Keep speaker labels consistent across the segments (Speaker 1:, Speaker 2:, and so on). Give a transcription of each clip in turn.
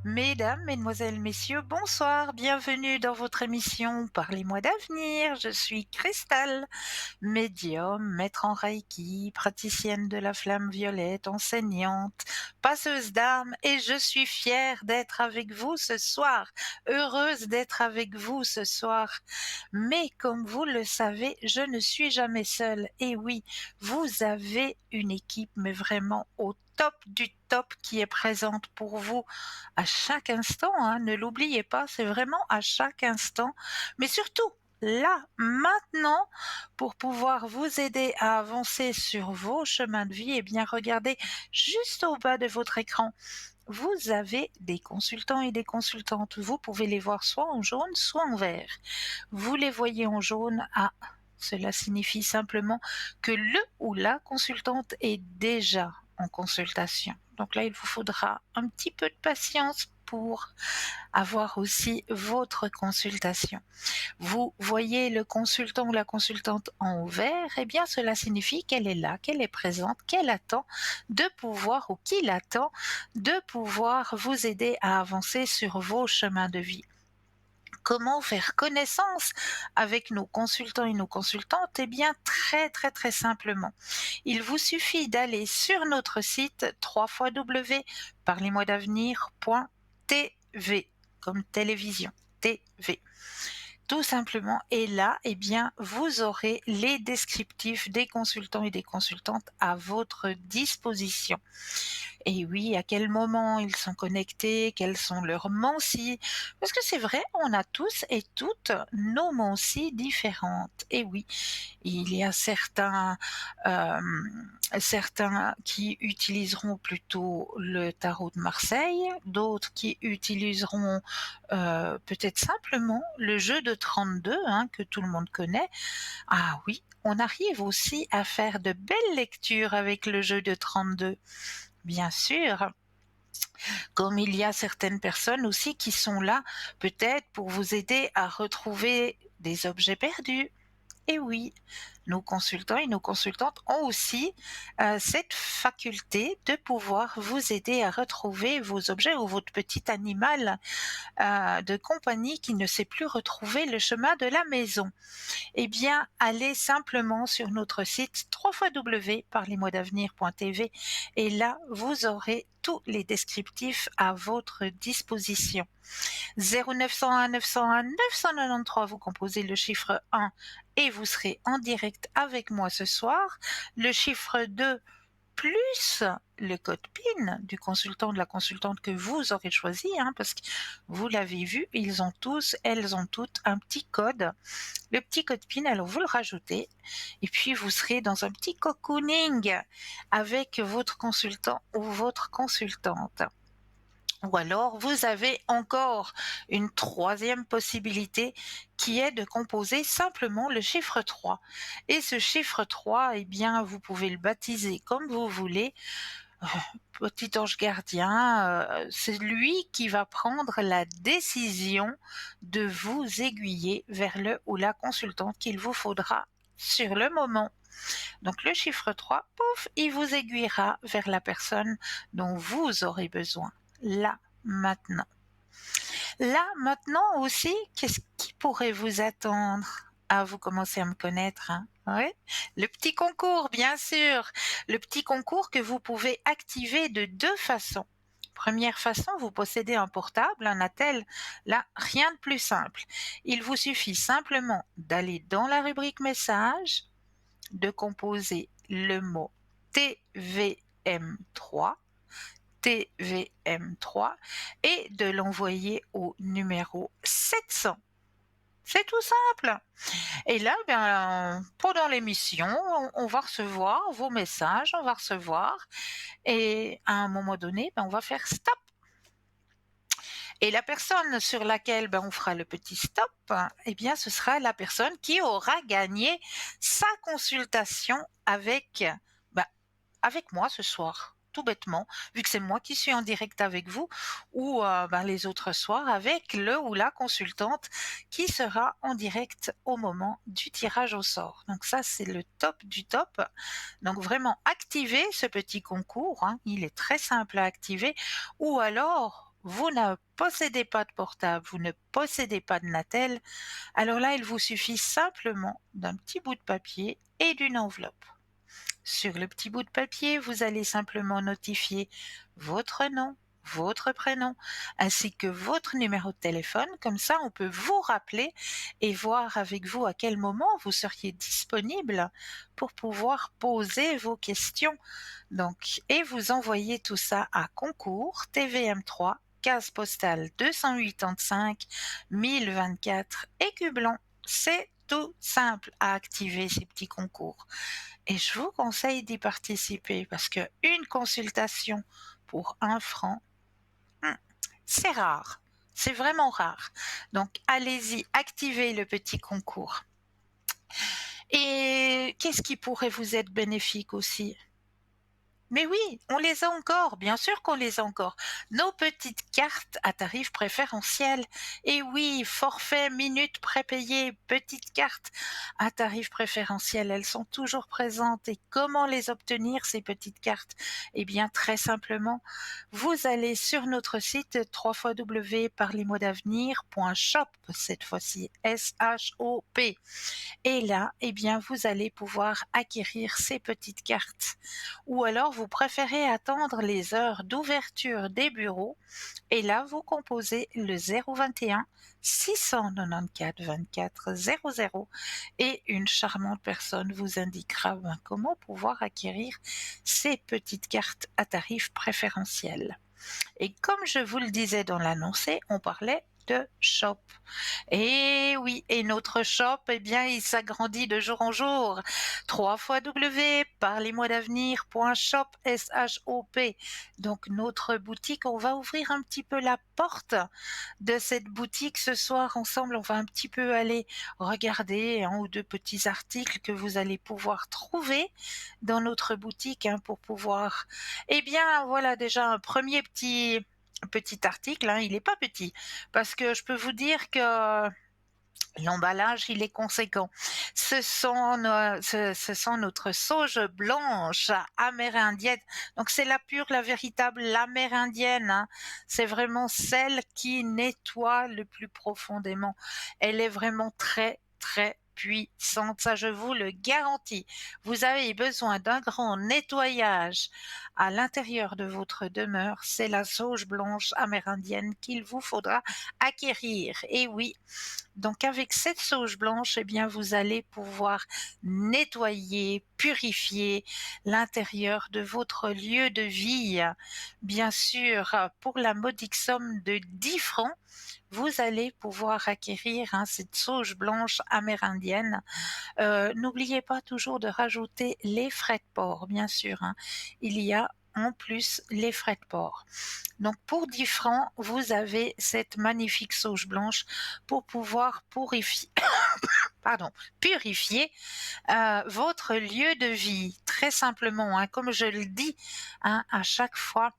Speaker 1: Mesdames, mesdemoiselles, messieurs, bonsoir, bienvenue dans votre émission Parlez-moi d'avenir. Je suis Cristal, médium, maître en Reiki, praticienne de la flamme violette, enseignante, passeuse d'âme et je suis fière d'être avec vous ce soir, heureuse d'être avec vous ce soir. Mais comme vous le savez, je ne suis jamais seule. Et oui, vous avez une équipe, mais vraiment au top du top qui est présente pour vous à chaque instant, hein, ne l'oubliez pas, c'est vraiment à chaque instant, mais surtout là, maintenant, pour pouvoir vous aider à avancer sur vos chemins de vie, eh bien regardez juste au bas de votre écran. Vous avez des consultants et des consultantes. Vous pouvez les voir soit en jaune, soit en vert. Vous les voyez en jaune, cela signifie simplement que le ou la consultante est déjà en consultation. Donc là, il vous faudra un petit peu de patience pour avoir aussi votre consultation. Vous voyez le consultant ou la consultante en vert, eh bien cela signifie qu'elle est là, qu'elle est présente, qu'elle attend de pouvoir ou qu'il attend de pouvoir vous aider à avancer sur vos chemins de vie. Comment faire connaissance avec nos consultants et nos consultantes? Eh bien, très simplement. Il vous suffit d'aller sur notre site www.parlez-moi-d'avenir.tv comme télévision, TV. Tout simplement. Et là, eh bien, vous aurez les descriptifs des consultants et des consultantes à votre disposition. Et oui, à quel moment ils sont connectés, quels sont leurs Mansi. Parce que c'est vrai, on a tous et toutes nos Mansi différentes. Et oui, il y a certains qui utiliseront plutôt le tarot de Marseille, d'autres qui utiliseront peut-être simplement le jeu de 32 hein, que tout le monde connaît. Ah oui, on arrive aussi à faire de belles lectures avec le jeu de 32. Bien sûr, comme il y a certaines personnes aussi qui sont là peut-être pour vous aider à retrouver des objets perdus. Et oui, nos consultants et nos consultantes ont aussi cette faculté de pouvoir vous aider à retrouver vos objets ou votre petit animal de compagnie qui ne sait plus retrouver le chemin de la maison. Eh bien, allez simplement sur notre site www.parlez-moi-d'avenir.tv et là, vous aurez tous les descriptifs à votre disposition. 0901 901 993, vous composez le chiffre 1 et vous serez en direct avec moi ce soir. Le chiffre 2 plus le code PIN du consultant ou de la consultante que vous aurez choisi, hein, parce que vous l'avez vu, elles ont toutes un petit code. Le petit code PIN, alors vous le rajoutez et puis vous serez dans un petit cocooning avec votre consultant ou votre consultante. Ou alors, vous avez encore une troisième possibilité qui est de composer simplement le chiffre 3. Et ce chiffre 3, eh bien, vous pouvez le baptiser comme vous voulez. Euh, Petit ange gardien, c'est lui qui va prendre la décision de vous aiguiller vers le ou la consultante qu'il vous faudra sur le moment. Donc le chiffre 3, pouf, il vous aiguillera vers la personne dont vous aurez besoin. Là, maintenant. Là, maintenant aussi, qu'est-ce qui pourrait vous attendre? Ah, vous commencez à me connaître, hein? Oui. Le petit concours, bien sûr. Le petit concours que vous pouvez activer de deux façons. Première façon, vous possédez un portable, un attel. Là, rien de plus simple. Il vous suffit simplement d'aller dans la rubrique message, de composer le mot TVM3 TVM3 et de l'envoyer au numéro 700. C'est tout simple. Et là, bien, pendant l'émission, on va recevoir vos messages, on va recevoir, et à un moment donné, ben, on va faire stop. Et la personne sur laquelle ben, on fera le petit stop, eh bien, ce sera la personne qui aura gagné sa consultation ben, avec moi ce soir, tout bêtement, vu que c'est moi qui suis en direct avec vous, ou ben, les autres soirs avec le ou la consultante qui sera en direct au moment du tirage au sort. Donc ça, c'est le top du top. Donc vraiment, activez ce petit concours, hein, il est très simple à activer, ou alors vous ne possédez pas de portable, vous ne possédez pas de Natel, alors là, il vous suffit simplement d'un petit bout de papier et d'une enveloppe. Sur le petit bout de papier, vous allez simplement notifier votre nom, votre prénom, ainsi que votre numéro de téléphone. Comme ça, on peut vous rappeler et voir avec vous à quel moment vous seriez disponible pour pouvoir poser vos questions. Donc, et vous envoyez tout ça à concours TVM3, case postale 285 1024 Écublon. C'est tout simple à activer ces petits concours. Et je vous conseille d'y participer parce que une consultation pour 1 franc, hmm, c'est rare. C'est vraiment rare. Donc allez-y, activez le petit concours. Et qu'est-ce qui pourrait vous être bénéfique aussi? Mais oui, on les a encore, bien sûr qu'on les a encore. Nos petites cartes à tarif préférentiel. Et oui, forfait, minutes prépayées, petites cartes à tarif préférentiel, elles sont toujours présentes. Et comment les obtenir, ces petites cartes? Eh bien, très simplement, vous allez sur notre site www.parlez-moi-d'avenir.shop, cette fois-ci, S-H-O-P. Et là, eh bien, vous allez pouvoir acquérir ces petites cartes. Ou alors, vous préférez attendre les heures d'ouverture des bureaux. Et là, vous composez le 021 694 24 00 et une charmante personne vous indiquera comment pouvoir acquérir ces petites cartes à tarif préférentiel. Et comme je vous le disais dans l'annoncé, on parlait de shop. Et oui, et notre shop, eh bien, il s'agrandit de jour en jour. 3 fois W, parlez-moi-d'avenir.shop, S-H-O-P. Donc, notre boutique, on va ouvrir un petit peu la porte de cette boutique ce soir. Ensemble, on va un petit peu aller regarder un ou deux petits articles que vous allez pouvoir trouver dans notre boutique, hein, pour pouvoir, eh bien, voilà déjà un premier petit article, hein, il est pas petit, parce que je peux vous dire que l'emballage, il est conséquent. Ce sont notre sauge blanche amérindienne. Donc c'est la pure, la véritable amérindienne, hein. C'est vraiment celle qui nettoie le plus profondément. Elle est vraiment très, très puissante, ça je vous le garantis. Vous avez besoin d'un grand nettoyage à l'intérieur de votre demeure, c'est la sauge blanche amérindienne qu'il vous faudra acquérir. Et oui, donc avec cette sauge blanche, eh bien vous allez pouvoir nettoyer, purifier l'intérieur de votre lieu de vie. Bien sûr, pour la modique somme de 10 francs, vous allez pouvoir acquérir, hein, cette sauge blanche amérindienne. N'oubliez pas toujours de rajouter les frais de port, bien sûr, hein. Il y a en plus les frais de port. Donc pour 10 francs, vous avez cette magnifique sauge blanche pour pouvoir purifier votre lieu de vie. Très simplement, hein, comme je le dis, hein, à chaque fois,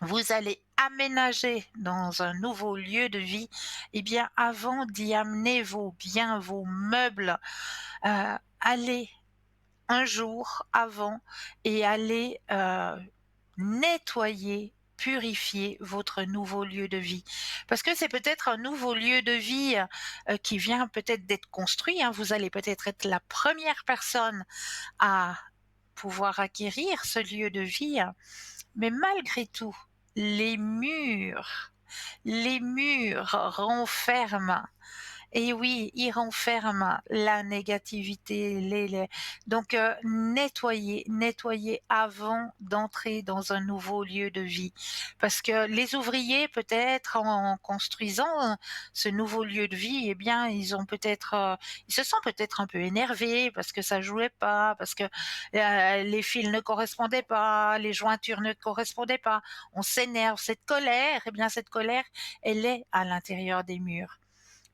Speaker 1: vous allez aménager dans un nouveau lieu de vie, eh bien avant d'y amener vos biens, vos meubles, allez un jour avant et allez nettoyer, purifier votre nouveau lieu de vie. Parce que c'est peut-être un nouveau lieu de vie qui vient peut-être d'être construit, hein. Vous allez peut-être être la première personne à pouvoir acquérir ce lieu de vie, mais malgré tout, les murs, les murs renferment, et oui, il renferme la négativité, donc nettoyer avant d'entrer dans un nouveau lieu de vie. Parce que les ouvriers, peut-être, en construisant ce nouveau lieu de vie, eh bien, ils se sont peut-être un peu énervés parce que ça jouait pas, parce que les fils ne correspondaient pas, les jointures ne correspondaient pas. On s'énerve, cette colère, eh bien, cette colère, elle est à l'intérieur des murs.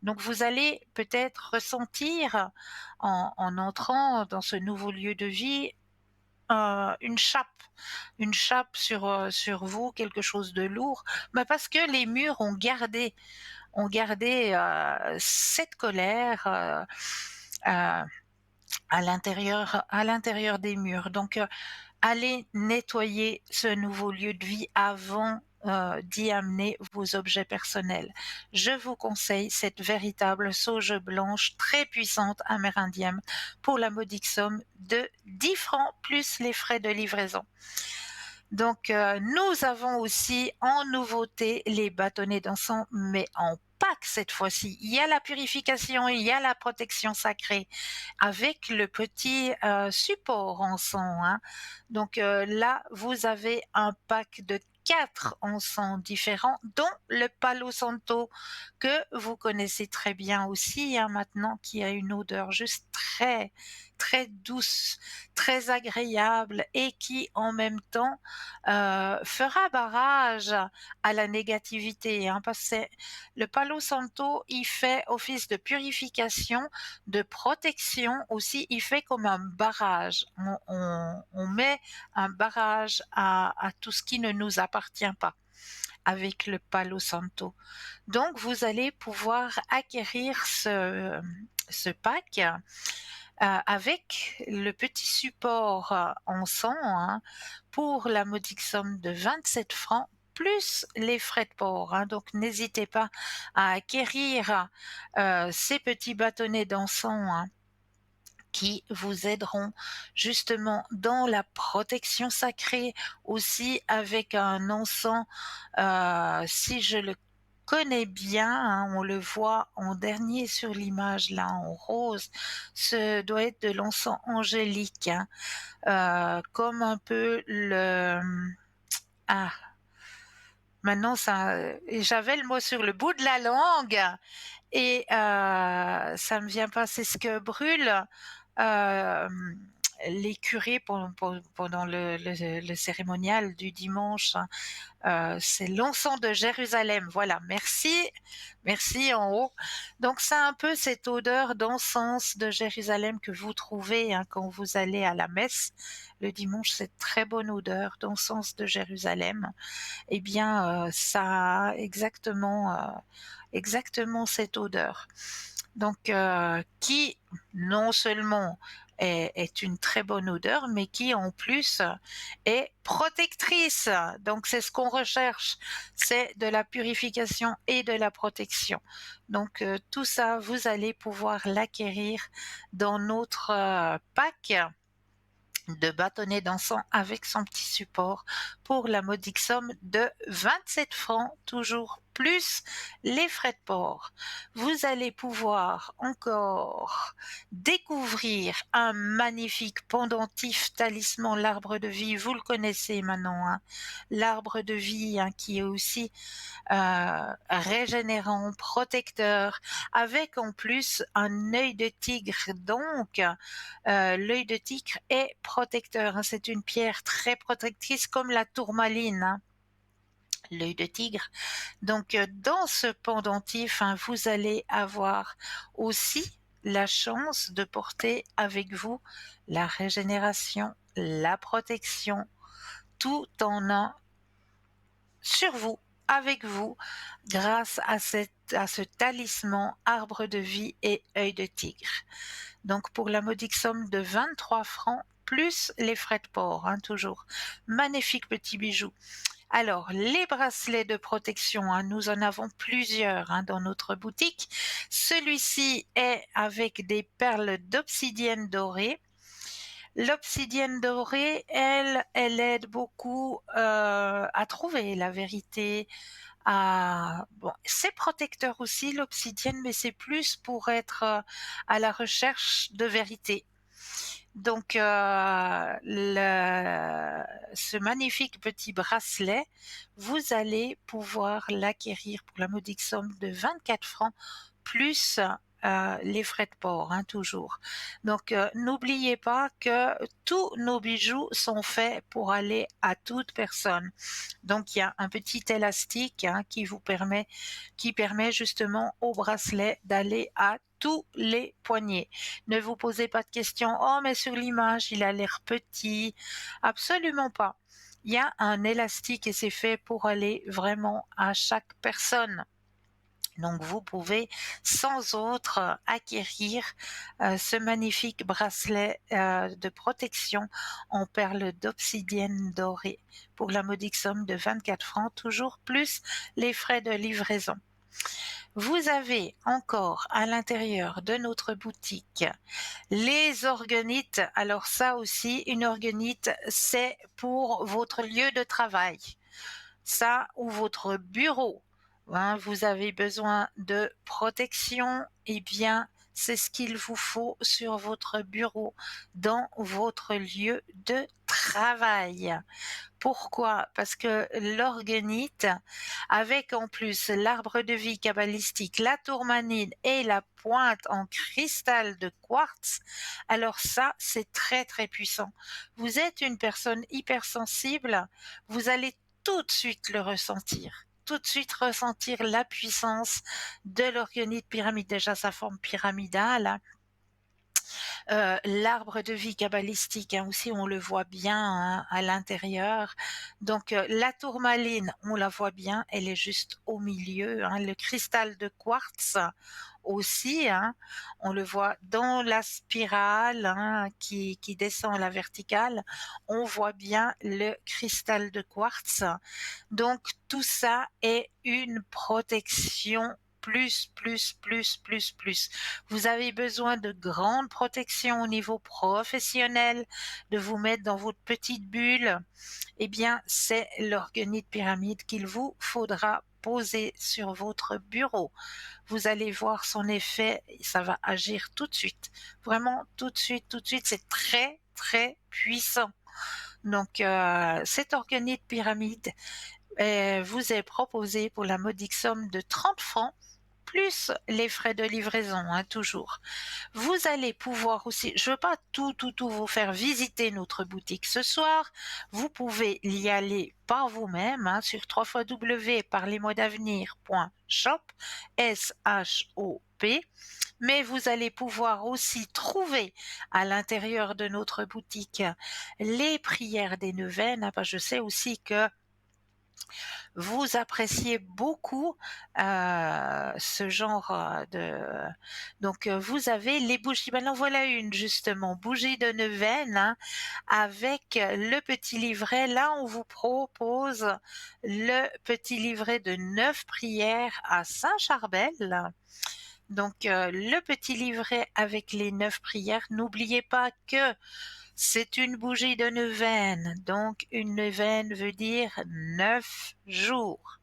Speaker 1: Donc vous allez peut-être ressentir en entrant dans ce nouveau lieu de vie une chape sur vous, quelque chose de lourd, mais parce que les murs ont gardé cette colère à l'intérieur des murs. Donc allez nettoyer ce nouveau lieu de vie avant d'y amener vos objets personnels. Je vous conseille cette véritable sauge blanche très puissante amérindienne pour la modique somme de 10 francs plus les frais de livraison. Donc, nous avons aussi en nouveauté les bâtonnets d'encens, mais en pack cette fois-ci. Il y a la purification, il y a la protection sacrée avec le petit support encens, hein. Donc là, vous avez un pack de 4 encens différents, dont le Palo Santo que vous connaissez très bien aussi, hein, maintenant, qui a une odeur juste très, très douce, très agréable et qui en même temps fera barrage à la négativité, hein, parce que le Palo Santo, il fait office de purification, de protection aussi, il fait comme un barrage. On met un barrage à tout ce qui ne nous appartient pas avec le Palo Santo. Donc, vous allez pouvoir acquérir ce pack avec le petit support en sang, hein, pour la modique somme de 27 francs plus les frais de port, hein. Donc n'hésitez pas à acquérir ces petits bâtonnets d'encens, hein, qui vous aideront justement dans la protection sacrée, aussi avec un encens, si je le connais bien, hein, on le voit en dernier sur l'image là en rose, ce doit être de l'encens angélique, hein, comme un peu le ah, maintenant ça, j'avais le mot sur le bout de la langue et ça me vient pas, c'est ce que brûle les curés pendant le cérémonial du dimanche, hein. C'est l'encens de Jérusalem. Voilà, merci, merci en haut. Donc c'est un peu cette odeur d'encens de Jérusalem que vous trouvez, hein, quand vous allez à la messe le dimanche, cette très bonne odeur d'encens de Jérusalem. Eh bien, ça a exactement cette odeur. Donc, qui non seulement est une très bonne odeur, mais qui en plus est protectrice. Donc, c'est ce qu'on recherche, c'est de la purification et de la protection. Donc, tout ça, vous allez pouvoir l'acquérir dans notre pack de bâtonnets d'encens avec son petit support pour la modique somme de 27 francs, toujours plus les frais de port. Vous allez pouvoir encore découvrir un magnifique pendentif talisman, l'arbre de vie. Vous le connaissez maintenant, hein. L'arbre de vie, hein, qui est aussi régénérant, protecteur, avec en plus un œil de tigre. Donc, l'œil de tigre est protecteur, hein. C'est une pierre très protectrice comme la tourmaline, hein, l'œil de tigre. Donc, dans ce pendentif, hein, vous allez avoir aussi la chance de porter avec vous la régénération, la protection, tout en un sur vous, avec vous, grâce à ce talisman arbre de vie et œil de tigre. Donc pour la modique somme de 23 francs, plus les frais de port, hein, toujours. Magnifique petit bijou. Alors, les bracelets de protection, hein, nous en avons plusieurs, hein, dans notre boutique. Celui-ci est avec des perles d'obsidienne dorée. L'obsidienne dorée, elle aide beaucoup à trouver la vérité. Bon, c'est protecteur aussi l'obsidienne, mais c'est plus pour être à la recherche de vérité. Donc, ce magnifique petit bracelet, vous allez pouvoir l'acquérir pour la modique somme de 24 francs plus les frais de port, hein, toujours. Donc, n'oubliez pas que tous nos bijoux sont faits pour aller à toute personne. Donc, il y a un petit élastique, hein, qui permet justement au bracelet d'aller à tous les poignets. Ne vous posez pas de questions. Oh, mais sur l'image, il a l'air petit. Absolument pas. Il y a un élastique et c'est fait pour aller vraiment à chaque personne. Donc vous pouvez sans autre acquérir ce magnifique bracelet de protection en perles d'obsidienne dorée pour la modique somme de 24 francs, toujours plus les frais de livraison. Vous avez encore à l'intérieur de notre boutique les organites. Alors ça aussi, une organite, c'est pour votre lieu de travail. Ça ou votre bureau. Hein, vous avez besoin de protection, eh bien, c'est ce qu'il vous faut sur votre bureau, dans votre lieu de travail. Pourquoi? Parce que l'organite, avec en plus l'arbre de vie cabalistique, la tourmaline et la pointe en cristal de quartz, alors ça, c'est très très puissant. Vous êtes une personne hypersensible, vous allez tout de suite le ressentir. Tout de suite ressentir la puissance de l'organite pyramide, déjà sa forme pyramidale, l'arbre de vie cabalistique, hein, aussi on le voit bien, hein, à l'intérieur. Donc la tourmaline, on la voit bien, elle est juste au milieu, hein. Le cristal de quartz aussi, hein, on le voit dans la spirale, hein, qui descend à la verticale, on voit bien le cristal de quartz. Donc tout ça est une protection plus. Vous avez besoin de grandes protections au niveau professionnel, de vous mettre dans votre petite bulle. Eh bien, c'est l'organite pyramide qu'il vous faudra poser sur votre bureau. Vous allez voir son effet, ça va agir tout de suite. Vraiment tout de suite, c'est très très puissant. Donc, cette organite pyramide vous est proposée pour la modique somme de 30 francs plus les frais de livraison, hein, toujours. Vous allez pouvoir aussi, je veux pas tout vous faire visiter notre boutique ce soir. Vous pouvez y aller par vous-même, hein, sur www.parlezmoi-d'avenir.shop, S-H-O-P. Mais vous allez pouvoir aussi trouver à l'intérieur de notre boutique les prières des neuvaines. Je sais aussi que vous appréciez beaucoup ce genre de... Donc, vous avez les bougies. Maintenant, voilà une justement, bougie de neuvaine, hein, avec le petit livret. Là, on vous propose le petit livret de 9 prières à Saint-Charbel. Donc, le petit livret avec les 9 prières. N'oubliez pas que c'est une bougie de neuvaine, donc une neuvaine veut dire 9 jours.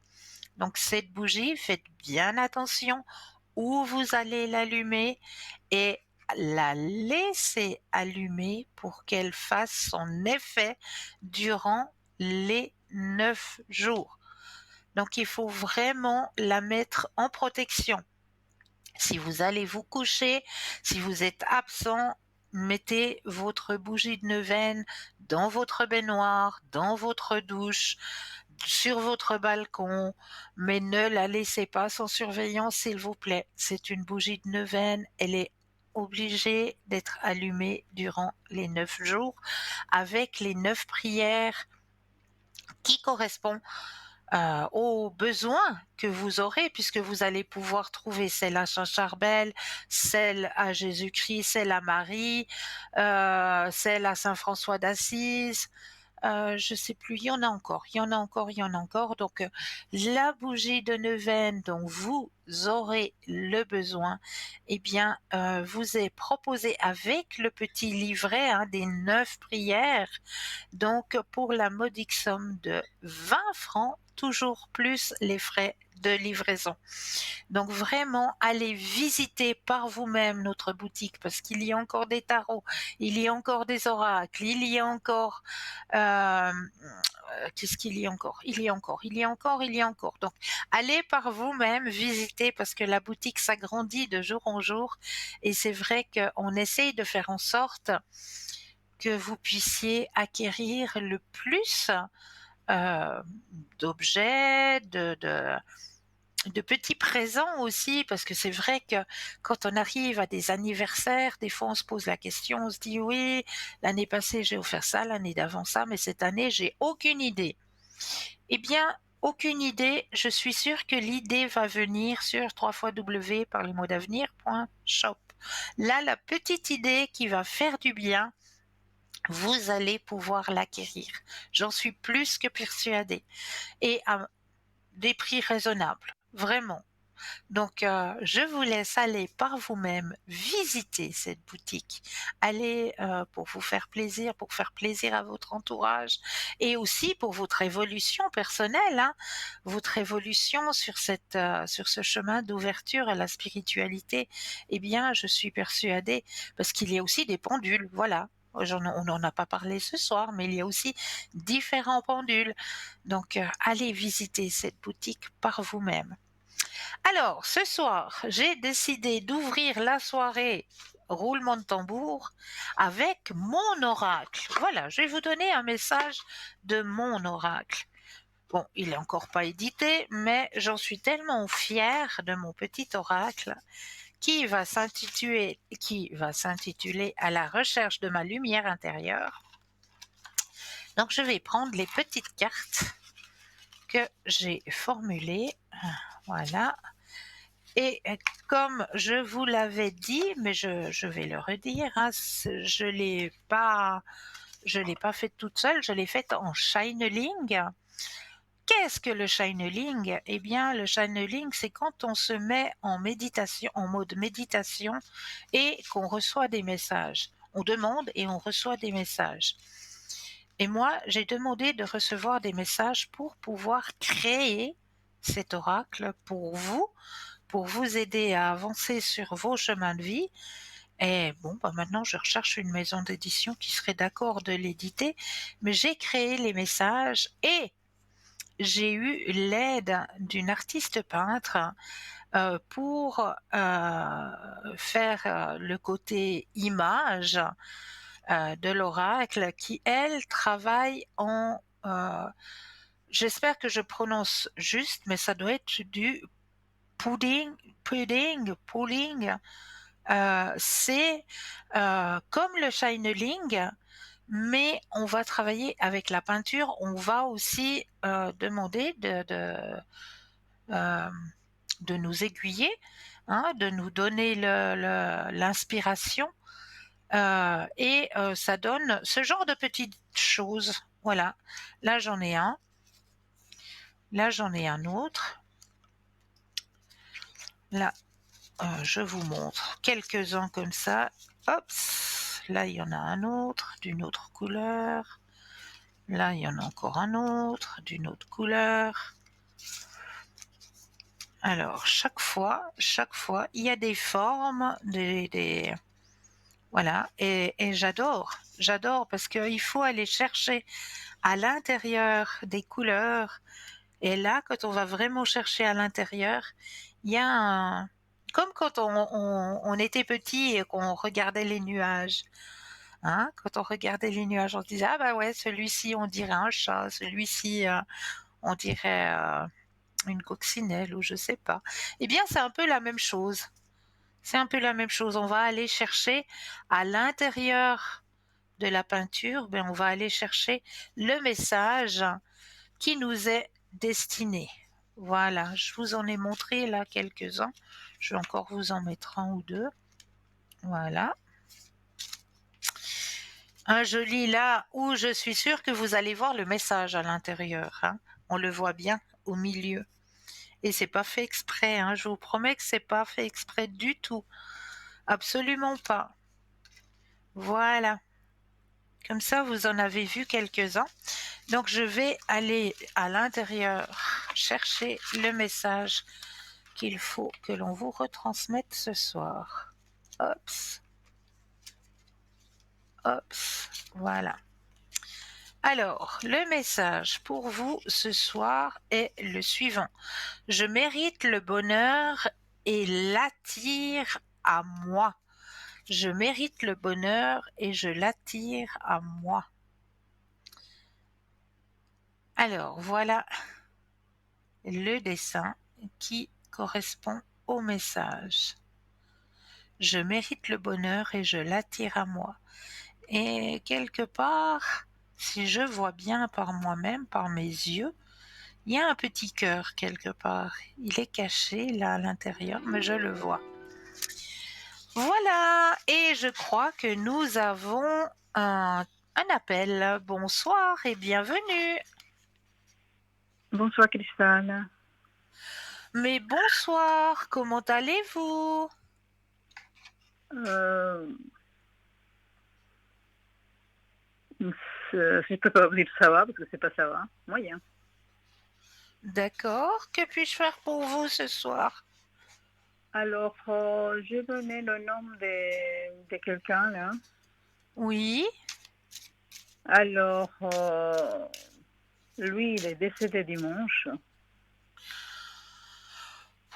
Speaker 1: Donc cette bougie, faites bien attention où vous allez l'allumer et la laisser allumer pour qu'elle fasse son effet durant les 9 jours. Donc il faut vraiment la mettre en protection. Si vous allez vous coucher, si vous êtes absent, mettez votre bougie de neuvaine dans votre baignoire, dans votre douche, sur votre balcon, mais ne la laissez pas sans surveillance, s'il vous plaît. C'est une bougie de neuvaine, elle est obligée d'être allumée durant les 9 jours avec les 9 prières qui correspondent aux besoins que vous aurez, puisque vous allez pouvoir trouver celle à Saint-Charbel, celle à Jésus-Christ, celle à Marie, celle à Saint-François d'Assise, je sais plus, il y en a encore. Donc, la bougie de neuvaine dont vous aurez le besoin, eh bien, vous est proposée avec le petit livret, hein, des 9 prières, donc pour la modique somme de 20 francs, toujours plus les frais de livraison. Donc vraiment, allez visiter par vous-même notre boutique parce qu'il y a encore des tarots, il y a encore des oracles, il y a encore... qu'est-ce qu'il y a encore? Il y a encore. Donc, allez par vous-même visiter parce que la boutique s'agrandit de jour en jour et c'est vrai qu'on essaye de faire en sorte que vous puissiez acquérir le plus euh, d'objets, de petits présents aussi, parce que c'est vrai que quand on arrive à des anniversaires, des fois on se pose la question, on se dit oui, l'année passée j'ai offert ça, l'année d'avant ça, mais cette année j'ai aucune idée. Eh bien, Aucune idée, je suis sûre que l'idée va venir sur www.parlesmotsdavenir.shop. Là, la petite idée qui va faire du bien, vous allez pouvoir l'acquérir. J'en suis plus que persuadée et à des prix raisonnables, vraiment. Donc, je vous laisse aller par vous-même visiter cette boutique. Allez, pour vous faire plaisir, pour faire plaisir à votre entourage et aussi pour votre évolution personnelle, hein. Votre évolution sur ce chemin d'ouverture à la spiritualité, eh bien, je suis persuadée parce qu'il y a aussi des pendules, voilà. On n'en a pas parlé ce soir, mais il y a aussi différents pendules. Donc, allez visiter cette boutique par vous-même. Alors, ce soir, j'ai décidé d'ouvrir la soirée roulement de tambour avec mon oracle. Voilà, je vais vous donner un message de mon oracle. Bon, il est encore pas édité, mais j'en suis tellement fière de mon petit oracle qui va s'intituler À la recherche de ma lumière intérieure. Donc, je vais prendre les petites cartes que j'ai formulées. Voilà. Et comme je vous l'avais dit, mais je vais le redire, hein, je l'ai pas faite toute seule, je l'ai faite en channeling. Qu'est-ce que le channeling? Eh bien, le channeling, c'est quand on se met en méditation, en mode méditation, et qu'on reçoit des messages. On demande et on reçoit des messages. Et moi, j'ai demandé de recevoir des messages pour pouvoir créer cet oracle pour vous aider à avancer sur vos chemins de vie. Et bon, bah maintenant, je recherche une maison d'édition qui serait d'accord de l'éditer, mais j'ai créé les messages et j'ai eu l'aide d'une artiste peintre pour faire le côté image de l'oracle qui, elle, travaille en... j'espère que je prononce juste, mais ça doit être du pulling. C'est comme le channeling, mais on va travailler avec la peinture. On va aussi demander euh, de nous aiguiller, hein, de nous donner l'inspiration. Et ça donne ce genre de petites choses. Voilà. Là, j'en ai un. Là, j'en ai un autre. Là, je vous montre quelques-uns comme ça. Hop, là il y en a un autre d'une autre couleur. Là il y en a encore un autre d'une autre couleur. Alors chaque fois, il y a des formes, voilà, et j'adore parce qu'il faut aller chercher à l'intérieur des couleurs. Et là, quand on va vraiment chercher à l'intérieur, il y a comme quand on était petit et qu'on regardait les nuages. Hein, quand on regardait les nuages, on se disait, ah bah ouais, celui-ci, on dirait un chat, celui-ci, on dirait une coccinelle ou je sais pas. Eh bien, c'est un peu la même chose. C'est un peu la même chose. On va aller chercher à l'intérieur de la peinture, ben on va aller chercher le message qui nous est destiné. Voilà, je vous en ai montré là quelques-uns. Je vais encore vous en mettre un ou deux. Voilà. Un joli là où je suis sûre que vous allez voir le message à l'intérieur, hein. On le voit bien au milieu. Et c'est pas fait exprès, hein. Je vous promets que c'est pas fait exprès du tout. Absolument pas. Voilà. Comme ça, vous en avez vu quelques-uns. Donc, je vais aller à l'intérieur chercher le message qu'il faut que l'on vous retransmette ce soir. Hops, hops, voilà. Alors, le message pour vous ce soir est le suivant. Je mérite le bonheur et l'attire à moi. Je mérite le bonheur et je l'attire à moi. Alors, voilà le dessin qui correspond au message. Je mérite le bonheur et je l'attire à moi. Et quelque part, si je vois bien par moi-même, par mes yeux, Il y a un petit cœur quelque part. Il est caché là à l'intérieur, mais je le vois. Voilà, et je crois que nous avons un appel. Bonsoir et bienvenue.
Speaker 2: Bonsoir Cristal.
Speaker 1: Mais bonsoir, comment allez-vous?
Speaker 2: Euh, je peux pas vous dire ça va parce que c'est pas ça va. Moyen.
Speaker 1: D'accord, que puis-je faire pour vous ce soir?
Speaker 2: Alors, j'ai donné le nom de quelqu'un là.
Speaker 1: Oui,
Speaker 2: Alors, lui, il est décédé dimanche.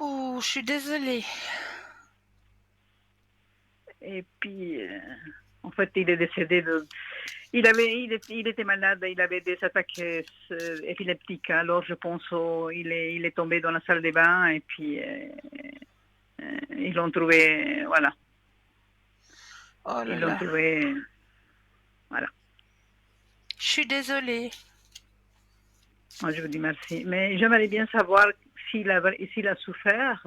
Speaker 1: ouh, je suis désolée.
Speaker 2: Et puis, en fait, il est décédé de. Il était malade, il avait des attaques épileptiques. Alors, je pense il est tombé dans la salle de bain et puis ils l'ont trouvé, voilà,
Speaker 1: Oh là
Speaker 2: ils l'ont
Speaker 1: là,
Speaker 2: trouvé, voilà.
Speaker 1: je suis désolée.
Speaker 2: Moi, je vous dis merci. Mais j'aimerais bien savoir s'il a souffert.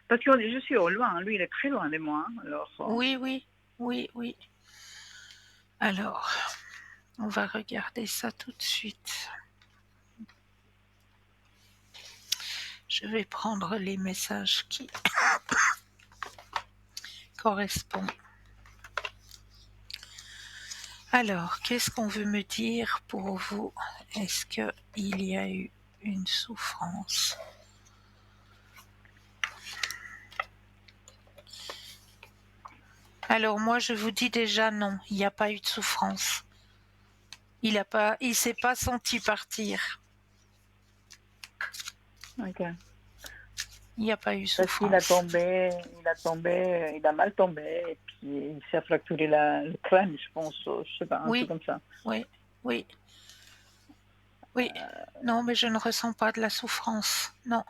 Speaker 2: Parce que je suis au loin, lui, il est très loin de moi. Alors,
Speaker 1: Oui, oui, oui, oui. Alors, on va regarder ça tout de suite. Je vais prendre les messages qui correspondent. Alors, qu'est-ce qu'on veut me dire pour vous? Est-ce qu'il y a eu une souffrance? Alors moi, je vous dis déjà non, il n'y a pas eu de souffrance. Il s'est pas senti partir.
Speaker 2: ok.
Speaker 1: Il n'y a pas eu
Speaker 2: Parce qu'il
Speaker 1: souffrance.
Speaker 2: il a mal tombé, et puis il s'est fracturé le crâne, je pense, je sais pas, un truc
Speaker 1: Oui,
Speaker 2: comme ça.
Speaker 1: oui, oui, oui. Non, mais je ne ressens pas de la souffrance. Non,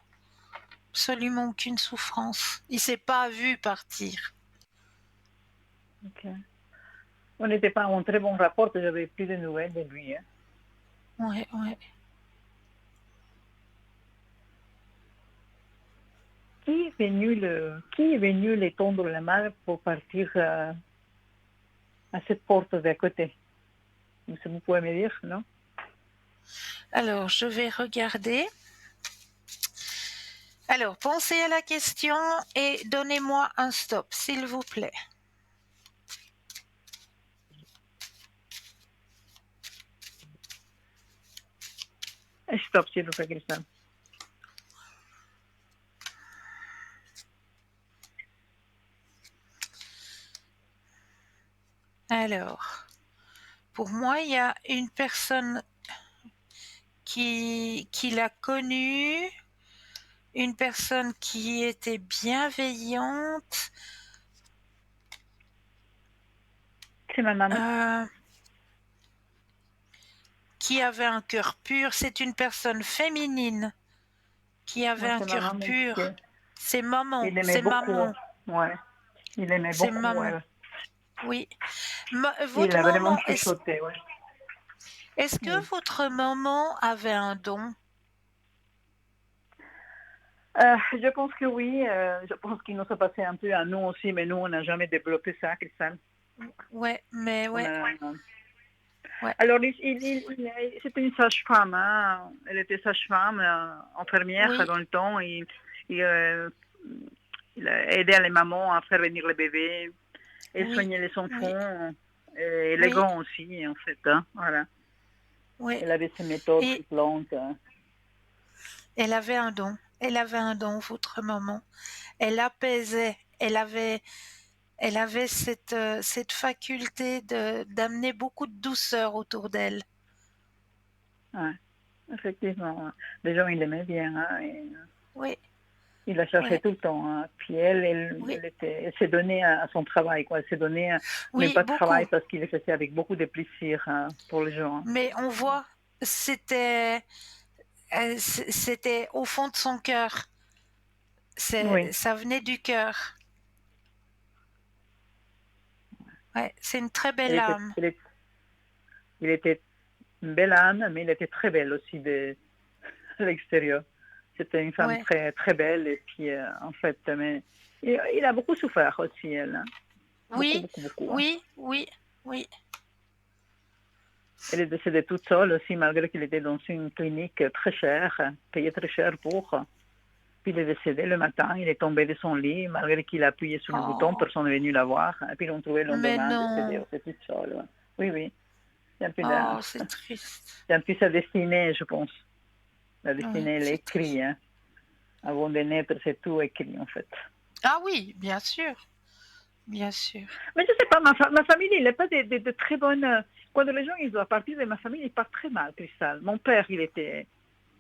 Speaker 1: absolument aucune souffrance. Il s'est pas vu partir.
Speaker 2: Ok. On n'était pas en très bon rapport, j'avais plus de nouvelles de lui. Hein.
Speaker 1: Ouais, ouais.
Speaker 2: Qui est venu le tendre la main pour partir à cette porte d'à côté? Vous pouvez me dire, non?
Speaker 1: Alors, je vais regarder. Alors, pensez à la question et donnez-moi un stop, s'il vous plaît.
Speaker 2: Stop, s'il vous plaît, Christian.
Speaker 1: Alors, pour moi, il y a une personne qui l'a connu, une personne qui était bienveillante,
Speaker 2: C'est ma maman.
Speaker 1: euh, qui avait un cœur pur. C'est une personne féminine qui avait
Speaker 2: Moi,
Speaker 1: un
Speaker 2: c'est ma
Speaker 1: cœur
Speaker 2: maman.
Speaker 1: pur. C'est maman,
Speaker 2: Il aimait
Speaker 1: c'est
Speaker 2: beaucoup.
Speaker 1: maman,
Speaker 2: Ouais. Il aimait
Speaker 1: c'est
Speaker 2: beaucoup.
Speaker 1: maman.
Speaker 2: Ouais.
Speaker 1: Oui.
Speaker 2: Il
Speaker 1: Votre
Speaker 2: a vraiment
Speaker 1: maman,
Speaker 2: chuchoté. Ouais.
Speaker 1: est-ce que
Speaker 2: Oui.
Speaker 1: votre maman avait un don?
Speaker 2: Je pense que oui. Je pense qu'il nous a passé un peu à nous aussi, mais nous, on n'a jamais développé ça, Christian.
Speaker 1: Ouais, mais
Speaker 2: On
Speaker 1: ouais,
Speaker 2: a...
Speaker 1: ouais,
Speaker 2: Alors, c'était une sage-femme. Hein. Elle était sage-femme, infirmière
Speaker 1: oui,
Speaker 2: dans le temps. Il, euh, il a aidé les mamans à faire venir les bébés et
Speaker 1: oui,
Speaker 2: soigner les
Speaker 1: oui,
Speaker 2: enfants. Et les
Speaker 1: oui,
Speaker 2: grands aussi, en fait. Hein. Voilà.
Speaker 1: oui.
Speaker 2: Elle avait ses méthodes
Speaker 1: Et
Speaker 2: toutes lentes. Hein.
Speaker 1: elle avait un don. Elle avait un don, votre maman. Elle apaisait. Elle avait cette faculté d'amener beaucoup de douceur autour d'elle.
Speaker 2: Ouais. Effectivement. Les gens, ils l'aimaient bien. Hein. Et,
Speaker 1: Oui,
Speaker 2: il la cherchait
Speaker 1: oui,
Speaker 2: tout le temps. Hein. Puis
Speaker 1: oui,
Speaker 2: elle s'est donnée à son travail. Quoi. Elle s'est donnée, même
Speaker 1: oui,
Speaker 2: pas de travail,
Speaker 1: beaucoup.
Speaker 2: parce qu'il le faisait avec beaucoup de plaisir hein, pour les gens. Hein.
Speaker 1: Mais on voit, c'était au fond de son cœur.
Speaker 2: Oui.
Speaker 1: Ça venait du cœur. Ouais, c'est une très
Speaker 2: Elle
Speaker 1: belle
Speaker 2: était,
Speaker 1: âme.
Speaker 2: elle est- il était une belle âne, mais elle était très belle aussi à l'extérieur. C'était une femme
Speaker 1: Ouais.
Speaker 2: très, très belle, et puis en fait, mais il a beaucoup souffert aussi, elle. Hein. Beaucoup,
Speaker 1: Oui,
Speaker 2: beaucoup, beaucoup. Hein.
Speaker 1: oui, oui, oui.
Speaker 2: Elle est décédée toute seule aussi, malgré qu'il était dans une clinique très chère, payée très cher pour. Puis il est décédé le matin, il est tombé de son lit, malgré qu'il a appuyé sur le bouton,
Speaker 1: Oh,
Speaker 2: personne n'est venu la voir. Et puis ils l'ont trouvé le
Speaker 1: mais
Speaker 2: lendemain décédé,
Speaker 1: non.
Speaker 2: c'est toute seule. Ouais. Oui, oui, c'est un peu,
Speaker 1: Oh, c'est triste.
Speaker 2: c'est un peu sa destinée, je pense. La
Speaker 1: Oui,
Speaker 2: destinée, elle est
Speaker 1: c'est
Speaker 2: écrite.
Speaker 1: triste.
Speaker 2: Hein. Avant de naître, c'est tout écrit, en fait.
Speaker 1: Ah oui, bien sûr, bien sûr.
Speaker 2: Mais je sais pas, ma famille, il n'est pas de très bonnes. Quand les gens ils doivent partir de ma famille, ils partent très mal, Cristal. Mon père, il était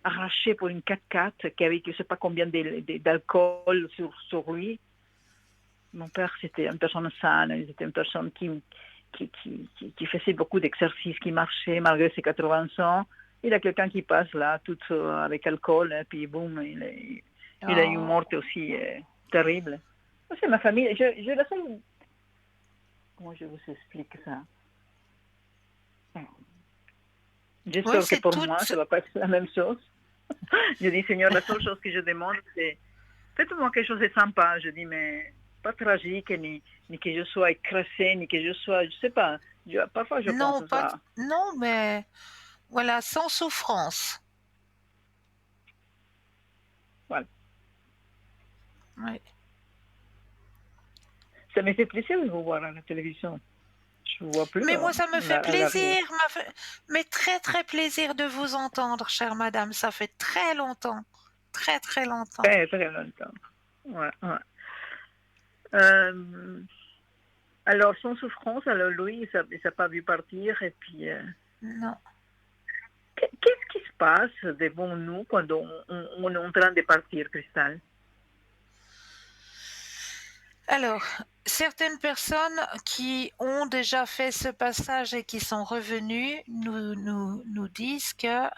Speaker 2: arraché pour une 4x4 qui avait je ne sais pas combien d'alcool sur lui. Mon père, c'était une personne saine, c'était une personne qui faisait beaucoup d'exercices, qui marchait malgré ses 80 ans. Il y a quelqu'un qui passe là, tout avec alcool, et puis boum, il a eu une
Speaker 1: Oh,
Speaker 2: mort aussi terrible. C'est ma famille. Je la seule. Comment je vous explique ça?
Speaker 1: oui,
Speaker 2: J'espère que
Speaker 1: c'est
Speaker 2: pour
Speaker 1: tout.
Speaker 2: moi, ça ne va pas être la même chose. Je dis, Seigneur, la seule chose que je demande, c'est faites-moi quelque chose de sympa. Je dis, mais pas tragique, ni que je sois écrasée, ni que je sois, je sais pas. Parfois, je pense
Speaker 1: Non,
Speaker 2: à
Speaker 1: pas,
Speaker 2: ça.
Speaker 1: non, mais voilà, sans souffrance.
Speaker 2: Voilà.
Speaker 1: Oui.
Speaker 2: Ça me fait plaisir de vous voir à la télévision. Je ne vois plus
Speaker 1: Mais moi, ça me fait
Speaker 2: à la rue.
Speaker 1: plaisir, mais très, très plaisir de vous entendre, chère madame. Ça fait très longtemps, très, très longtemps.
Speaker 2: Très, très longtemps. Ouais, ouais. Euh, alors, sans souffrance, alors lui, il ne s'est pas vu partir. Et puis,
Speaker 1: Non.
Speaker 2: qu'est-ce qui se passe devant nous quand on est en train de partir, Cristal?
Speaker 1: Alors, certaines personnes qui ont déjà fait ce passage et qui sont revenues nous disent que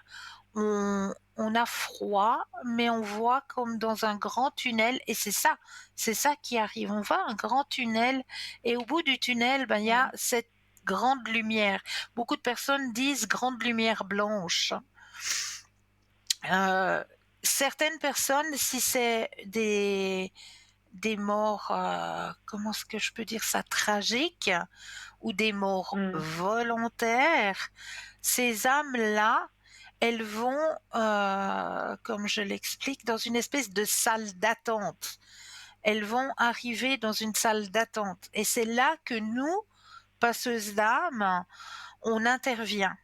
Speaker 1: on a froid, mais on voit comme dans un grand tunnel, et c'est ça qui arrive. On voit un grand tunnel, et au bout du tunnel, ben, il y a cette grande lumière. Beaucoup de personnes disent grande lumière blanche. Euh, Certaines personnes, si c'est des morts, comment est-ce que je peux dire ça, tragiques, ou des morts
Speaker 2: Mm.
Speaker 1: volontaires, ces âmes-là, elles vont, comme je l'explique, dans une espèce de salle d'attente. Elles vont arriver dans une salle d'attente. Et c'est là que nous, passeuses d'âmes, on intervient.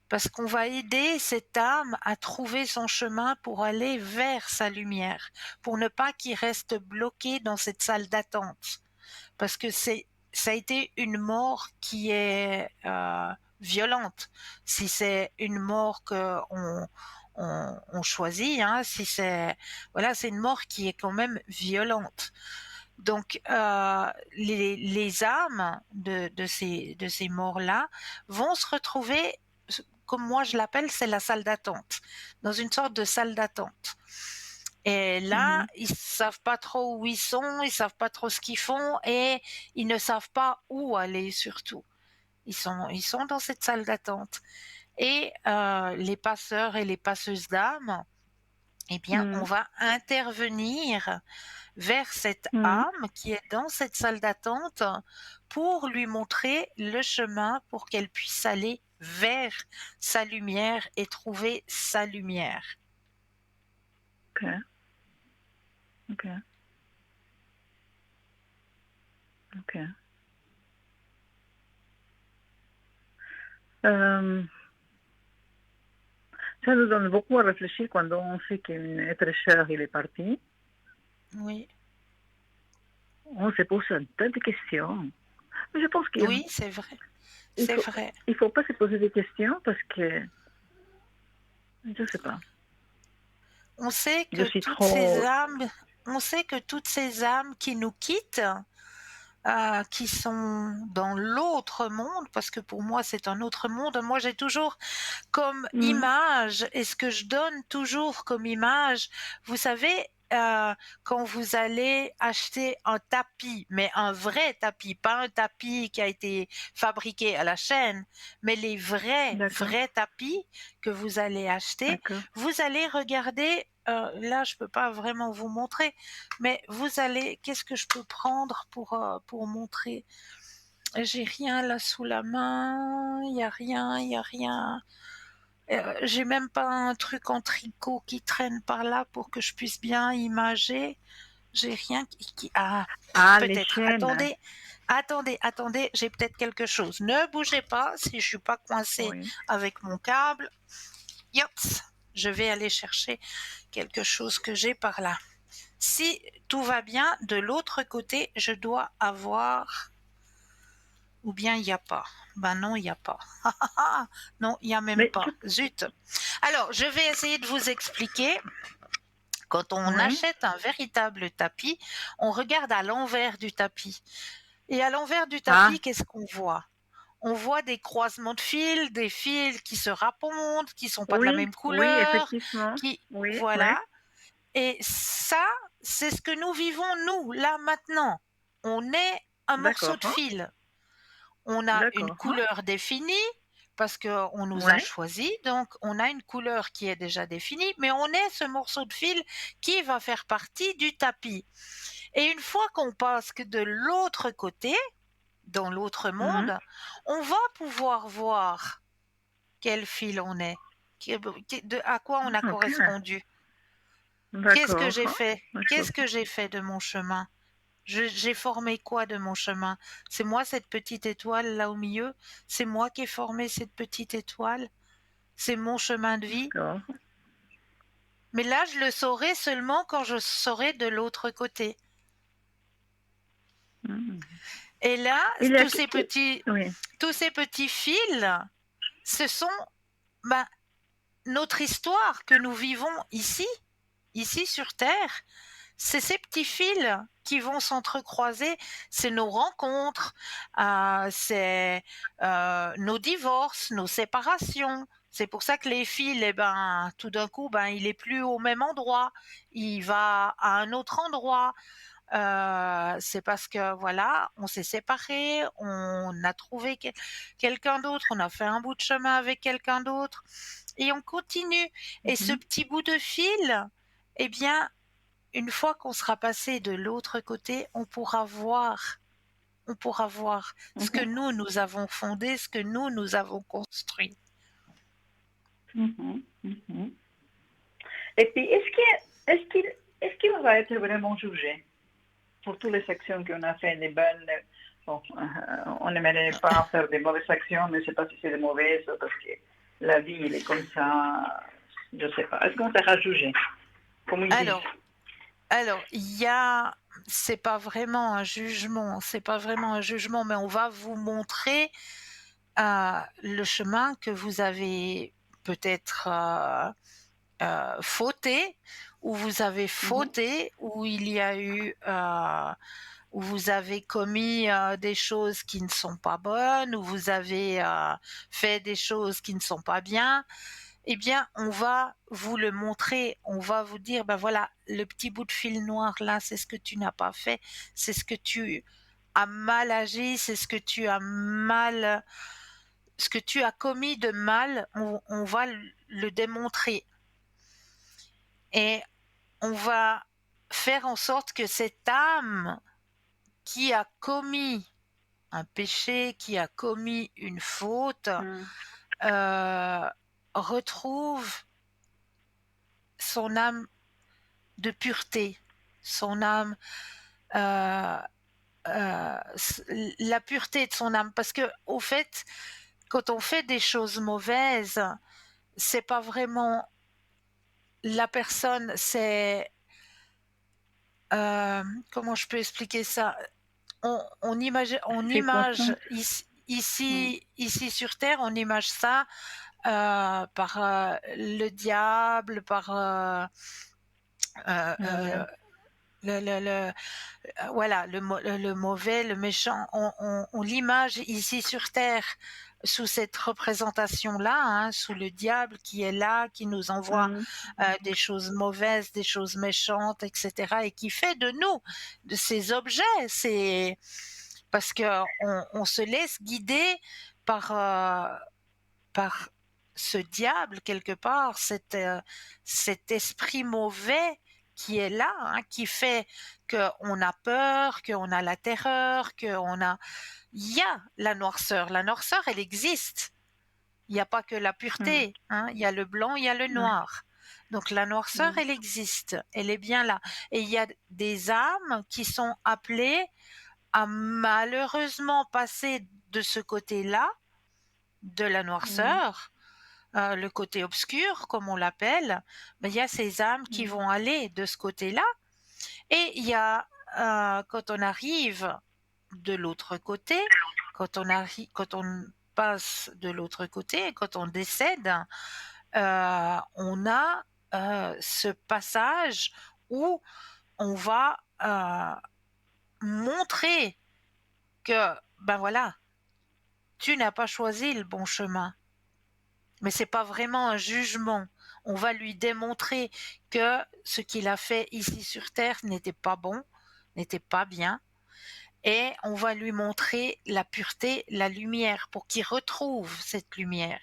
Speaker 1: Parce qu'on va aider cette âme à trouver son chemin pour aller vers sa lumière, pour ne pas qu'il reste bloqué dans cette salle d'attente. Parce que ça a été une mort qui est violente. Si c'est une mort que on choisit, hein, si c'est voilà, c'est une mort qui est quand même violente. Donc les âmes de ces morts-là vont se retrouver, comme moi je l'appelle, c'est la salle d'attente, dans une sorte de salle d'attente. Et là,
Speaker 2: Mhm.
Speaker 1: ils savent pas trop où ils sont, ils savent pas trop ce qu'ils font, et ils ne savent pas où aller surtout. Ils sont dans cette salle d'attente. Et les passeurs et les passeuses d'âmes, eh bien, on
Speaker 2: Mm.
Speaker 1: va intervenir vers cette
Speaker 2: Mm.
Speaker 1: âme qui est dans cette salle d'attente pour lui montrer le chemin pour qu'elle puisse aller vers sa lumière et trouver sa lumière.
Speaker 2: Ok, ok, ok. Euh, Ça nous donne beaucoup à réfléchir quand on sait qu'un être cher, il est parti.
Speaker 1: Oui,
Speaker 2: On se pose un tas de questions. Mais je pense qu'il
Speaker 1: oui, c'est vrai,
Speaker 2: ne
Speaker 1: c'est vrai.
Speaker 2: faut pas se poser des questions parce que, je ne sais pas,
Speaker 1: On sait
Speaker 2: je
Speaker 1: que
Speaker 2: suis
Speaker 1: toutes ces
Speaker 2: trop...
Speaker 1: âmes, on sait que toutes ces âmes qui nous quittent, qui sont dans l'autre monde, parce que pour moi c'est un autre monde. Moi j'ai toujours comme
Speaker 2: Mm.
Speaker 1: image, et ce que je donne toujours comme image, vous savez, quand vous allez acheter un tapis, mais un vrai tapis, pas un tapis qui a été fabriqué à la chaîne, mais les
Speaker 2: D'accord,
Speaker 1: vrais tapis que vous allez acheter,
Speaker 2: d'accord.
Speaker 1: vous allez regarder, là je peux pas vraiment vous montrer, mais vous allez, qu'est-ce que je peux prendre pour montrer? J'ai rien là sous la main, il y a rien, il y a rien. J'ai même pas un truc en tricot qui traîne par là pour que je puisse bien imager. J'ai rien ah,
Speaker 2: Ah, les
Speaker 1: peut-être.
Speaker 2: chaînes.
Speaker 1: Attendez, j'ai peut-être quelque chose. Ne bougez pas si je suis pas coincée
Speaker 2: Oui,
Speaker 1: avec mon câble. Yops, je vais aller chercher quelque chose que j'ai par là. Si tout va bien, de l'autre côté, je dois avoir, ou bien il n'y a pas. Ben non, il n'y a pas. Non, il n'y a même
Speaker 2: mais
Speaker 1: pas. Zut. Alors, je vais essayer de vous expliquer. Quand on
Speaker 2: oui,
Speaker 1: achète un véritable tapis, on regarde à l'envers du tapis. Et à l'envers du
Speaker 2: ah,
Speaker 1: tapis, qu'est-ce qu'on voit? On voit des croisements de fils, des fils qui se rapondent, qui sont pas de la
Speaker 2: oui,
Speaker 1: même
Speaker 2: oui,
Speaker 1: couleur,
Speaker 2: effectivement,
Speaker 1: qui,
Speaker 2: oui, oui,
Speaker 1: voilà. Et ça, c'est ce que nous vivons, nous, là, maintenant. On est un morceau
Speaker 2: d'accord,
Speaker 1: de
Speaker 2: hein,
Speaker 1: fil. On a une
Speaker 2: d'accord, hein,
Speaker 1: couleur définie parce qu'on nous a
Speaker 2: oui,
Speaker 1: choisi, donc on a une couleur qui est déjà définie, mais on est ce morceau de fil qui va faire partie du tapis. Et une fois qu'on passe que de l'autre côté, dans l'autre
Speaker 2: mhm,
Speaker 1: monde, on va pouvoir voir quel fil on est, à quoi on a
Speaker 2: ok,
Speaker 1: correspondu. Qu'est-ce que
Speaker 2: d'accord,
Speaker 1: j'ai
Speaker 2: hein,
Speaker 1: fait?
Speaker 2: d'accord,
Speaker 1: Qu'est-ce que j'ai fait de mon chemin? J'ai formé quoi de mon chemin? C'est moi cette petite étoile là au milieu? C'est moi qui ai formé cette petite étoile? C'est mon chemin de vie?
Speaker 2: d'accord,
Speaker 1: Mais là, je le saurai seulement quand je serai de l'autre côté.
Speaker 2: mhm.
Speaker 1: Et là,
Speaker 2: Il y a, oui,
Speaker 1: tous ces petits fils, ce sont ben, notre histoire que nous vivons ici sur Terre. C'est ces petits fils qui vont s'entrecroiser, c'est nos rencontres, c'est nos divorces, nos séparations. C'est pour ça que les fils, eh ben, tout d'un coup, ben, il est plus au même endroit, il va à un autre endroit. C'est parce que voilà, on s'est séparés, on a trouvé quelqu'un d'autre, on a fait un bout de chemin avec quelqu'un d'autre, et on continue. Et ce
Speaker 2: mhm,
Speaker 1: petit bout de fil, eh bien, une fois qu'on sera passé de l'autre côté, on pourra voir ce que
Speaker 2: mhm,
Speaker 1: nous avons fondé, ce que nous avons construit.
Speaker 2: mhm, mhm. Et puis, est-ce qu'il va être vraiment jugé pour toutes les actions qu'on a fait, les bonnes, bon, on n'aimerait pas faire des mauvaises actions, mais je ne sais pas si c'est des mauvaises, parce que la vie, elle est comme ça, je ne sais pas. Est-ce qu'on sera jugé, comme ils disent?
Speaker 1: Alors, alors, c'est pas vraiment un jugement, c'est pas vraiment un jugement, mais on va vous montrer le chemin que vous avez peut-être fauté, où vous avez
Speaker 2: Mhm,
Speaker 1: fauté, où il y a eu où vous avez commis des choses qui ne sont pas bonnes, où vous avez fait des choses qui ne sont pas bien, eh bien, on va vous le montrer, on va vous dire, ben voilà, le petit bout de fil noir là, c'est ce que tu n'as pas fait, c'est ce que tu as mal agi, c'est ce que tu as mal, ce que tu as commis de mal, on va le démontrer. Et on va faire en sorte que cette âme qui a commis un péché, qui a commis une faute,
Speaker 2: mhm,
Speaker 1: euh, retrouve son âme de pureté, son âme, euh, euh, la pureté de son âme. Parce que, au fait, quand on fait des choses mauvaises, c'est pas vraiment la personne, c'est comment je peux expliquer ça? On image
Speaker 2: situation. Mhm,
Speaker 1: ici sur Terre, on image ça par le diable, par
Speaker 2: ah, ouais.
Speaker 1: le voilà, le mauvais, le méchant, on l'image ici sur terre sous cette représentation-là, hein, sous le diable qui est là, qui nous envoie
Speaker 2: Mhm.
Speaker 1: des choses mauvaises, des choses méchantes, etc., et qui fait de nous de ces objets. C'est parce que on se laisse guider par par ce diable quelque part, cet esprit mauvais qui est là, hein, qui fait qu'on a peur, qu'on a la terreur, qu'on a... Il y a la noirceur, elle existe. Il n'y a pas que la
Speaker 2: Mhm.
Speaker 1: pureté, hein. Il y a le blanc, il y a le
Speaker 2: Ouais.
Speaker 1: noir. Donc la noirceur,
Speaker 2: Mhm.
Speaker 1: elle existe, elle est bien là. Et il y a des âmes qui sont appelées à malheureusement passer de ce côté-là, de la
Speaker 2: Mhm.
Speaker 1: noirceur, le côté obscur, comme on l'appelle, mais il y a ces âmes qui
Speaker 2: Mhm.
Speaker 1: vont aller de ce côté-là. Et il y a, quand on arrive de l'autre côté, quand on passe de l'autre côté, quand on décède, on a ce passage où on va montrer que, ben voilà, tu n'as pas choisi le bon chemin. Mais c'est pas vraiment un jugement. On va lui démontrer que ce qu'il a fait ici sur terre n'était pas bon, n'était pas bien, et on va lui montrer la pureté, la lumière, pour qu'il retrouve cette lumière,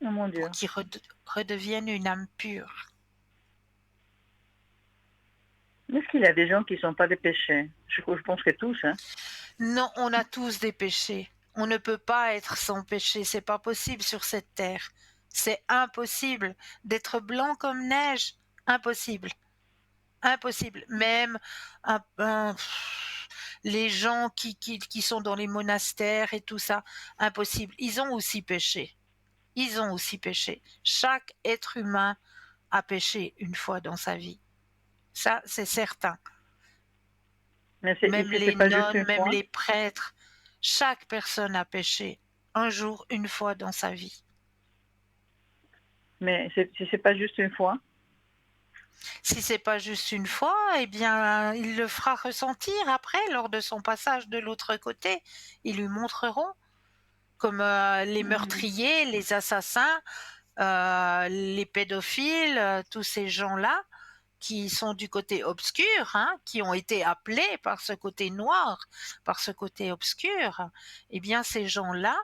Speaker 2: Oh mon
Speaker 1: pour
Speaker 2: Dieu.
Speaker 1: qu'il redevienne une âme pure.
Speaker 2: Est-ce qu'il y a des gens qui ne sont pas des péchés? Je pense que tous, hein.
Speaker 1: Non, on a tous des péchés. On ne peut pas être sans péché, c'est pas possible sur cette terre. C'est impossible d'être blanc comme neige, impossible. Impossible. Même les gens qui sont dans les monastères et tout ça, impossible. Ils ont aussi péché. Ils ont aussi péché. Chaque être humain a péché une fois dans sa vie. Ça, c'est certain.
Speaker 2: Mais
Speaker 1: Même
Speaker 2: c'est
Speaker 1: les
Speaker 2: pas juste
Speaker 1: nonnes,
Speaker 2: une
Speaker 1: même
Speaker 2: fois.
Speaker 1: les prêtres, chaque personne a péché un jour, une fois dans sa vie.
Speaker 2: Mais si c'est pas juste une fois.
Speaker 1: Si c'est pas juste une fois, eh bien, il le fera ressentir après, lors de son passage de l'autre côté. Ils lui montreront, comme les
Speaker 2: Mhm.
Speaker 1: meurtriers, les assassins, les pédophiles, tous ces gens-là qui sont du côté obscur, hein, qui ont été appelés par ce côté noir, par ce côté obscur, eh bien, ces gens-là,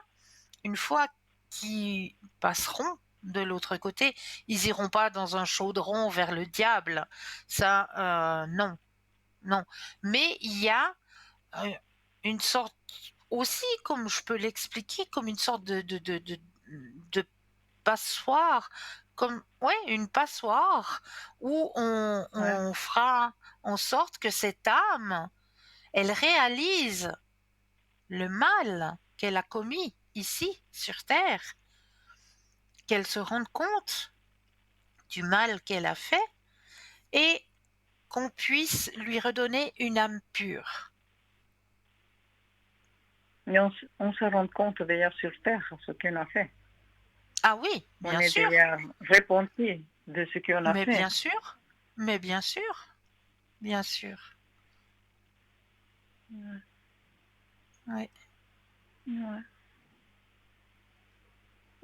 Speaker 1: une fois qu'ils passeront de l'autre côté, ils iront pas dans un chaudron vers le diable. Ça, non, non. Mais il y a euh, une sorte aussi, comme je peux l'expliquer, comme une sorte de passoire, comme ouais, une passoire où
Speaker 2: Ouais.
Speaker 1: on fera en sorte que cette âme, elle réalise le mal qu'elle a commis ici sur terre, qu'elle se rende compte du mal qu'elle a fait et qu'on puisse lui redonner une âme pure.
Speaker 2: Mais on se rend compte d'ailleurs sur Terre ce qu'on a fait.
Speaker 1: Ah oui,
Speaker 2: On
Speaker 1: bien
Speaker 2: est
Speaker 1: sûr,
Speaker 2: d'ailleurs repenti de ce qu'on a
Speaker 1: mais
Speaker 2: fait.
Speaker 1: bien sûr, mais bien sûr, bien sûr.
Speaker 2: Ouais.
Speaker 1: Ouais.
Speaker 2: Ouais.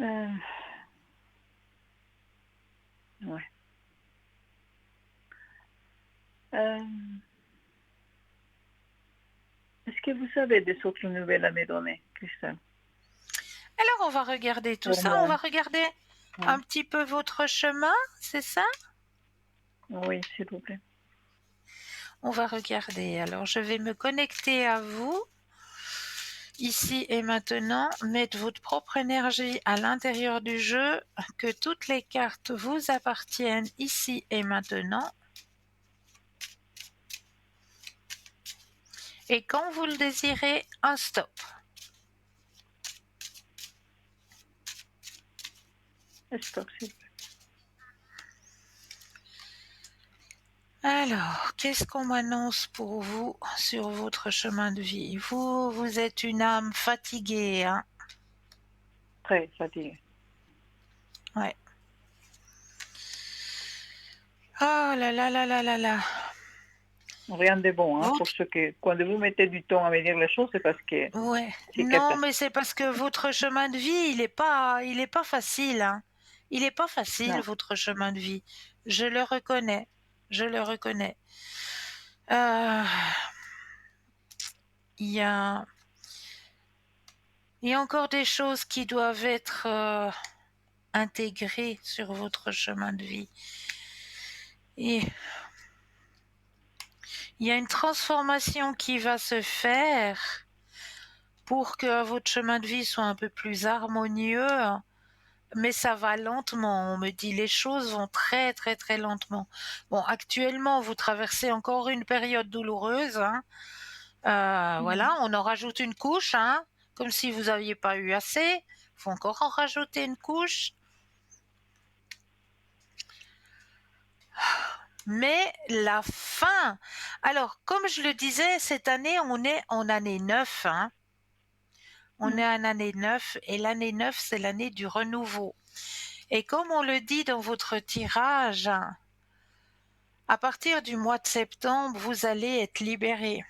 Speaker 2: Euh, ouais. Euh, est-ce que vous avez des autres nouvelles à me donner, Christelle?
Speaker 1: Alors on va regarder tout
Speaker 2: Pour
Speaker 1: ça, on
Speaker 2: moi.
Speaker 1: va regarder
Speaker 2: Ouais.
Speaker 1: un petit peu votre chemin, c'est ça?
Speaker 2: Oui, s'il vous plaît.
Speaker 1: On va regarder. Alors je vais me connecter à vous ici et maintenant, mettre votre propre énergie à l'intérieur du jeu, que toutes les cartes vous appartiennent ici et maintenant. Et quand vous le désirez, un stop.
Speaker 2: Stop, s'il vous plaît.
Speaker 1: Alors, qu'est-ce qu'on m'annonce pour vous sur votre chemin de vie? Vous êtes une âme fatiguée, hein?
Speaker 2: Très fatigué.
Speaker 1: Ouais. Oh là là là là là là.
Speaker 2: Rien de bon, hein, pour
Speaker 1: Votre
Speaker 2: ce que quand vous mettez du temps à me dire les choses, c'est parce que
Speaker 1: Ouais.
Speaker 2: c'est
Speaker 1: Non,
Speaker 2: catastrophique.
Speaker 1: mais c'est parce que votre chemin de vie, il est pas facile, hein. Il est pas facile,
Speaker 2: Non.
Speaker 1: votre chemin de vie. Je le reconnais. Je le reconnais. Heu, il y a il y a encore des choses qui doivent être, intégrées sur votre chemin de vie et il y a une transformation qui va se faire pour que votre chemin de vie soit un peu plus harmonieux. Mais ça va lentement, on me dit les choses vont très très très lentement. Bon, actuellement, vous traversez encore une période douloureuse, hein.
Speaker 2: Mmh.
Speaker 1: Voilà, on en rajoute une couche, hein, comme si vous aviez pas eu assez. Faut encore en rajouter une couche. Mais la fin, alors comme je le disais, cette année, on est en année 9, hein. On
Speaker 2: Mmh.
Speaker 1: est en année 9 et l'année 9, c'est l'année du renouveau. Et comme on le dit dans votre tirage, à partir du mois de septembre, vous allez être libéré.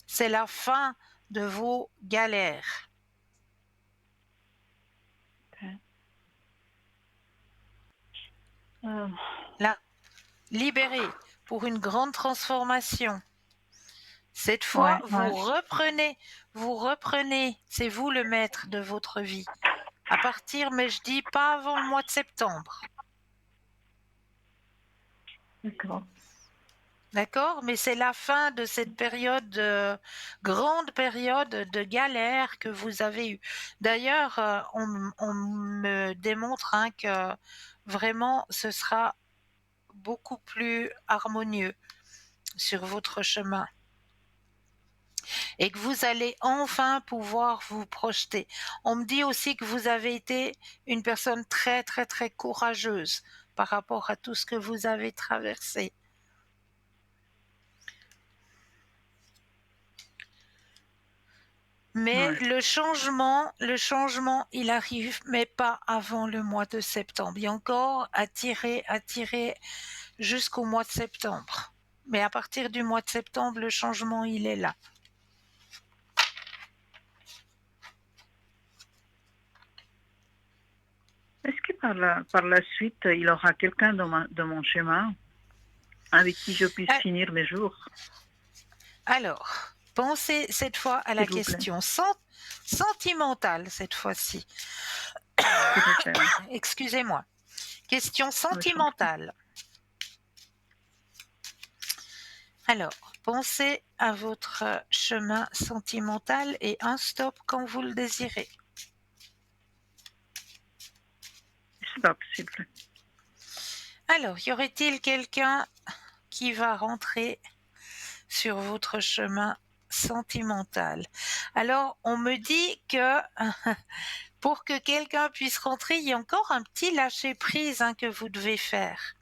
Speaker 1: C'est la fin de vos galères.
Speaker 2: OK. Heu,
Speaker 1: Là, libéré pour une grande transformation. Cette fois,
Speaker 2: ouais, ouais.
Speaker 1: vous reprenez, c'est vous le maître de votre vie. À partir, mais je dis pas avant le mois de septembre.
Speaker 2: D'accord.
Speaker 1: D'accord? Mais c'est la fin de cette période, grande période de galère que vous avez eue. D'ailleurs, on me démontre, hein, que vraiment ce sera beaucoup plus harmonieux sur votre chemin et que vous allez enfin pouvoir vous projeter. On me dit aussi que vous avez été une personne très, très, très courageuse par rapport à tout ce que vous avez traversé. Mais
Speaker 2: Ouais.
Speaker 1: le changement, il arrive, mais pas avant le mois de septembre. Il y a encore à tirer jusqu'au mois de septembre. Mais à partir du mois de septembre, le changement, il est là.
Speaker 2: Est-ce que par la suite, il y aura quelqu'un dans mon chemin avec qui je puisse
Speaker 1: Ah,
Speaker 2: finir mes jours?
Speaker 1: alors, pensez cette fois à la
Speaker 2: S'il vous plaît,
Speaker 1: question sentimentale, cette fois-ci.
Speaker 2: s'il vous plaît, oui.
Speaker 1: Excusez-moi. Question
Speaker 2: Oui, je t'en prie.
Speaker 1: sentimentale. Alors, pensez à votre chemin sentimental et un stop quand vous le désirez.
Speaker 2: Stop, s'il vous plaît.
Speaker 1: Alors, y aurait-il quelqu'un qui va rentrer sur votre chemin sentimental? Alors, on me dit que pour que quelqu'un puisse rentrer, il y a encore un petit lâcher-prise, hein, que vous devez faire.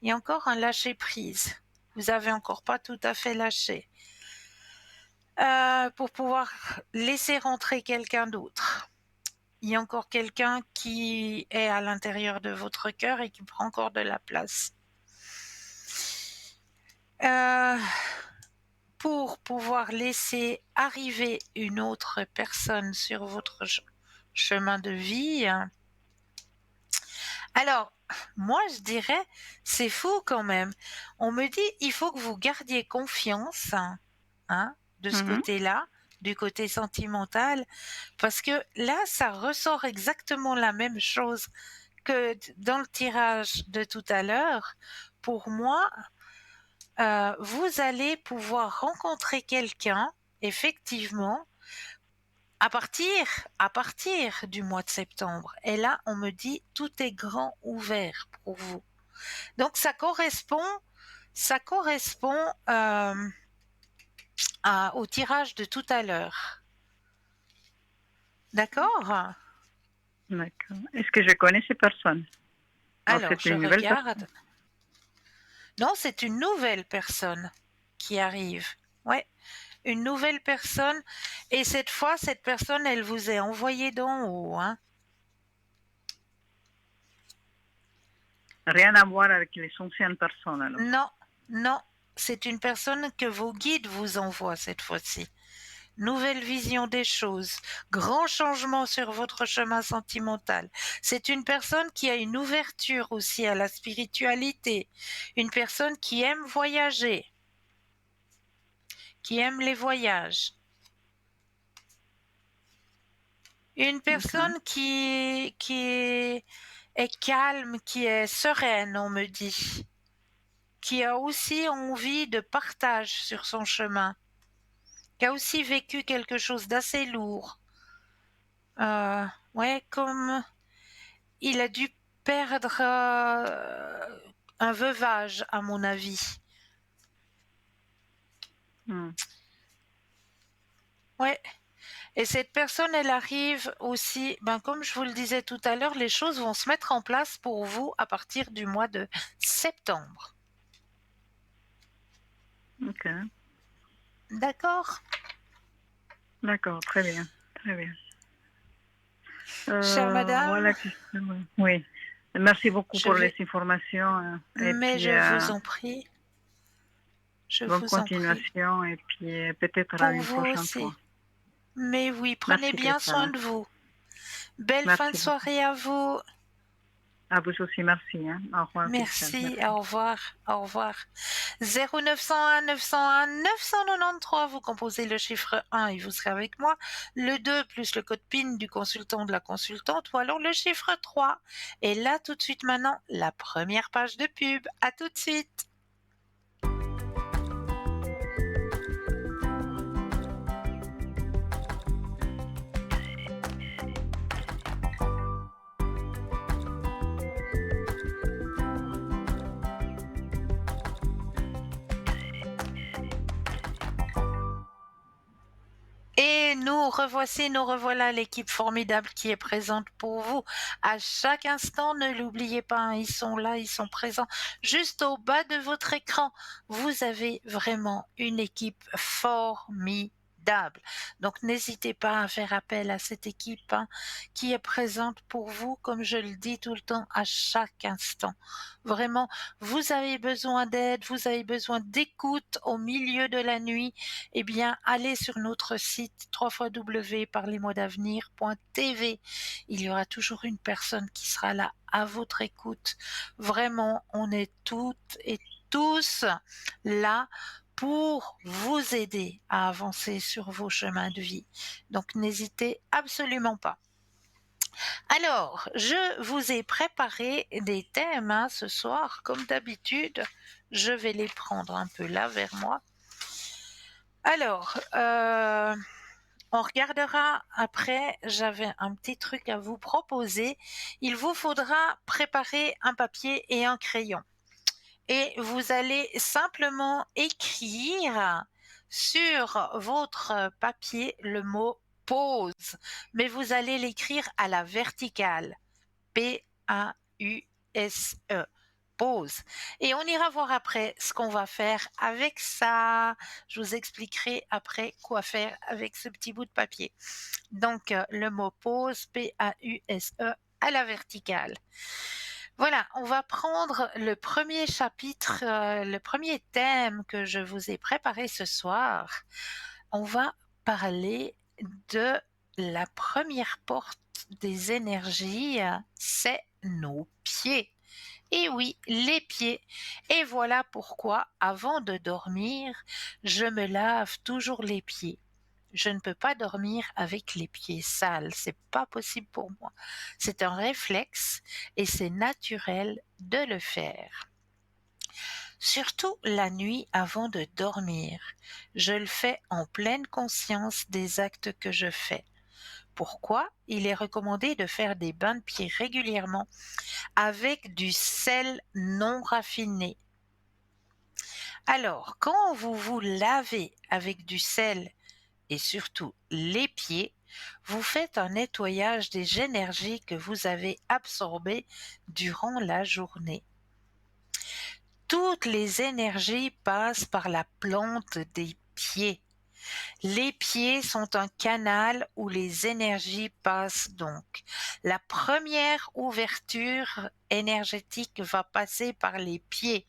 Speaker 1: Il y a encore un lâcher-prise. Vous avez encore pas tout à fait lâché. Pour pouvoir laisser rentrer quelqu'un d'autre. Il y a encore quelqu'un qui est à l'intérieur de votre cœur et qui prend encore de la place. Euh, pour pouvoir laisser arriver une autre personne sur votre chemin de vie. Alors, moi, je dirais, c'est fou quand même. On me dit, il faut que vous gardiez confiance, hein, de ce
Speaker 2: Mhm.
Speaker 1: côté-là, du côté sentimental, parce que là, ça ressort exactement la même chose que dans le tirage de tout à l'heure. Pour moi, vous allez pouvoir rencontrer quelqu'un, effectivement, à partir du mois de septembre. Et là, on me dit tout est grand ouvert pour vous. Donc ça correspond au tirage de tout à l'heure. D'accord?
Speaker 2: D'accord. Est-ce que je connais ces personnes? Alors,
Speaker 1: Alors,
Speaker 2: c'est
Speaker 1: je
Speaker 2: une nouvelle personne.
Speaker 1: regarde. Non, c'est une nouvelle personne qui arrive. Ouais, une nouvelle personne. Et cette fois, cette personne, elle vous est envoyée d'en haut, hein.
Speaker 2: Rien à voir avec les anciennes personnes alors.
Speaker 1: Non, non, c'est une personne que vos guides vous envoient cette fois-ci. Nouvelle vision des choses, grand changement sur votre chemin sentimental. C'est une personne qui a une ouverture aussi à la spiritualité, une personne qui aime voyager, qui aime les voyages. Une personne est calme, qui est sereine, on me dit, qui a aussi envie de partage sur son chemin, qui a aussi vécu quelque chose d'assez lourd. Ouais, comme il a dû perdre un veuvage, à mon avis. Ouais. Et cette personne, elle arrive aussi, comme je vous le disais tout à l'heure, les choses vont se mettre en place pour vous à partir du mois de septembre.
Speaker 2: Ok.
Speaker 1: D'accord?
Speaker 2: D'accord, très bien, très bien.
Speaker 1: Chère madame,
Speaker 2: Voilà, oui. Merci beaucoup
Speaker 1: je
Speaker 2: pour les
Speaker 1: vais...
Speaker 2: informations et
Speaker 1: Mais
Speaker 2: puis
Speaker 1: je vous en prie. Je
Speaker 2: bonne
Speaker 1: vous en prie.
Speaker 2: continuation et puis peut-être à
Speaker 1: Pour
Speaker 2: une
Speaker 1: vous
Speaker 2: prochaine
Speaker 1: aussi.
Speaker 2: fois.
Speaker 1: Mais oui, prenez
Speaker 2: Merci
Speaker 1: bien soin
Speaker 2: Christelle.
Speaker 1: de vous. Belle fin de
Speaker 2: Merci beaucoup.
Speaker 1: soirée à vous.
Speaker 2: À vous aussi, merci. Hein. Au revoir Christelle.
Speaker 1: Merci,
Speaker 2: Merci.
Speaker 1: au revoir, au revoir. 0901 901 993, vous composez le chiffre 1 et vous serez avec moi. Le 2 plus le code PIN du consultant ou de la consultante ou alors le chiffre 3. Et là, tout de suite maintenant, la première page de pub. À tout de suite. Et nous revoilà l'équipe formidable qui est présente pour vous. À chaque instant, ne l'oubliez pas, hein, ils sont là, ils sont présents. Juste au bas de votre écran, vous avez vraiment une équipe formidable. Donc n'hésitez pas à faire appel à cette équipe, hein, qui est présente pour vous, comme je le dis tout le temps, à chaque instant. Vraiment, vous avez besoin d'aide, vous avez besoin d'écoute au milieu de la nuit, eh bien, allez sur notre site www.parlez-moi-d'avenir.tv. Il y aura toujours une personne qui sera là à votre écoute. Vraiment, on est toutes et tous là pour vous aider à avancer sur vos chemins de vie. Donc, n'hésitez absolument pas. Alors, je vous ai préparé des thèmes, hein, ce soir. Comme d'habitude, je vais les prendre un peu là vers moi. Alors, on regardera après, j'avais un petit truc à vous proposer. Il vous faudra préparer un papier et un crayon. Et vous allez simplement écrire sur votre papier le mot pause. Mais vous allez l'écrire à la verticale. P-A-U-S-E. Pause. Et on ira voir après ce qu'on va faire avec ça. Je vous expliquerai après quoi faire avec ce petit bout de papier. Donc, le mot pause, P-A-U-S-E, à la verticale. Voilà, on va prendre le premier chapitre, le premier thème que je vous ai préparé ce soir. On va parler de la première porte des énergies, c'est nos pieds. Et oui, les pieds. Et voilà pourquoi, avant de dormir, je me lave toujours les pieds. Je ne peux pas dormir avec les pieds sales, c'est pas possible pour moi. C'est un réflexe et c'est naturel de le faire. Surtout la nuit avant de dormir. Je le fais en pleine conscience des actes que je fais. Pourquoi il est recommandé de faire des bains de pieds régulièrement avec du sel non raffiné? Alors, quand vous vous lavez avec du sel et surtout les pieds, vous faites un nettoyage des énergies que vous avez absorbées durant la journée. Toutes les énergies passent par la plante des pieds. Les pieds sont un canal où les énergies passent donc. La première ouverture énergétique va passer par les pieds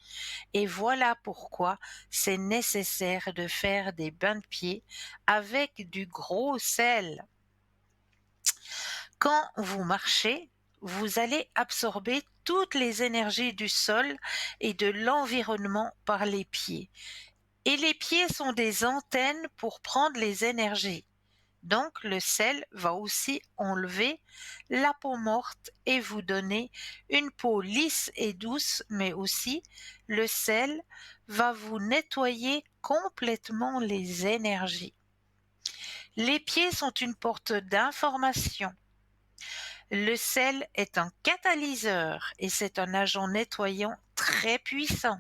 Speaker 1: et voilà pourquoi c'est nécessaire de faire des bains de pieds avec du gros sel. Quand vous marchez, vous allez absorber toutes les énergies du sol et de l'environnement par les pieds. Et les pieds sont des antennes pour prendre les énergies. Donc le sel va aussi enlever la peau morte et vous donner une peau lisse et douce, mais aussi le sel va vous nettoyer complètement les énergies. Les pieds sont une porte d'information. Le sel est un catalyseur et c'est un agent nettoyant très puissant.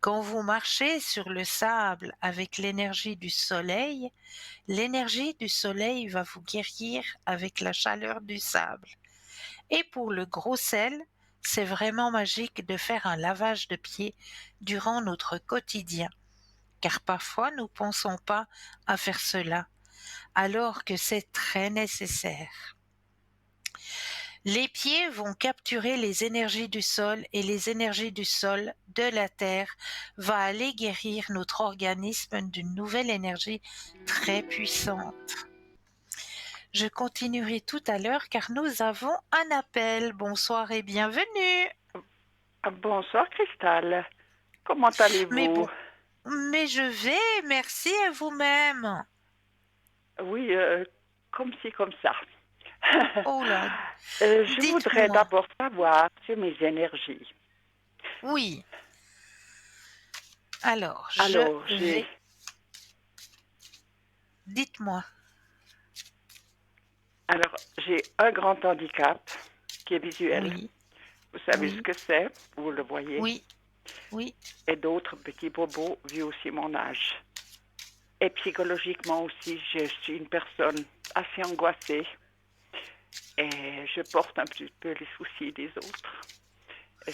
Speaker 1: Quand vous marchez sur le sable avec l'énergie du soleil va vous guérir avec la chaleur du sable. Et pour le gros sel, c'est vraiment magique de faire un lavage de pieds durant notre quotidien, car parfois nous ne pensons pas à faire cela, alors que c'est très nécessaire. Les pieds vont capturer les énergies du sol et les énergies du sol, de la terre, va aller guérir notre organisme d'une nouvelle énergie très puissante. Je continuerai tout à l'heure car nous avons un appel. Bonsoir et bienvenue.
Speaker 3: Bonsoir Cristal, comment
Speaker 1: Mais
Speaker 3: allez-vous?
Speaker 1: bon, mais je vais, merci à vous-même.
Speaker 3: Oui, comme ci, comme ça.
Speaker 1: Oh là,
Speaker 3: Je voudrais
Speaker 1: dites-moi.
Speaker 3: d'abord savoir sur mes énergies.
Speaker 1: Oui, alors je
Speaker 3: Alors,
Speaker 1: vais. Dites-moi.
Speaker 3: j'ai un grand handicap qui est visuel.
Speaker 1: Oui,
Speaker 3: Vous savez ce
Speaker 1: oui,
Speaker 3: que c'est, vous le voyez.
Speaker 1: oui, oui.
Speaker 3: Et d'autres petits bobos, vu aussi mon âge. Et psychologiquement aussi, je suis une personne assez angoissée. Et je porte un petit peu les soucis des autres. Et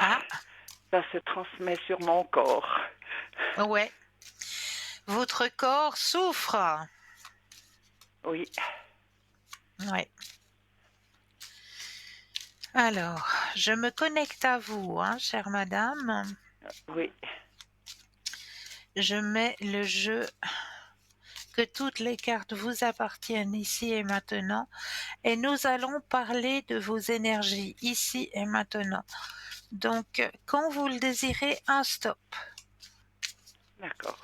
Speaker 1: Ah,
Speaker 3: ça se transmet sur mon corps.
Speaker 1: ouais. Votre corps souffre.
Speaker 3: Oui,
Speaker 1: Ouais. Alors, je me connecte à vous, hein, chère madame.
Speaker 3: oui,
Speaker 1: Je mets le jeu que toutes les cartes vous appartiennent ici et maintenant et nous allons parler de vos énergies ici et maintenant. Donc, quand vous le désirez, un stop.
Speaker 3: d'accord.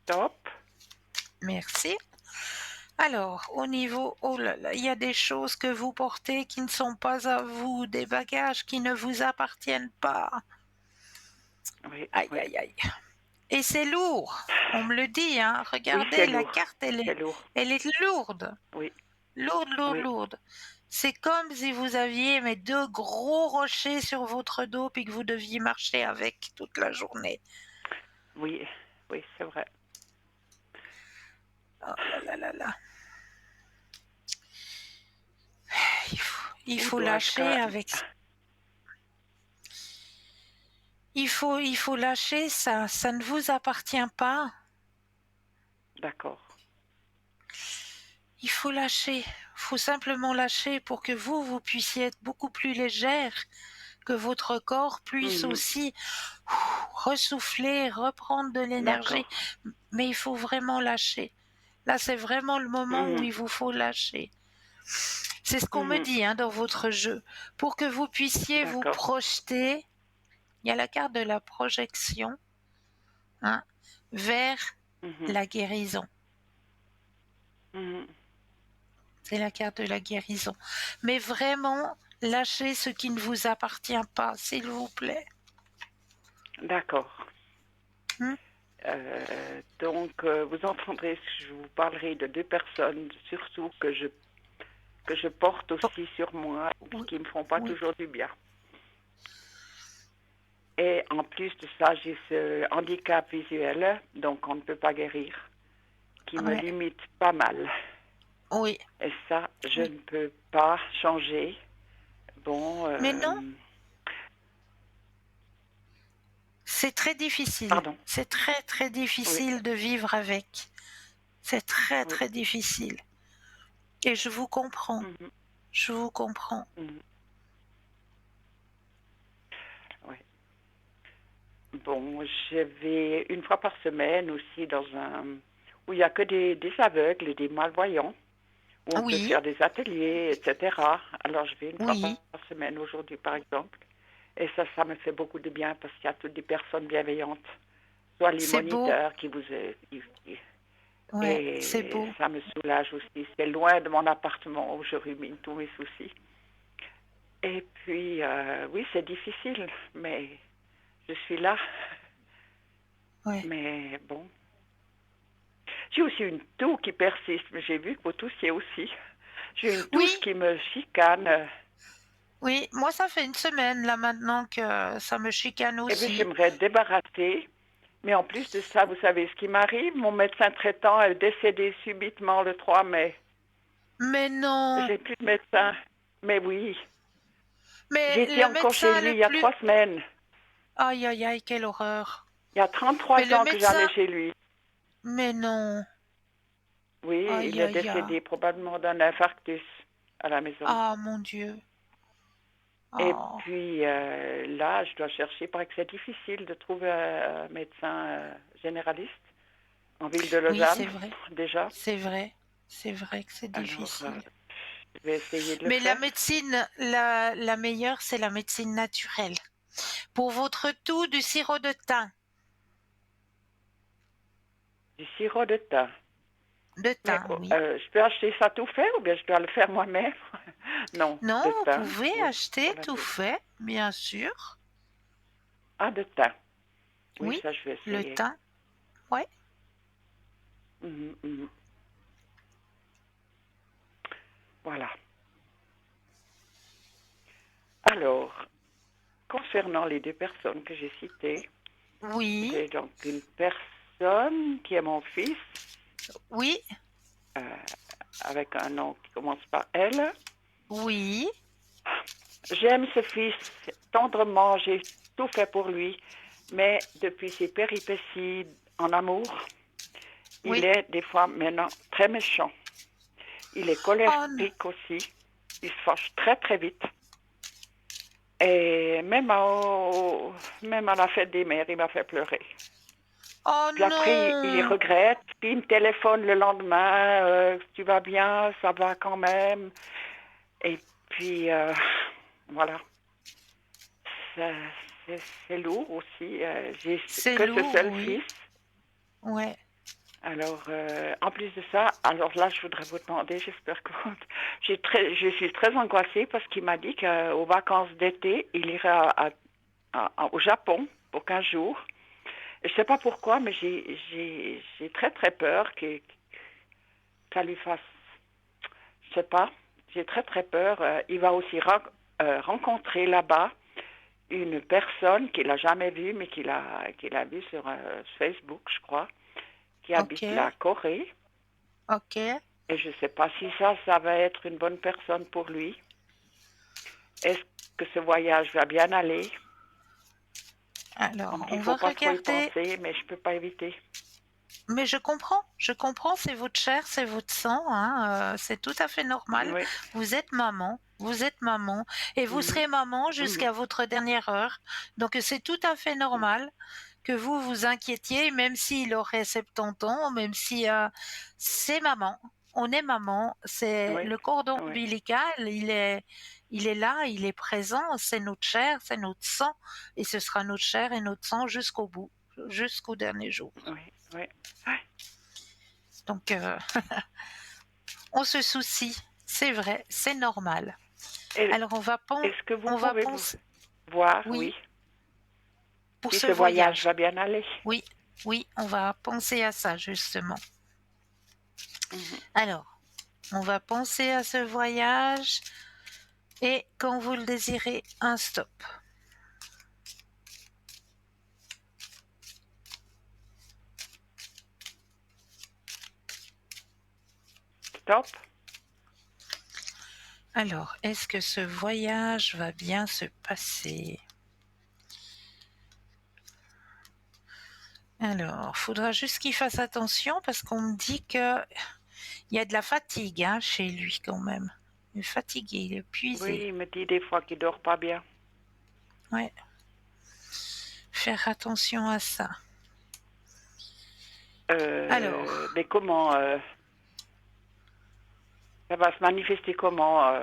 Speaker 3: Top.
Speaker 1: Merci. Alors, au niveau, oh là là, il y a des choses que vous portez qui ne sont pas à vous, des bagages qui ne vous appartiennent pas.
Speaker 3: Oui,
Speaker 1: Aïe,
Speaker 3: oui.
Speaker 1: aïe, aïe. Et c'est lourd, on me le dit, hein.
Speaker 3: Oui,
Speaker 1: Regardez,
Speaker 3: c'est
Speaker 1: la
Speaker 3: lourd.
Speaker 1: carte,
Speaker 3: C'est lourd.
Speaker 1: elle est lourde.
Speaker 3: Oui,
Speaker 1: Lourde, lourde,
Speaker 3: oui,
Speaker 1: lourde. C'est comme si vous aviez mais deux gros rochers sur votre dos puis que vous deviez marcher avec toute la journée.
Speaker 3: oui, oui, c'est vrai.
Speaker 1: Oh là là là là. Il
Speaker 3: Où
Speaker 1: faut
Speaker 3: dois-je
Speaker 1: lâcher
Speaker 3: quand...
Speaker 1: avec. Il faut lâcher ça. Ça ne vous appartient pas.
Speaker 3: D'accord.
Speaker 1: Il faut lâcher. Il faut simplement lâcher pour que vous puissiez être beaucoup plus légère, que votre corps puisse
Speaker 3: Mhm.
Speaker 1: aussi ressouffler, reprendre de l'énergie.
Speaker 3: D'accord.
Speaker 1: Mais il faut vraiment lâcher. Là, c'est vraiment le moment où
Speaker 3: Mhm.
Speaker 1: il vous faut lâcher. C'est ce qu'on me
Speaker 3: Mhm.
Speaker 1: dit hein, dans votre jeu. Pour que vous puissiez vous
Speaker 3: D'accord.
Speaker 1: projeter, il y a la carte de la projection hein, vers
Speaker 3: Mhm.
Speaker 1: la guérison.
Speaker 3: Mhm.
Speaker 1: C'est la carte de la guérison. Mais vraiment, lâchez ce qui ne vous appartient pas, s'il vous plaît.
Speaker 3: D'accord.
Speaker 1: Hmm?
Speaker 3: Donc, vous entendrez, je vous parlerai de deux personnes, surtout que je porte
Speaker 1: Bon,
Speaker 3: aussi sur moi,
Speaker 1: oui,
Speaker 3: qui me font pas
Speaker 1: oui.
Speaker 3: toujours du bien. Et en plus de ça, j'ai ce handicap visuel, donc on ne peut pas guérir, qui me
Speaker 1: Ouais,
Speaker 3: limite pas mal.
Speaker 1: oui,
Speaker 3: Et ça, je
Speaker 1: oui.
Speaker 3: ne peux pas changer. Bon,
Speaker 1: Mais non, C'est très difficile.
Speaker 3: Pardon.
Speaker 1: C'est très, très
Speaker 3: Oui,
Speaker 1: difficile de vivre avec. C'est très,
Speaker 3: oui.
Speaker 1: très difficile. Et je vous comprends.
Speaker 3: Mhm,
Speaker 1: Je vous comprends.
Speaker 3: mhm, oui. Bon, je vais une fois par semaine aussi dans un où il n'y a que des aveugles, des malvoyants, où on peut
Speaker 1: Oui,
Speaker 3: faire des ateliers, etc. Alors je vais une fois
Speaker 1: oui.
Speaker 3: par semaine aujourd'hui, par exemple. Et ça me fait beaucoup de bien parce qu'il y a toutes des personnes bienveillantes, soit les
Speaker 1: C'est beau.
Speaker 3: moniteurs
Speaker 1: Ouais, c'est
Speaker 3: et
Speaker 1: beau.
Speaker 3: ça me soulage aussi. C'est loin de mon appartement où je rumine tous mes soucis. Et puis, oui, c'est difficile, mais je suis là.
Speaker 1: Ouais.
Speaker 3: Mais bon. J'ai aussi une toux qui persiste, mais j'ai vu que vous toussiez aussi. J'ai une
Speaker 1: Oui,
Speaker 3: tousse qui me chicane.
Speaker 1: oui. Moi, ça fait une semaine là maintenant que ça me chicane
Speaker 3: Eh bien,
Speaker 1: aussi.
Speaker 3: j'aimerais débarrasser. Mais en plus de ça, vous savez ce qui m'arrive? Mon médecin traitant est décédé subitement le 3 mai.
Speaker 1: Mais non.
Speaker 3: J'ai plus de médecin. Mais oui.
Speaker 1: Mais
Speaker 3: J'étais
Speaker 1: le
Speaker 3: encore chez
Speaker 1: médecin
Speaker 3: lui
Speaker 1: le
Speaker 3: il y a
Speaker 1: plus...
Speaker 3: 3 semaines.
Speaker 1: Aïe, aïe, aïe, quelle horreur.
Speaker 3: Il y a
Speaker 1: Mais
Speaker 3: 33
Speaker 1: le
Speaker 3: ans que j'allais
Speaker 1: médecin...
Speaker 3: chez lui.
Speaker 1: Mais non.
Speaker 3: Oui, il
Speaker 1: Aïe,
Speaker 3: est
Speaker 1: aïe, aïe.
Speaker 3: décédé probablement d'un infarctus à la maison.
Speaker 1: Ah, mon Dieu.
Speaker 3: Et
Speaker 1: Oh.
Speaker 3: puis là, je dois chercher, parce que c'est difficile de trouver un médecin généraliste en ville de
Speaker 1: Oui,
Speaker 3: Lausanne,
Speaker 1: c'est vrai.
Speaker 3: déjà.
Speaker 1: C'est vrai. C'est vrai que c'est
Speaker 3: Alors,
Speaker 1: difficile.
Speaker 3: je vais essayer de le
Speaker 1: Mais la
Speaker 3: faire.
Speaker 1: médecine, la meilleure, c'est la médecine naturelle. Pour votre toux, du sirop de thym.
Speaker 3: Du sirop de thym.
Speaker 1: De
Speaker 3: Mais
Speaker 1: thym, oui.
Speaker 3: je peux acheter ça tout fait ou bien je dois le faire moi-même? Non,
Speaker 1: Non,
Speaker 3: de
Speaker 1: vous
Speaker 3: thym,
Speaker 1: pouvez
Speaker 3: oui,
Speaker 1: acheter
Speaker 3: pour la
Speaker 1: tout
Speaker 3: toux.
Speaker 1: fait, bien sûr.
Speaker 3: Ah, de thym. Oui,
Speaker 1: Oui,
Speaker 3: ça, je vais
Speaker 1: le
Speaker 3: essayer.
Speaker 1: thym, ouais.
Speaker 3: Mhm, mhm. Voilà. Alors, concernant les deux personnes que j'ai citées,
Speaker 1: Oui,
Speaker 3: j'ai donc une personne qui est mon fils,
Speaker 1: oui,
Speaker 3: euh, avec un nom qui commence par L.
Speaker 1: oui.
Speaker 3: J'aime ce fils tendrement, j'ai tout fait pour lui, mais depuis ses péripéties en amour, il
Speaker 1: Oui.
Speaker 3: est des fois maintenant très méchant. Il est
Speaker 1: Oh, n-
Speaker 3: colérique aussi, il se fâche très très vite. Et même à la fête des mères, il m'a fait pleurer.
Speaker 1: oh
Speaker 3: Puis après, il
Speaker 1: non.
Speaker 3: regrette, puis il me téléphone le lendemain, tu vas bien, ça va quand même. Et puis, voilà. Ça, c'est lourd aussi. J'ai
Speaker 1: C'est
Speaker 3: que ce
Speaker 1: lourd,
Speaker 3: seul
Speaker 1: oui.
Speaker 3: fils.
Speaker 1: Ouais.
Speaker 3: Alors, en plus de ça, alors là, je voudrais vous demander, j'espère que je suis très angoissée parce qu'il m'a dit qu'aux vacances d'été, il irait au Japon pour 15 jours. Et je ne sais pas pourquoi, mais j'ai très très peur que ça lui fasse, je sais pas, j'ai très très peur. Il va aussi rencontrer là-bas une personne qu'il n'a jamais vue, mais qu'il a vue sur Facebook, je crois, qui
Speaker 1: Ok,
Speaker 3: habite la Corée.
Speaker 1: ok.
Speaker 3: Et je ne sais pas si ça va être une bonne personne pour lui. Est-ce que ce voyage va bien aller?
Speaker 1: Alors,
Speaker 3: Donc il
Speaker 1: on
Speaker 3: ne
Speaker 1: va
Speaker 3: faut pas trop y
Speaker 1: regarder.
Speaker 3: penser, mais je ne peux pas éviter.
Speaker 1: Mais je comprends, c'est votre chair, c'est votre sang, hein, c'est tout à fait normal.
Speaker 3: Oui.
Speaker 1: Vous êtes maman, et vous
Speaker 3: Mhm.
Speaker 1: serez maman
Speaker 3: Mhm.
Speaker 1: jusqu'à votre dernière heure. Donc c'est tout à fait normal que vous vous inquiétiez, même s'il aurait 70 ans, même si c'est maman. On est maman, c'est
Speaker 3: Oui.
Speaker 1: le cordon
Speaker 3: Oui.
Speaker 1: ombilical, il est là, il est présent, c'est notre chair, c'est notre sang, et ce sera notre chair et notre sang jusqu'au bout, jusqu'au dernier jour.
Speaker 3: Oui. Oui. Oui.
Speaker 1: Donc, on se soucie, c'est vrai, c'est normal.
Speaker 3: Et
Speaker 1: Alors,
Speaker 3: est-ce que vous
Speaker 1: on va
Speaker 3: pouvez
Speaker 1: penser,
Speaker 3: voir,
Speaker 1: oui,
Speaker 3: oui,
Speaker 1: pour
Speaker 3: si
Speaker 1: ce
Speaker 3: ce voyage
Speaker 1: voyage.
Speaker 3: va bien aller?
Speaker 1: Oui, oui, on va penser à ça, justement.
Speaker 3: Mhm.
Speaker 1: Alors, on va penser à ce voyage et quand vous le désirez, un stop.
Speaker 3: Stop.
Speaker 1: Alors, est-ce que ce voyage va bien se passer? Alors, faudra juste qu'il fasse attention parce qu'on me dit que il y a de la fatigue, hein, chez lui quand même. Il est fatigué, il est
Speaker 3: Oui,
Speaker 1: épuisé.
Speaker 3: il me dit des fois qu'il dort pas bien.
Speaker 1: Ouais, faire attention à ça. Alors,
Speaker 3: Mais comment ça va se manifester comment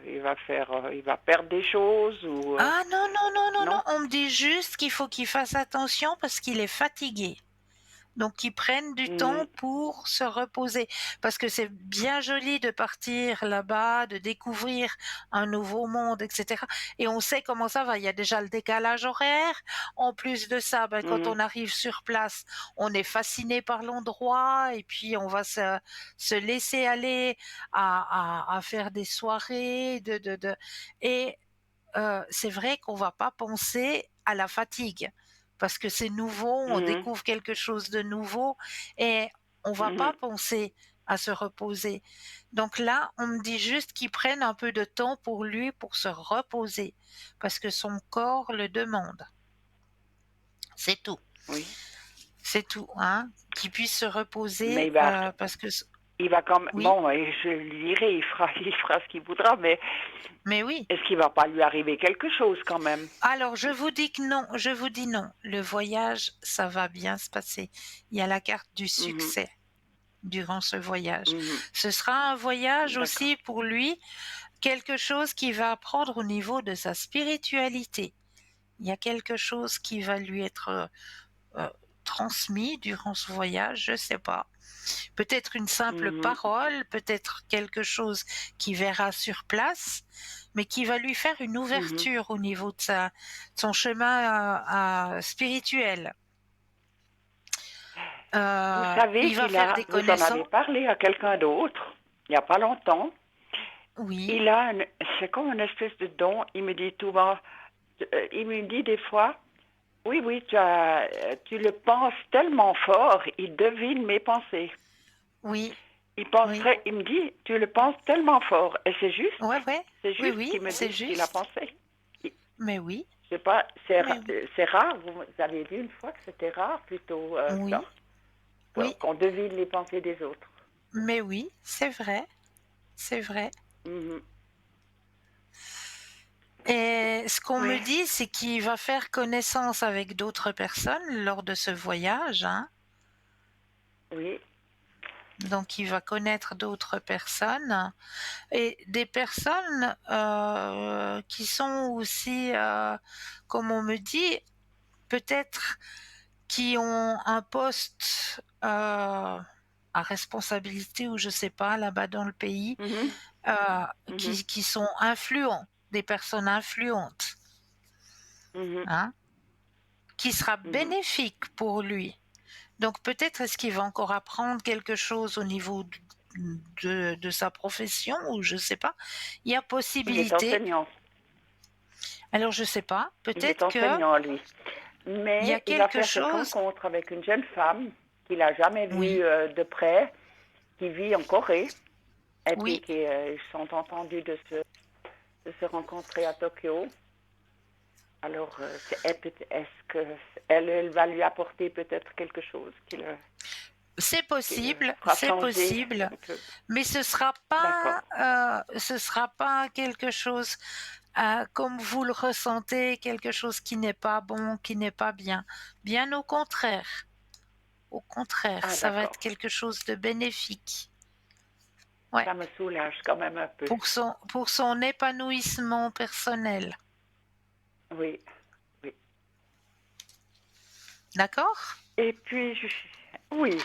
Speaker 3: il va perdre des choses ou
Speaker 1: ah non, non, non, non, non,
Speaker 3: non?
Speaker 1: on me dit juste qu'il faut qu'il fasse attention parce qu'il est fatigué. Donc qu'ils prennent du temps
Speaker 3: Mhm,
Speaker 1: pour se reposer. Parce que c'est bien joli de partir là-bas, de découvrir un nouveau monde, etc. Et on sait comment ça va. Il y a déjà le décalage horaire. En plus de ça, ben, quand
Speaker 3: mhm,
Speaker 1: on arrive sur place, on est fasciné par l'endroit et puis on va se laisser aller à faire des soirées. Et c'est vrai qu'on va pas penser à la fatigue parce que c'est nouveau, on
Speaker 3: mhm,
Speaker 1: découvre quelque chose de nouveau et on va pas
Speaker 3: mhm,
Speaker 1: penser à se reposer. Donc là, on me dit juste qu'il prenne un peu de temps pour lui pour se reposer parce que son corps le demande. C'est tout.
Speaker 3: oui.
Speaker 1: C'est tout, hein, qu'il puisse se
Speaker 3: Mais
Speaker 1: reposer parce que
Speaker 3: il va quand même,
Speaker 1: oui,
Speaker 3: bon, et je lui dirai, il fera ce qu'il voudra, mais
Speaker 1: mais oui.
Speaker 3: est-ce qu'il va pas lui arriver quelque chose quand même?
Speaker 1: Alors, je vous dis que non, je vous dis non. Le voyage, ça va bien se passer. Il y a la carte du
Speaker 3: Mhm,
Speaker 1: succès durant ce voyage.
Speaker 3: mhm,
Speaker 1: Ce sera un voyage
Speaker 3: d'accord.
Speaker 1: aussi pour lui, quelque chose qui va apprendre au niveau de sa spiritualité. Il y a quelque chose qui va lui être euh, transmis durant ce voyage, je sais pas. Peut-être une simple
Speaker 3: Mhm,
Speaker 1: parole, peut-être quelque chose qu'il verra sur place, mais qui va lui faire une
Speaker 3: mhm.
Speaker 1: ouverture au niveau de son chemin spirituel.
Speaker 3: Vous savez
Speaker 1: Il va faire des
Speaker 3: vous en avez
Speaker 1: connaissances.
Speaker 3: parlé à quelqu'un d'autre, il n'y a pas longtemps.
Speaker 1: Oui,
Speaker 3: Il a, c'est comme une espèce de don. Il me dit tout bas, il me dit des fois, oui, oui, tu le penses tellement fort, il devine mes pensées.
Speaker 1: oui,
Speaker 3: Il
Speaker 1: oui.
Speaker 3: penserait, il me dit, tu le penses tellement fort. Et
Speaker 1: Ouais, ouais.
Speaker 3: c'est
Speaker 1: Oui,
Speaker 3: juste
Speaker 1: oui,
Speaker 3: qu'il me
Speaker 1: c'est
Speaker 3: dit ce qu'il a
Speaker 1: juste.
Speaker 3: pensé. Il-
Speaker 1: Mais oui,
Speaker 3: Je sais pas,
Speaker 1: mais oui.
Speaker 3: c'est rare. Vous avez dit une fois que c'était rare plutôt ça,
Speaker 1: Oui, oui,
Speaker 3: qu'on devine les pensées des autres.
Speaker 1: mais oui, c'est vrai, c'est vrai.
Speaker 3: Mhm.
Speaker 1: Et ce qu'on me
Speaker 3: Oui.
Speaker 1: dit, c'est qu'il va faire connaissance avec d'autres personnes lors de ce voyage, hein.
Speaker 3: Oui.
Speaker 1: Donc, il va connaître d'autres personnes et des personnes qui sont aussi, comme on me dit, peut-être qui ont un poste à responsabilité ou je sais pas là-bas dans le pays,
Speaker 3: Mhm.
Speaker 1: euh,
Speaker 3: Mhm.
Speaker 1: qui sont influents, des personnes influentes,
Speaker 3: Mhm.
Speaker 1: hein, qui sera
Speaker 3: Mhm.
Speaker 1: bénéfique pour lui. Donc peut-être est-ce qu'il va encore apprendre quelque chose au niveau de sa profession ou je sais pas. Il y a
Speaker 3: Il est
Speaker 1: possibilité.
Speaker 3: enseignant.
Speaker 1: Alors je sais pas.
Speaker 3: Il est
Speaker 1: Peut-être que
Speaker 3: enseignant, lui.
Speaker 1: il y a
Speaker 3: Mais il va
Speaker 1: quelque
Speaker 3: faire cette
Speaker 1: chose.
Speaker 3: rencontre avec une jeune femme qu'il n'a jamais vue
Speaker 1: Oui,
Speaker 3: de près, qui vit en Corée, et puis
Speaker 1: oui.
Speaker 3: qui ils sont entendus de se rencontrer à Tokyo. Alors, est-ce que elle va lui apporter peut-être quelque chose qui le fera
Speaker 1: C'est
Speaker 3: changer
Speaker 1: possible,
Speaker 3: un peu?
Speaker 1: mais
Speaker 3: D'accord.
Speaker 1: ce sera pas quelque chose comme vous le ressentez, quelque chose qui n'est pas bon, qui n'est pas bien. Bien au contraire. Au contraire,
Speaker 3: Ah,
Speaker 1: ça va être
Speaker 3: d'accord.
Speaker 1: quelque chose de bénéfique. Ouais.
Speaker 3: Ça me soulage quand même un peu.
Speaker 1: Pour son épanouissement personnel.
Speaker 3: Oui, oui.
Speaker 1: D'accord?
Speaker 3: Et puis, oui.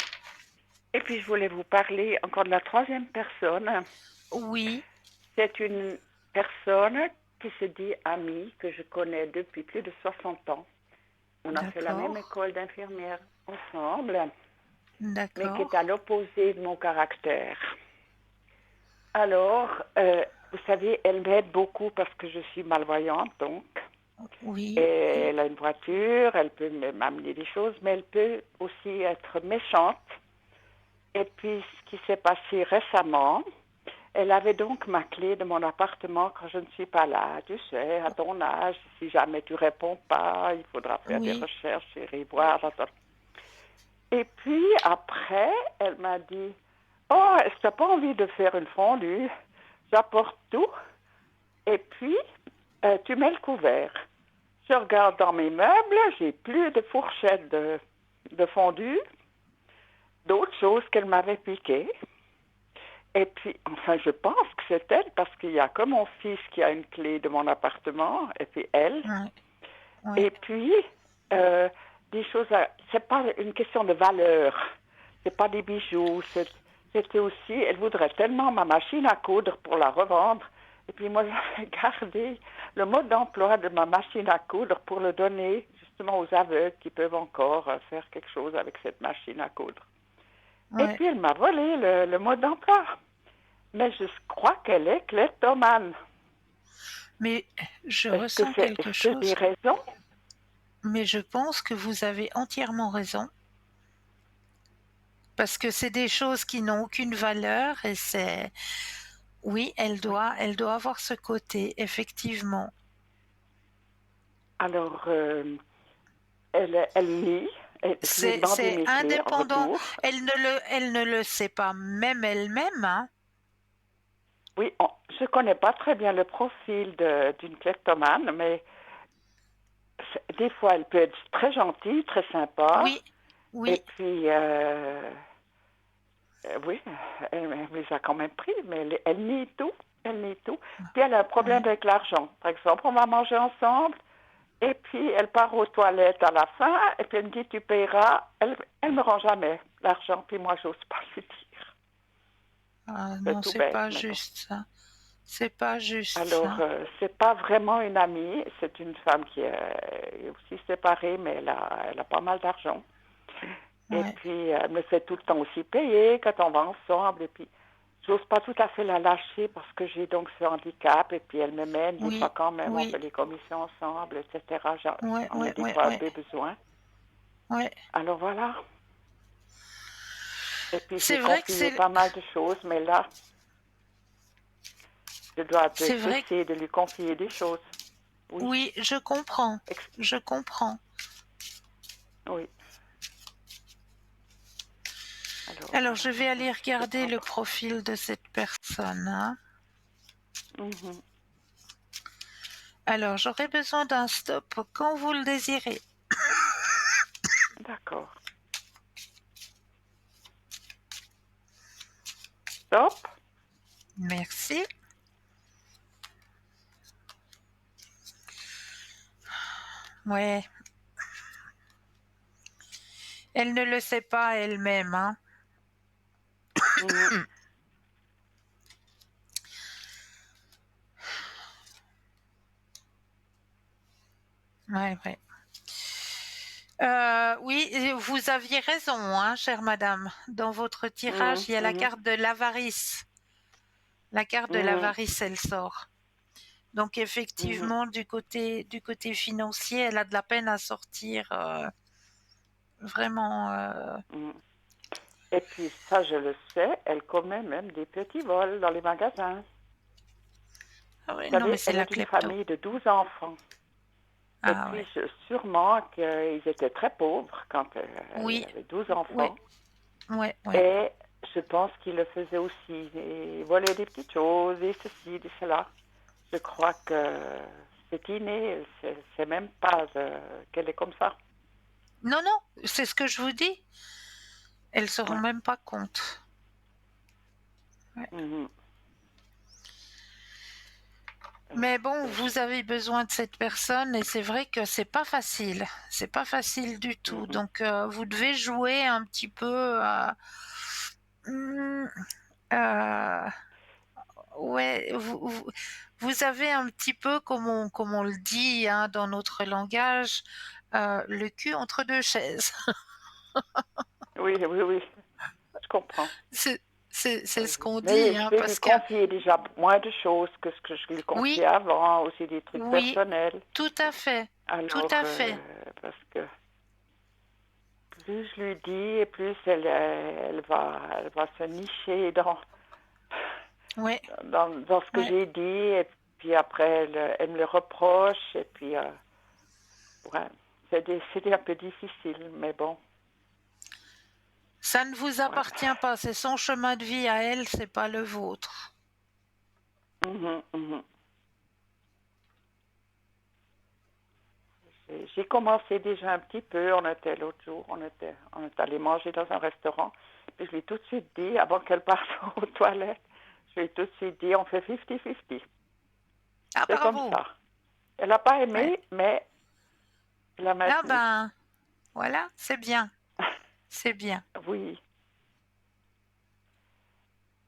Speaker 3: Et puis, je voulais vous parler encore de la troisième personne.
Speaker 1: Oui.
Speaker 3: C'est une personne qui se dit amie, que je connais depuis plus de 60 ans. On a fait la même
Speaker 1: D'accord.
Speaker 3: école d'infirmière ensemble, mais qui
Speaker 1: D'accord.
Speaker 3: est à l'opposé de mon caractère. Alors, vous savez, elle m'aide beaucoup parce que je suis malvoyante, donc. Et
Speaker 1: Oui. Oui.
Speaker 3: elle a une voiture, elle peut m'amener des choses, mais elle peut aussi être méchante. Et puis, ce qui s'est passé récemment, elle avait donc ma clé de mon appartement quand je ne suis pas là. Tu sais, à ton âge, si jamais tu réponds pas, il faudra faire des
Speaker 1: Oui.
Speaker 3: recherches et revoir. Et puis après, elle m'a dit, oh, est-ce que tu n'as pas envie de faire une fondue? J'apporte tout. Et puis, tu mets le couvert. Je regarde dans mes meubles, j'ai plus de fourchettes de fondue, d'autres choses qu'elle m'avait piquées. Et puis, enfin, je pense que c'est elle, parce qu'il n'y a que mon fils qui a une clé de mon appartement, et puis elle.
Speaker 1: Ouais, ouais.
Speaker 3: Et puis, des choses, c'est pas une question de valeur, c'est pas des bijoux, c'était aussi, elle voudrait tellement ma machine à coudre pour la revendre. Et puis moi, j'avais gardé le mode d'emploi de ma machine à coudre pour le donner justement aux aveugles qui peuvent encore faire quelque chose avec cette machine à coudre. Et
Speaker 1: Ouais.
Speaker 3: puis elle m'a volé le mode d'emploi. Mais je crois qu'elle est kleptomane.
Speaker 1: Mais je
Speaker 3: Est-ce que
Speaker 1: ressens quelque
Speaker 3: est-ce que j'ai
Speaker 1: chose,
Speaker 3: raison?
Speaker 1: mais je pense que vous avez entièrement raison, parce que c'est des choses qui n'ont aucune valeur et c'est oui,
Speaker 3: Oui.
Speaker 1: elle doit avoir ce côté, effectivement.
Speaker 3: Alors, elle nie. Je lui ai demandé
Speaker 1: C'est
Speaker 3: mes clés en
Speaker 1: indépendant.
Speaker 3: retour.
Speaker 1: Elle ne le sait pas même elle-même, hein.
Speaker 3: Oui, je ne connais pas très bien le profil d'une kleptomane, mais des fois, elle peut être très gentille, très sympa.
Speaker 1: Oui,
Speaker 3: Et
Speaker 1: oui,
Speaker 3: puis, oui, elle les a quand même pris, mais elle nie tout. Elle nie tout. Puis, elle a un problème
Speaker 1: ouais.
Speaker 3: avec l'argent. Par exemple, on va manger ensemble, et puis elle part aux toilettes à la fin, et puis elle me dit, tu paieras. Elle me rend jamais l'argent, puis moi, j'ose pas lui dire.
Speaker 1: Ah,
Speaker 3: C'est
Speaker 1: non,
Speaker 3: tout
Speaker 1: c'est
Speaker 3: bête,
Speaker 1: pas
Speaker 3: mais bon.
Speaker 1: juste ça. C'est pas juste
Speaker 3: Alors,
Speaker 1: ça.
Speaker 3: c'est pas vraiment une amie, c'est une femme qui est aussi séparée, mais elle a pas mal d'argent. Et
Speaker 1: Ouais.
Speaker 3: puis, elle me fait tout le temps aussi payer quand on va ensemble. Et puis, j'ose pas tout à fait la lâcher parce que j'ai donc ce handicap. Et puis, elle me mène des fois
Speaker 1: Oui,
Speaker 3: quand même, on
Speaker 1: oui.
Speaker 3: fait les commissions ensemble, etc.
Speaker 1: Ouais,
Speaker 3: J'en ai
Speaker 1: ouais,
Speaker 3: des
Speaker 1: ouais,
Speaker 3: fois
Speaker 1: ouais.
Speaker 3: des besoins.
Speaker 1: Ouais.
Speaker 3: Alors voilà. Et puis, je lui
Speaker 1: C'est
Speaker 3: ai
Speaker 1: vrai que
Speaker 3: confié pas mal de choses, mais là, je dois
Speaker 1: c'est vrai que
Speaker 3: cesser de lui confier des choses. Oui,
Speaker 1: oui, je comprends. Je comprends.
Speaker 3: oui. Alors
Speaker 1: Alors,
Speaker 3: voilà,
Speaker 1: je vais aller
Speaker 3: je sais
Speaker 1: regarder
Speaker 3: pas.
Speaker 1: le profil de cette personne, hein.
Speaker 3: Mhm.
Speaker 1: Alors, j'aurai besoin d'un stop quand vous le désirez.
Speaker 3: D'accord. Stop.
Speaker 1: Merci. Ouais. Elle ne le sait pas elle-même, hein.
Speaker 3: Mhm.
Speaker 1: Ouais, ouais. Oui, vous aviez raison, hein, chère madame. Dans votre tirage,
Speaker 3: Mhm.
Speaker 1: il y a la
Speaker 3: Mhm.
Speaker 1: carte de l'avarice. La carte de
Speaker 3: Mhm.
Speaker 1: l'avarice, elle sort. Donc
Speaker 3: Mhm.
Speaker 1: effectivement, du côté financier, elle a de la peine à sortir vraiment.
Speaker 3: Mhm. Et puis ça, je le sais, elle commet même des petits vols dans les magasins.
Speaker 1: Ah oui,
Speaker 3: Vous
Speaker 1: non, mais
Speaker 3: savez,
Speaker 1: c'est
Speaker 3: elle
Speaker 1: la
Speaker 3: est d'une
Speaker 1: klepto.
Speaker 3: famille de 12 enfants. Et
Speaker 1: Ah
Speaker 3: puis
Speaker 1: ouais.
Speaker 3: sûrement qu'ils étaient très pauvres quand elle
Speaker 1: Oui,
Speaker 3: avait 12
Speaker 1: oui,
Speaker 3: enfants.
Speaker 1: ouais, ouais.
Speaker 3: Et je pense qu'ils le faisaient aussi. Ils volaient des petites choses, et ceci, et cela. Je crois que c'est inné, c'est même pas qu'elle est comme ça.
Speaker 1: Non, non, c'est ce que je vous dis. Elles se rendent
Speaker 3: Ouais.
Speaker 1: même pas compte. Ouais.
Speaker 3: Mhm.
Speaker 1: Mais bon,
Speaker 3: Je-
Speaker 1: vous avez besoin de cette personne et c'est vrai que c'est pas facile. C'est pas facile du tout.
Speaker 3: Mhm.
Speaker 1: Donc vous devez jouer un petit peu. Hmm, euh, ouais, vous avez un petit peu, comme on le dit hein, dans notre langage, le cul entre deux chaises.
Speaker 3: Oui, oui, oui, je comprends.
Speaker 1: C'est c'est
Speaker 3: Oui,
Speaker 1: ce
Speaker 3: oui.
Speaker 1: qu'on
Speaker 3: Mais
Speaker 1: dit,
Speaker 3: je
Speaker 1: hein,
Speaker 3: vais lui
Speaker 1: parce que
Speaker 3: confier déjà moins de choses que ce que je lui
Speaker 1: oui,
Speaker 3: confiais avant, aussi des trucs
Speaker 1: oui,
Speaker 3: personnels.
Speaker 1: tout à fait, tout
Speaker 3: Alors,
Speaker 1: à fait.
Speaker 3: parce que plus je lui dis, et plus elle va se nicher
Speaker 1: Ouais,
Speaker 3: dans ce que
Speaker 1: ouais.
Speaker 3: j'ai dit, et puis après, elle me le reproche, et puis, ouais, c'est un peu difficile, mais bon.
Speaker 1: Ça ne vous appartient pas, c'est son chemin de vie à elle, c'est pas le vôtre.
Speaker 3: Mhm, mhm. J'ai commencé déjà un petit peu. On était l'autre jour, on est allé manger dans un restaurant. Puis je lui ai tout de suite dit, avant qu'elle parte aux toilettes, je lui ai tout de suite dit, on fait 50-50.
Speaker 1: Ah,
Speaker 3: C'est comme
Speaker 1: bravo!
Speaker 3: ça. Elle n'a pas
Speaker 1: Ouais.
Speaker 3: aimé, mais elle a
Speaker 1: Ah
Speaker 3: maintenu.
Speaker 1: ben, voilà, c'est bien, c'est bien.
Speaker 3: Oui.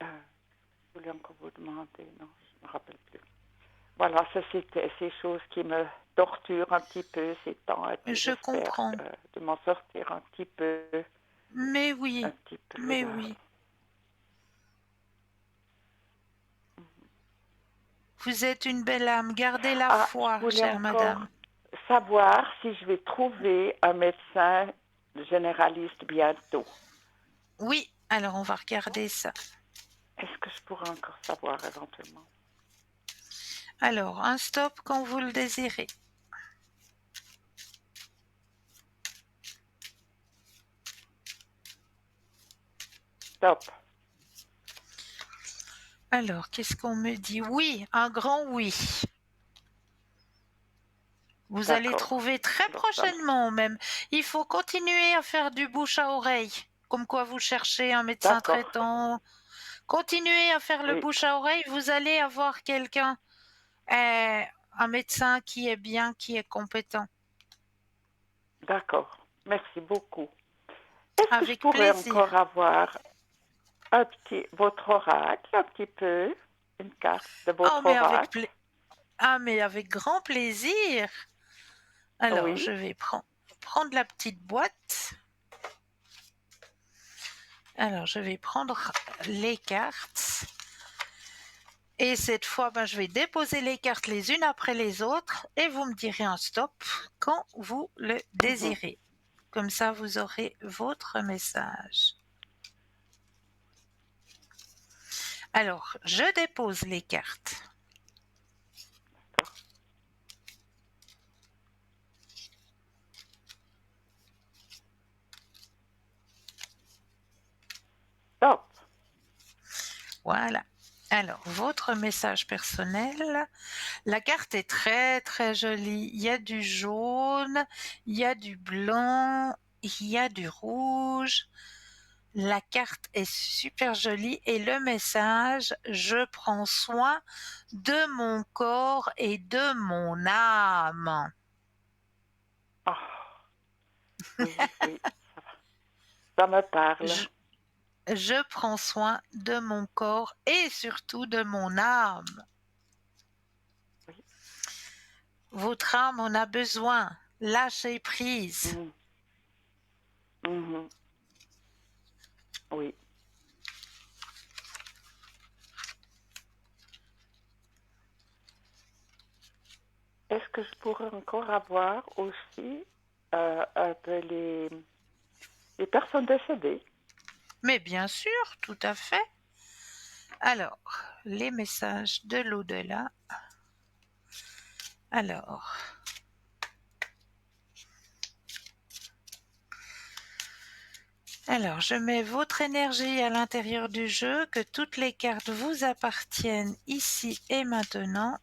Speaker 3: Je voulais encore vous demander, non, je ne me rappelle plus. Voilà, ça c'était ces choses qui me torturent un petit peu ces temps, et puis
Speaker 1: Je
Speaker 3: j'espère
Speaker 1: comprends.
Speaker 3: de m'en sortir un petit peu,
Speaker 1: Mais
Speaker 3: un
Speaker 1: oui,
Speaker 3: petit peu
Speaker 1: mais
Speaker 3: là.
Speaker 1: oui. Vous êtes une belle âme, gardez la
Speaker 3: Ah, je
Speaker 1: foi,
Speaker 3: voulais
Speaker 1: chère
Speaker 3: encore
Speaker 1: madame.
Speaker 3: savoir si je vais trouver un médecin généraliste bientôt.
Speaker 1: Oui, alors on va regarder ça.
Speaker 3: Est-ce que je pourrais encore savoir éventuellement?
Speaker 1: Alors, un stop quand vous le désirez.
Speaker 3: Stop.
Speaker 1: Alors, qu'est-ce qu'on me dit? Oui, un grand oui. Vous allez
Speaker 3: D'accord.
Speaker 1: trouver très
Speaker 3: Alors, ça,
Speaker 1: prochainement même. Il faut continuer à faire du bouche à oreille. Comme quoi vous cherchez un médecin
Speaker 3: d'accord.
Speaker 1: traitant. Continuez à faire le
Speaker 3: Oui,
Speaker 1: bouche à oreille. Vous allez avoir quelqu'un, un médecin qui est bien, qui est compétent.
Speaker 3: d'accord. Merci beaucoup. Est-ce que je
Speaker 1: Avec
Speaker 3: pourrais
Speaker 1: plaisir.
Speaker 3: encore avoir votre oracle, un petit peu, une carte de
Speaker 1: Oh,
Speaker 3: votre oracle?
Speaker 1: mais avec grand plaisir. Alors,
Speaker 3: Oui.
Speaker 1: je vais prendre la petite boîte. Alors, je vais prendre les cartes. Et cette fois, je vais déposer les cartes les unes après les autres et vous me direz un stop quand vous le
Speaker 3: Mhm.
Speaker 1: désirez. Comme ça, vous aurez votre message. Alors, je dépose les cartes.
Speaker 3: Stop.
Speaker 1: Voilà. Alors, votre message personnel. La carte est très très jolie. Il y a du jaune, il y a du blanc, il y a du rouge. La carte est super jolie et le message, je prends soin de mon corps et de mon âme.
Speaker 3: Ah, oui, oui, ça me parle.
Speaker 1: Je, je prends soin de mon corps et surtout de mon âme.
Speaker 3: Oui.
Speaker 1: Votre âme en a besoin. Lâchez prise.
Speaker 3: Mhm. Mhm. Oui. Est-ce que je pourrais encore avoir aussi un peu les personnes décédées?
Speaker 1: Mais bien sûr, tout à fait. Alors, les messages de l'au-delà. Alors, je mets votre énergie à l'intérieur du jeu, que toutes les cartes vous appartiennent ici et maintenant.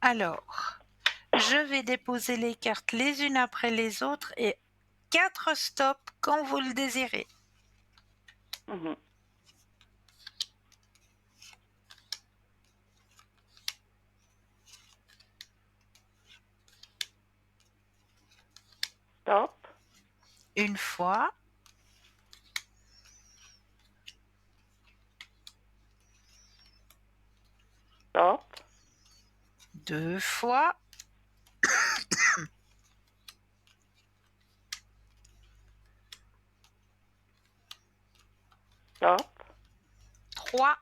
Speaker 1: Alors, je vais déposer les cartes les unes après les autres et 4 stops quand vous le désirez.
Speaker 3: Mhm. Stop.
Speaker 1: Une fois,
Speaker 3: Stop.
Speaker 1: 2 fois,
Speaker 3: Stop.
Speaker 1: 3,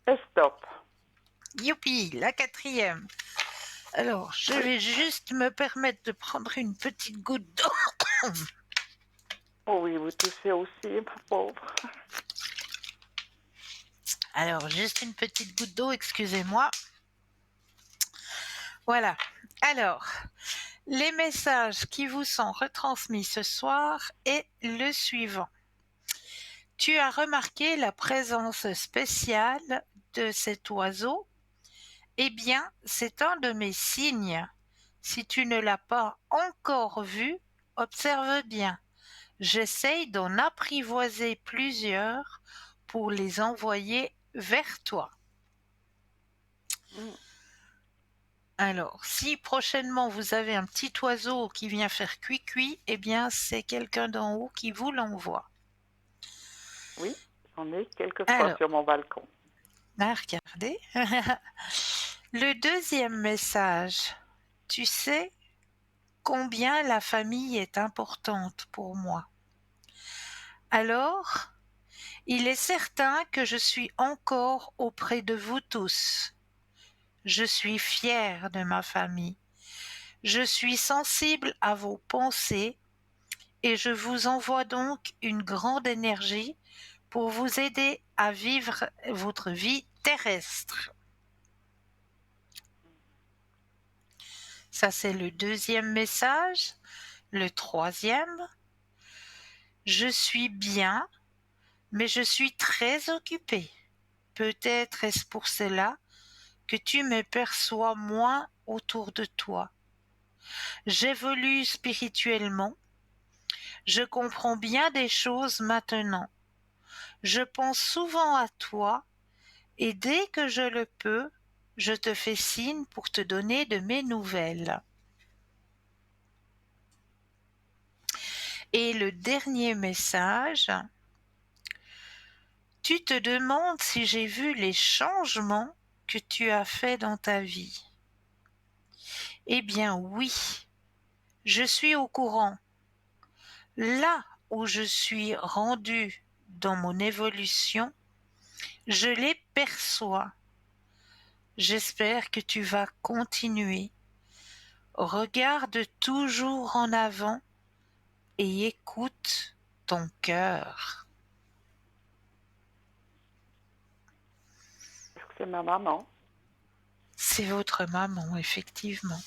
Speaker 3: Et stop.
Speaker 1: youpi, la quatrième. Alors, je
Speaker 3: Oui.
Speaker 1: vais juste me permettre de prendre une petite goutte d'eau.
Speaker 3: Oh oui, vous toussez aussi, ma pauvre.
Speaker 1: Alors, juste une petite goutte d'eau, excusez-moi. Voilà. Alors, les messages qui vous sont retransmis ce soir est le suivant. Tu as remarqué la présence spéciale de cet oiseau? Eh bien, c'est un de mes signes. Si tu ne l'as pas encore vu, observe bien. J'essaye d'en apprivoiser plusieurs pour les envoyer vers toi.
Speaker 3: Mm.
Speaker 1: Alors, si prochainement vous avez un petit oiseau qui vient faire cuit-cuit, eh bien, c'est quelqu'un d'en haut qui vous l'envoie.
Speaker 3: Oui, j'en ai quelquefois
Speaker 1: Alors,
Speaker 3: sur mon balcon.
Speaker 1: regardez. Le deuxième message. Tu sais combien la famille est importante pour moi. Alors, il est certain que je suis encore auprès de vous tous. Je suis fière de ma famille. Je suis sensible à vos pensées et je vous envoie donc une grande énergie pour vous aider à vivre votre vie terrestre. Ça, c'est le deuxième message. Le troisième, je suis bien, mais je suis très occupée. Peut-être est-ce pour cela que tu me perçois moins autour de toi. J'évolue spirituellement. Je comprends bien des choses maintenant. Je pense souvent à toi et dès que je le peux, je te fais signe pour te donner de mes nouvelles. Et le dernier message, tu te demandes si j'ai vu les changements que tu as faits dans ta vie. Eh bien oui, je suis au courant. Là où je suis rendue dans mon évolution, je les perçois. J'espère que tu vas continuer. Regarde toujours en avant et écoute ton cœur.
Speaker 3: Est-ce que c'est ma maman?
Speaker 1: C'est votre maman, effectivement.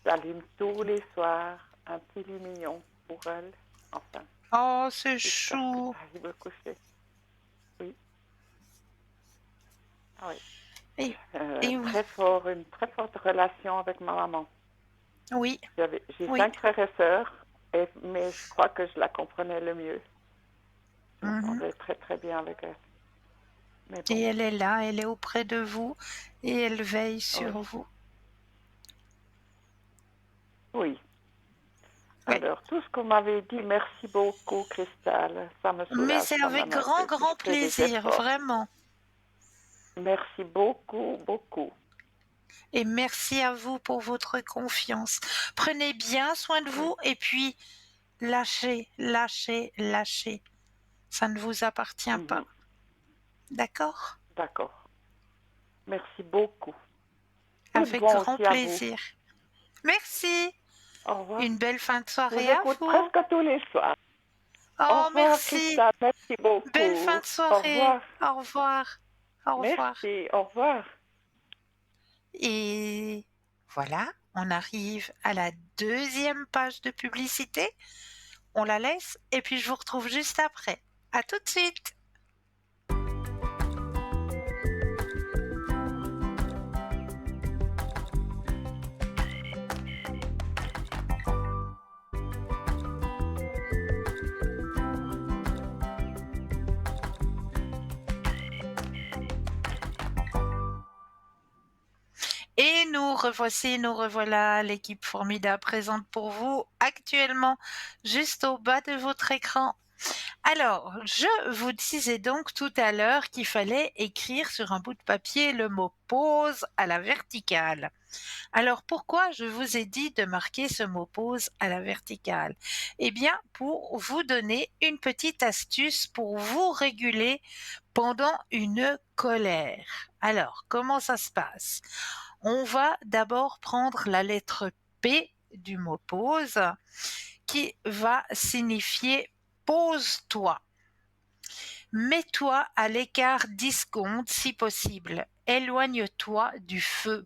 Speaker 3: J'allume tous les soirs un petit lumignon pour elle. Enfin,
Speaker 1: Oh, c'est
Speaker 3: jusqu'à ce que
Speaker 1: chou.
Speaker 3: j'aille me coucher. Oui, ah oui.
Speaker 1: Et, et oui,
Speaker 3: Une très forte relation avec ma maman.
Speaker 1: oui,
Speaker 3: J'ai
Speaker 1: oui.
Speaker 3: 5 frères et sœurs, mais je crois que je la comprenais le mieux. Je
Speaker 1: Mhm.
Speaker 3: m'entendais très très bien avec elle. Mais
Speaker 1: Et
Speaker 3: bon,
Speaker 1: elle est là, elle est auprès de vous et elle veille
Speaker 3: oui,
Speaker 1: sur vous.
Speaker 3: oui.
Speaker 1: Oui.
Speaker 3: Alors, tout ce qu'on m'avait dit, merci beaucoup, Cristal. Ça me
Speaker 1: Mais
Speaker 3: soulage
Speaker 1: c'est
Speaker 3: quand
Speaker 1: avec
Speaker 3: même un peu, si je
Speaker 1: grand
Speaker 3: fais des
Speaker 1: plaisir,
Speaker 3: efforts.
Speaker 1: vraiment.
Speaker 3: Merci beaucoup, beaucoup.
Speaker 1: Et merci à vous pour votre confiance. Prenez bien soin de
Speaker 3: Oui.
Speaker 1: vous et puis lâchez, lâchez, lâchez. Ça ne vous appartient pas.
Speaker 3: Mhm.
Speaker 1: D'accord?
Speaker 3: D'accord. Merci beaucoup. Tout
Speaker 1: Avec
Speaker 3: bon
Speaker 1: grand
Speaker 3: aussi à vous.
Speaker 1: plaisir. Merci.
Speaker 3: Au revoir.
Speaker 1: Une belle fin de
Speaker 3: Je vous
Speaker 1: soirée à
Speaker 3: écoute
Speaker 1: vous.
Speaker 3: presque tous les soirs. Au
Speaker 1: Oh,
Speaker 3: revoir,
Speaker 1: merci.
Speaker 3: Christa. Merci
Speaker 1: Belle fin
Speaker 3: beaucoup.
Speaker 1: de
Speaker 3: Au
Speaker 1: soirée.
Speaker 3: revoir.
Speaker 1: Au revoir. Au revoir.
Speaker 3: Merci. Au revoir.
Speaker 1: Et voilà, on arrive à la deuxième page de publicité. On la laisse et puis je vous retrouve juste après. À tout de suite. Et nous revoici, nous revoilà, l'équipe formidable présente pour vous actuellement juste au bas de votre écran. Alors, je vous disais donc tout à l'heure qu'il fallait écrire sur un bout de papier le mot pause à la verticale. Alors pourquoi je vous ai dit de marquer ce mot pause à la verticale? Eh bien, pour vous donner une petite astuce pour vous réguler pendant une colère. Alors, comment ça se passe? On va d'abord prendre la lettre P du mot pause qui va signifier pose-toi. Mets-toi à l'écart 10 secondes si possible. Éloigne-toi du feu.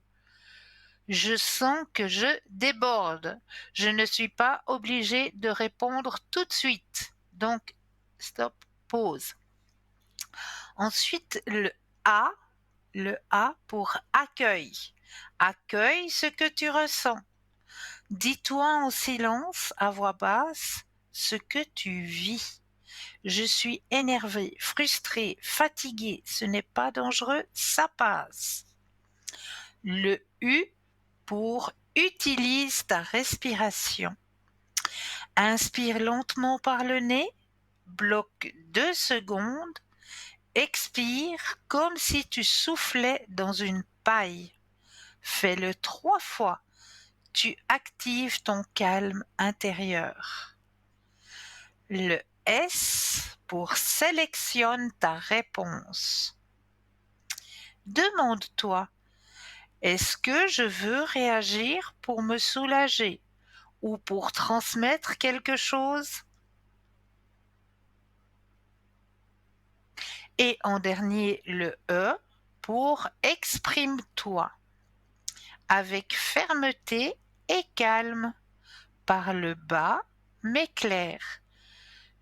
Speaker 1: Je sens que je déborde. Je ne suis pas obligée de répondre tout de suite. Donc, stop, pause. Ensuite, le A pour accueil. Accueille ce que tu ressens. Dis-toi en silence, à voix basse, ce que tu vis. Je suis énervée, frustrée, fatiguée. Ce n'est pas dangereux, ça passe. Le U pour utilise ta respiration. Inspire lentement par le nez, bloque 2 secondes, expire comme si tu soufflais dans une paille. Fais-le 3 fois. Tu actives ton calme intérieur. Le S pour sélectionne ta réponse. Demande-toi, est-ce que je veux réagir pour me soulager ou pour transmettre quelque chose? Et en dernier, le E pour exprime-toi avec fermeté et calme. Parle bas mais clair.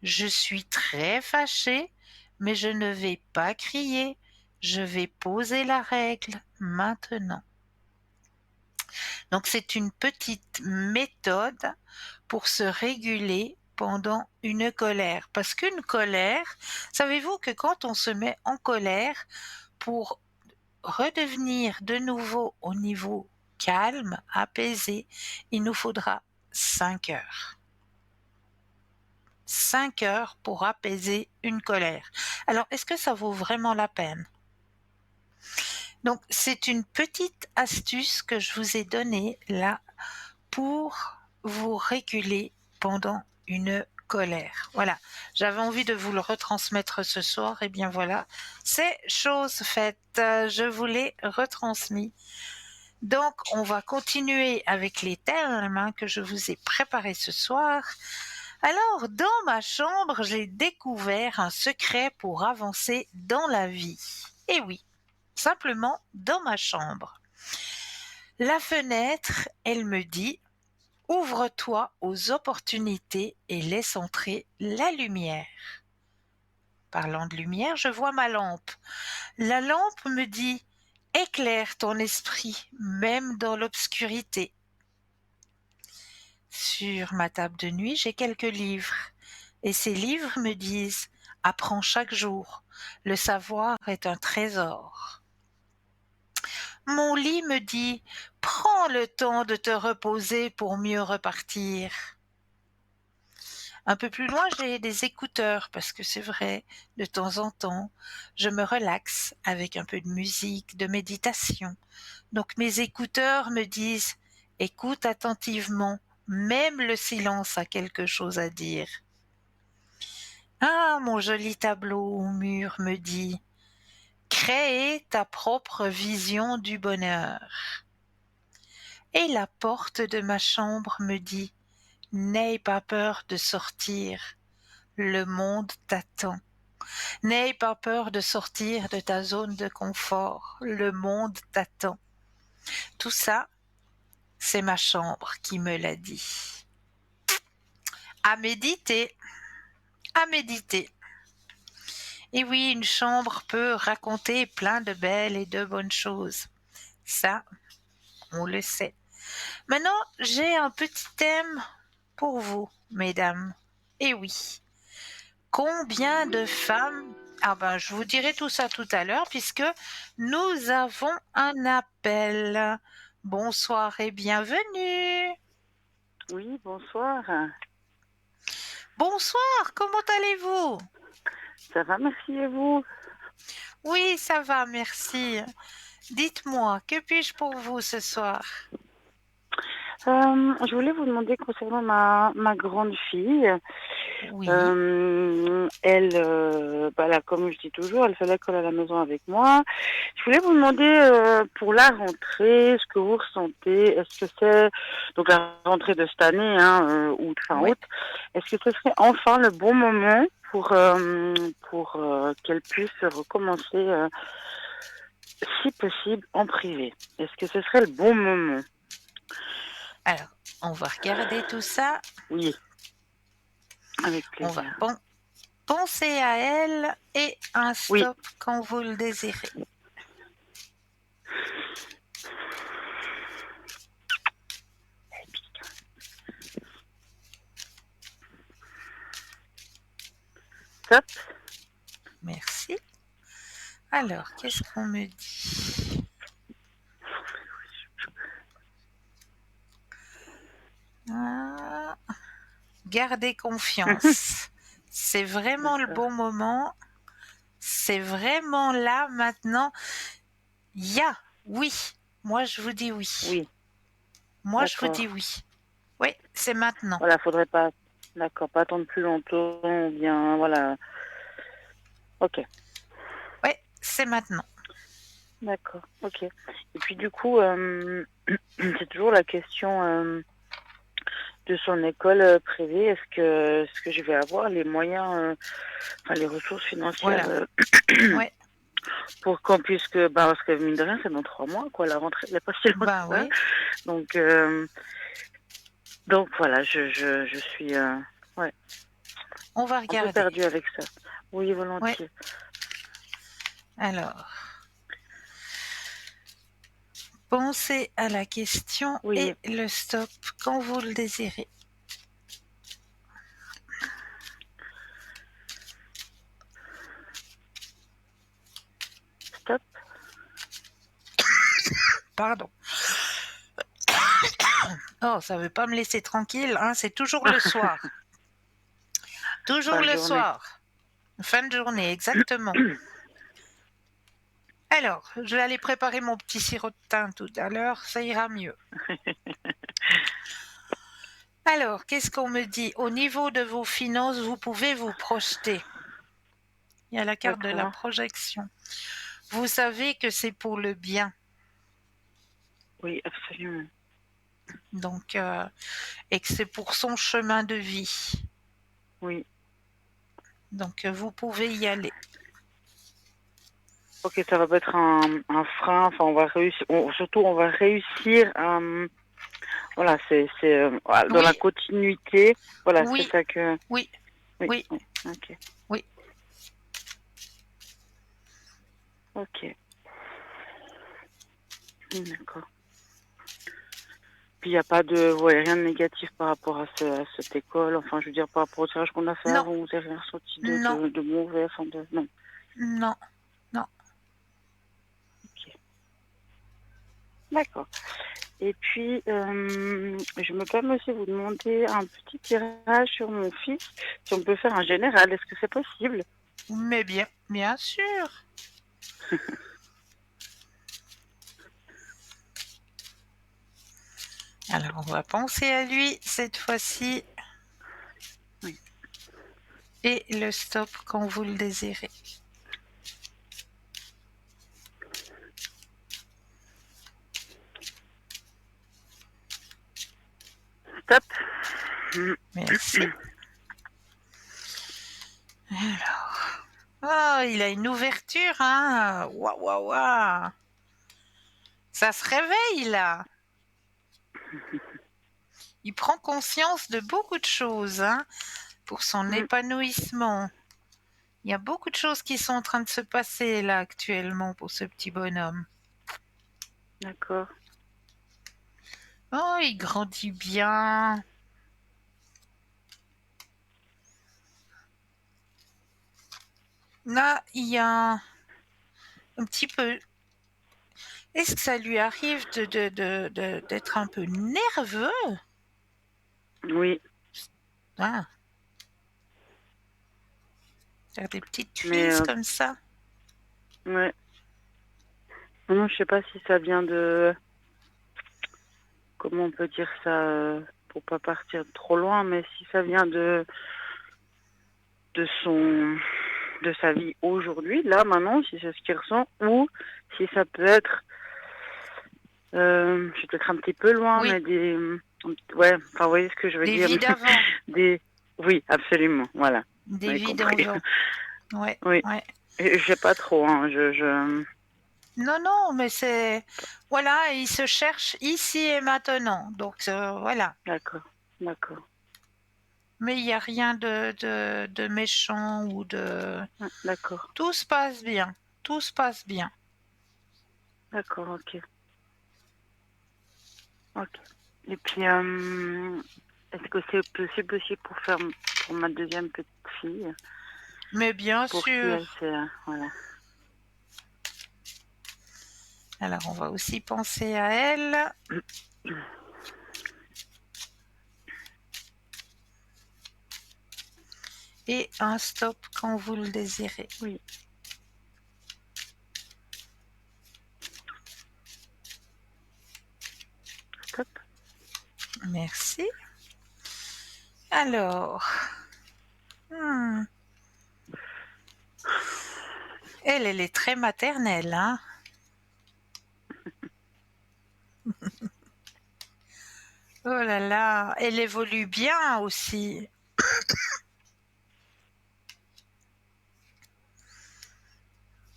Speaker 1: Je suis très fâchée, mais je ne vais pas crier. Je vais poser la règle maintenant. Donc c'est une petite méthode pour se réguler pendant une colère. Parce qu'une colère, savez-vous que quand on se met en colère, pour redevenir de nouveau au niveau calme, apaisé, il nous faudra 5 heures. 5 heures pour apaiser une colère. Alors, est-ce que ça vaut vraiment la peine? Donc, c'est une petite astuce que je vous ai donnée là pour vous réguler pendant une colère. Voilà, j'avais envie de vous le retransmettre ce soir, et bien voilà, c'est chose faite, je vous l'ai retransmis. Donc, on va continuer avec les thèmes que je vous ai préparés ce soir. Alors, dans ma chambre, j'ai découvert un secret pour avancer dans la vie. Et oui, simplement dans ma chambre. La fenêtre, elle me dit: ouvre-toi aux opportunités et laisse entrer la lumière. Parlant de lumière, je vois ma lampe. La lampe me dit: éclaire ton esprit, même dans l'obscurité. Sur ma table de nuit, j'ai quelques livres. Et ces livres me disent: apprends chaque jour. Le savoir est un trésor. Mon lit me dit: prends le temps de te reposer pour mieux repartir. Un peu plus loin, j'ai des écouteurs parce que c'est vrai, de temps en temps, je me relaxe avec un peu de musique, de méditation. Donc mes écouteurs me disent: écoute attentivement, même le silence a quelque chose à dire. Ah, mon joli tableau au mur me dit: créer ta propre vision du bonheur. Et la porte de ma chambre me dit: n'aie pas peur de sortir, le monde t'attend. N'aie pas peur de sortir de ta zone de confort, le monde t'attend. Tout ça, c'est ma chambre qui me l'a dit. À méditer, à méditer. Et oui, une chambre peut raconter plein de belles et de bonnes choses. Ça, on le sait. Maintenant, j'ai un petit thème pour vous, mesdames. Et oui, combien de femmes... Ah ben, je vous dirai tout ça tout à l'heure puisque nous avons un appel. Bonsoir et bienvenue.
Speaker 3: Oui, bonsoir.
Speaker 1: Bonsoir, comment allez-vous?
Speaker 3: Ça va, merci et vous?
Speaker 1: Oui, ça va, merci. Dites-moi, que puis-je pour vous ce soir?
Speaker 3: Je voulais vous demander concernant ma grande fille.
Speaker 1: Oui,
Speaker 3: Elle, là, comme je dis toujours, elle fait l'école à la maison avec moi. Je voulais vous demander pour la rentrée, ce que vous ressentez. Est-ce que c'est la rentrée de cette année, août, fin
Speaker 1: oui.
Speaker 3: août, est-ce que ce serait enfin le bon moment
Speaker 4: pour qu'elle puisse recommencer, si possible, en privé. Est-ce que ce serait le bon moment?
Speaker 1: Alors, on va regarder tout ça.
Speaker 4: Oui, avec
Speaker 1: On va
Speaker 4: plaisir.
Speaker 1: penser à elle et un
Speaker 4: Oui.
Speaker 1: stop quand vous le désirez.
Speaker 4: Stop.
Speaker 1: Merci. Alors, qu'est-ce qu'on me dit? Ah, gardez confiance. C'est vraiment le bon moment. C'est vraiment là maintenant. Oui. Moi, je vous dis oui.
Speaker 4: Oui.
Speaker 1: Moi, je vous
Speaker 4: D'accord.
Speaker 1: dis oui. Oui, c'est maintenant.
Speaker 4: Voilà, faudrait pas. D'accord, pas attendre plus longtemps, ou bien voilà. Ok.
Speaker 1: Oui, c'est maintenant.
Speaker 4: D'accord. Ok. Et puis du coup, c'est toujours la question de son école privée. Est-ce que je vais avoir les moyens, enfin les ressources financières
Speaker 1: Voilà. Ouais.
Speaker 4: pour qu'on puisse parce que mine de rien, c'est dans 3 mois, quoi. La rentrée, il n'y a pas si longtemps.
Speaker 1: Bah oui.
Speaker 4: Donc voilà, je suis ouais,
Speaker 1: On va
Speaker 4: un peu
Speaker 1: regarder.
Speaker 4: perdue avec ça. Oui, volontiers.
Speaker 1: Ouais. Alors, pensez à la question
Speaker 4: Oui.
Speaker 1: et le stop quand vous le désirez.
Speaker 4: Stop.
Speaker 1: Pardon. Oh, ça veut pas me laisser tranquille, hein, c'est toujours le soir. Toujours
Speaker 4: Fin de
Speaker 1: le
Speaker 4: journée.
Speaker 1: soir. Fin de journée, exactement. Alors, je vais aller préparer mon petit sirop de thym tout à l'heure, ça ira mieux. Alors, qu'est-ce qu'on me dit? Au niveau de vos finances, vous pouvez vous projeter. Il y a la carte de la
Speaker 4: D'accord.
Speaker 1: projection. Vous savez que c'est pour le bien.
Speaker 4: Oui, absolument.
Speaker 1: Donc, et que c'est pour son chemin de vie.
Speaker 4: Oui.
Speaker 1: Donc, vous pouvez y aller.
Speaker 4: Ok, ça va pas être un frein. Enfin, on va réussir. Surtout, on va réussir à. Voilà, c'est dans la continuité. Voilà,
Speaker 1: Oui.
Speaker 4: c'est ça que.
Speaker 1: Oui.
Speaker 4: Oui. Ok.
Speaker 1: Oui.
Speaker 4: Ok. D'accord. Puis il n'y a pas de, rien de négatif par rapport à cette école. Enfin, je veux dire, par rapport au tirage qu'on a fait
Speaker 1: Non.
Speaker 4: avant, vous n'avez rien ressenti
Speaker 1: Non.
Speaker 4: de mauvais, enfin non.
Speaker 1: Non. Non.
Speaker 4: Ok. D'accord. Et puis, je me permets aussi de vous demander un petit tirage sur mon fils. Si on peut faire un général, est-ce que c'est possible?
Speaker 1: Mais bien sûr. Alors, on va penser à lui cette fois-ci.
Speaker 4: Oui.
Speaker 1: Et le stop quand vous le désirez.
Speaker 4: Stop.
Speaker 1: Merci. Alors. Oh, il a une ouverture, hein. Waouh, waouh, waouh. Ça se réveille, là. Il prend conscience de beaucoup de choses, hein, pour son épanouissement. Il y a beaucoup de choses qui sont en train de se passer, là, actuellement, pour ce petit bonhomme.
Speaker 4: D'accord.
Speaker 1: Oh, il grandit bien. Là, il y a un petit peu. Est-ce que ça lui arrive d'être un peu nerveux?
Speaker 4: Oui.
Speaker 1: Ah. Faire des petites
Speaker 4: Mais,
Speaker 1: crises comme ça.
Speaker 4: ouais. Non, je sais pas si ça vient de. Comment on peut dire ça pour pas partir trop loin, mais si ça vient de sa vie aujourd'hui, là maintenant, si c'est ce qu'il ressent, ou si ça peut être, je vais peut-être un petit peu loin,
Speaker 1: Oui.
Speaker 4: mais ouais, enfin vous voyez ce que je veux
Speaker 1: Des
Speaker 4: dire.
Speaker 1: vies d'avant.
Speaker 4: Oui, absolument, voilà.
Speaker 1: Des
Speaker 4: avez
Speaker 1: vides
Speaker 4: compris.
Speaker 1: environ. Ouais,
Speaker 4: Oui.
Speaker 1: ouais.
Speaker 4: Et j'ai pas trop, hein.
Speaker 1: Non, non, mais c'est... Voilà, il se cherche ici et maintenant. Donc, voilà.
Speaker 4: D'accord, d'accord.
Speaker 1: Mais il n'y a rien de méchant ou de...
Speaker 4: D'accord,
Speaker 1: Tout se passe bien. Tout se passe bien.
Speaker 4: d'accord, ok. Ok. Et puis, est-ce que c'est possible aussi pour ma deuxième petite fille,
Speaker 1: Mais bien
Speaker 4: pour qui elle
Speaker 1: sûr.
Speaker 4: c'est, voilà.
Speaker 1: Alors, on va aussi penser à elle. Et un stop quand vous le désirez.
Speaker 4: Oui. Stop.
Speaker 1: Merci. Alors, elle est très maternelle, hein. Oh là là, elle évolue bien aussi.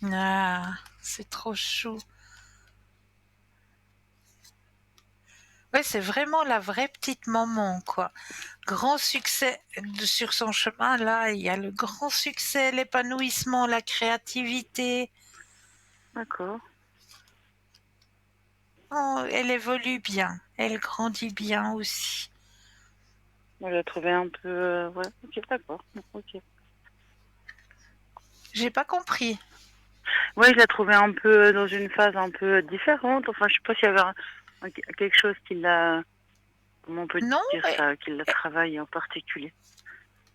Speaker 1: Ah, c'est trop chou. Ouais, c'est vraiment la vraie petite maman, quoi. Grand succès sur son chemin, là, il y a le grand succès, l'épanouissement, la créativité.
Speaker 4: D'accord.
Speaker 1: Oh, elle évolue bien, elle grandit bien aussi.
Speaker 4: Moi, j'ai trouvé un peu, ouais. Ok, d'accord. Ok.
Speaker 1: J'ai pas compris.
Speaker 4: Ouais, je l'ai trouvé un peu dans une phase un peu différente. Enfin, je sais pas s'il y avait quelque chose qui l'a, comment on peut
Speaker 1: Non,
Speaker 4: dire ça, qui l'a travaillé en particulier.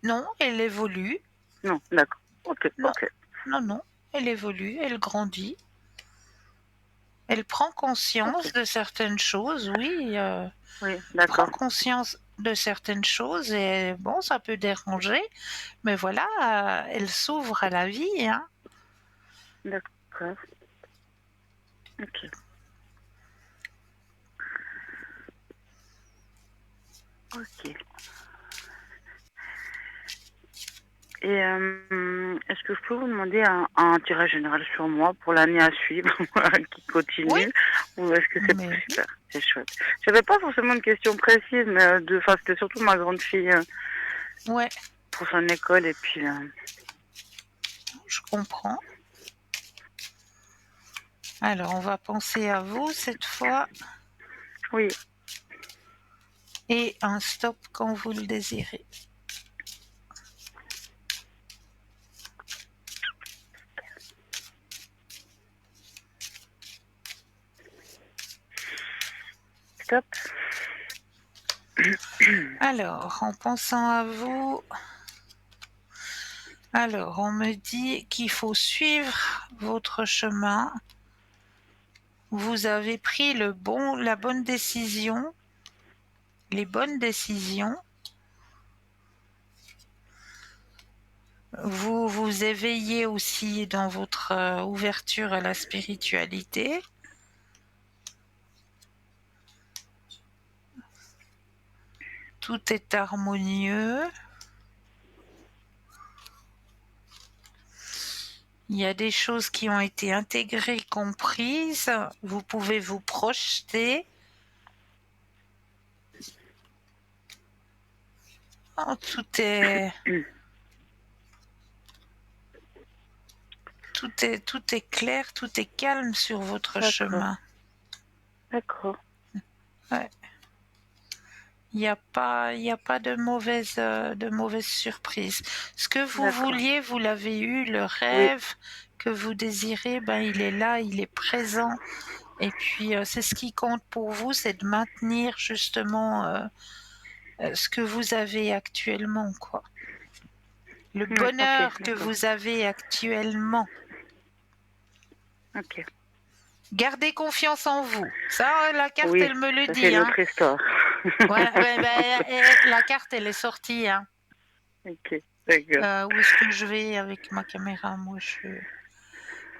Speaker 1: non, elle évolue.
Speaker 4: Non, d'accord. Ok,
Speaker 1: Non,
Speaker 4: ok.
Speaker 1: non, non, elle évolue, elle grandit. Elle prend
Speaker 4: Ok.
Speaker 1: conscience de certaines choses, oui.
Speaker 4: Oui,
Speaker 1: Prend
Speaker 4: d'accord.
Speaker 1: conscience de certaines choses et bon, ça peut déranger, mais voilà, elle s'ouvre à la vie, hein.
Speaker 4: D'accord. Ok. Ok. Et est-ce que je peux vous demander un tirage général sur moi pour l'année à suivre qui
Speaker 1: Oui,
Speaker 4: continue, ou est-ce que c'est
Speaker 1: mais oui,
Speaker 4: super, c'est chouette. J'avais pas forcément de questions précises, mais enfin c'était surtout ma grande fille
Speaker 1: ouais,
Speaker 4: pour son école et puis
Speaker 1: je comprends. Alors, on va penser à vous cette fois
Speaker 4: oui,
Speaker 1: et un stop quand vous le désirez.
Speaker 4: stop.
Speaker 1: Alors, en pensant à vous, alors on me dit qu'il faut suivre votre chemin. Vous avez pris la bonne décision, les bonnes décisions. Vous vous éveillez aussi dans votre ouverture à la spiritualité. Tout est harmonieux. Il y a des choses qui ont été intégrées, comprises. Vous pouvez vous projeter. Oh, tout est clair, tout est calme sur votre
Speaker 4: D'accord,
Speaker 1: chemin.
Speaker 4: d'accord,
Speaker 1: Ouais. Il y a pas de mauvaise surprise. Ce que vous
Speaker 4: d'accord.
Speaker 1: vouliez, vous l'avez eu. Le
Speaker 4: Oui,
Speaker 1: rêve que vous désirez, ben, il est là, il est présent. Et puis, c'est ce qui compte pour vous, c'est de maintenir justement ce que vous avez actuellement, quoi. Le
Speaker 4: ok,
Speaker 1: bonheur que
Speaker 4: d'accord,
Speaker 1: vous avez actuellement.
Speaker 4: ok.
Speaker 1: Gardez confiance en vous. Ça, la carte,
Speaker 4: Oui,
Speaker 1: elle me le
Speaker 4: ça c'est
Speaker 1: dit,
Speaker 4: une
Speaker 1: hein.
Speaker 4: autre histoire.
Speaker 1: Voilà, la carte, elle est sortie, hein.
Speaker 4: Ok, d'accord,
Speaker 1: Où est-ce que je vais avec ma caméra? Moi,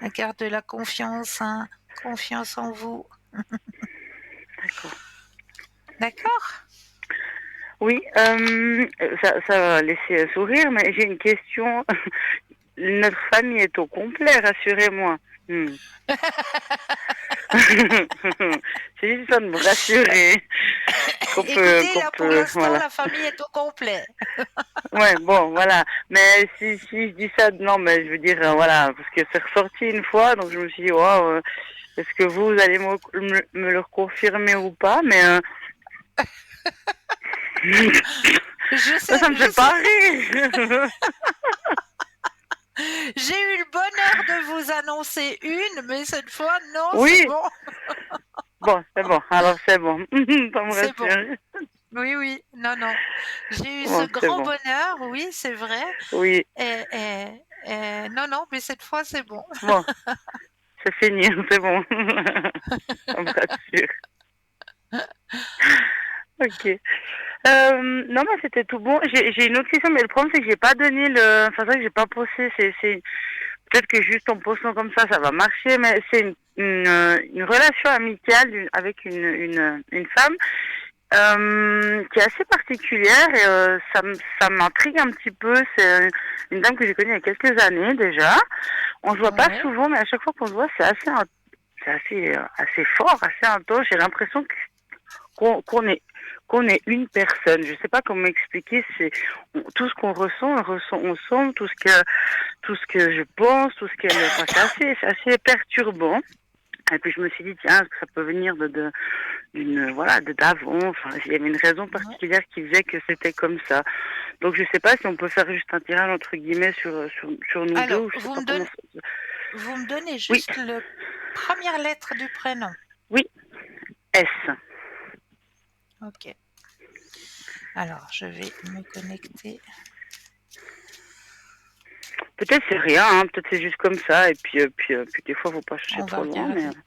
Speaker 1: la carte de la confiance, hein. Confiance en vous.
Speaker 4: d'accord.
Speaker 1: D'accord?
Speaker 4: Oui, ça va laisser un sourire, mais j'ai une question. Notre famille est au complet, rassurez-moi. Hmm. C'est juste ça de me rassurer
Speaker 1: Écoutez, là, pour
Speaker 4: qu'on peut,
Speaker 1: l'instant,
Speaker 4: voilà.
Speaker 1: la famille est au complet.
Speaker 4: Ouais, bon, voilà. Mais si je dis ça, non, mais je veux dire, voilà, parce que c'est ressorti une fois, donc je me suis dit, waouh, est-ce que vous allez me le confirmer ou pas? Mais
Speaker 1: Je
Speaker 4: ça
Speaker 1: sais,
Speaker 4: me
Speaker 1: je
Speaker 4: fait pas
Speaker 1: sais.
Speaker 4: rire.
Speaker 1: J'ai eu le bonheur de vous annoncer une, mais cette fois, non, c'est
Speaker 4: Oui,
Speaker 1: bon.
Speaker 4: bon, c'est bon. Alors c'est bon. Ça me
Speaker 1: C'est bon.
Speaker 4: rassure.
Speaker 1: Oui, oui, non, non. J'ai eu ce
Speaker 4: Bon, c'est
Speaker 1: grand
Speaker 4: bon.
Speaker 1: bonheur, oui, c'est vrai.
Speaker 4: Oui,
Speaker 1: Non, non, mais cette fois, c'est bon.
Speaker 4: bon, c'est fini, c'est bon. Ça me rassure. Ok. Non, mais c'était tout bon. J'ai une autre question, mais le problème, c'est que j'ai pas donné le. Enfin, c'est vrai que j'ai pas posté. Peut-être que juste en postant comme ça va marcher, mais c'est une relation amicale avec une femme qui est assez particulière et ça m'intrigue un petit peu. C'est une dame que j'ai connue il y a quelques années déjà. On se voit pas
Speaker 1: Ouais,
Speaker 4: souvent, mais à chaque fois qu'on se voit, assez fort, assez intense. J'ai l'impression qu'on est une personne. Je sais pas comment expliquer. Tout ce qu'on ressent, on le ressent ensemble. Tout ce que je pense, tout ce qu'elle. Enfin, c'est assez perturbant. Et puis je me suis dit tiens, est-ce que ça peut venir d'avant. Enfin, il y avait une raison
Speaker 1: ouais.
Speaker 4: particulière qui faisait que c'était comme ça. Donc je sais pas si on peut faire juste un tirage entre guillemets sur nous deux
Speaker 1: Alors,
Speaker 4: ou je sais pas comment.
Speaker 1: vous me donnez
Speaker 4: Oui,
Speaker 1: juste la première lettre du prénom.
Speaker 4: oui, S.
Speaker 1: Ok. Alors, je vais me connecter.
Speaker 4: Peut-être c'est rien, hein, peut-être c'est juste comme ça, et puis des fois faut pas chercher
Speaker 1: On va
Speaker 4: trop loin, mais
Speaker 1: regarder.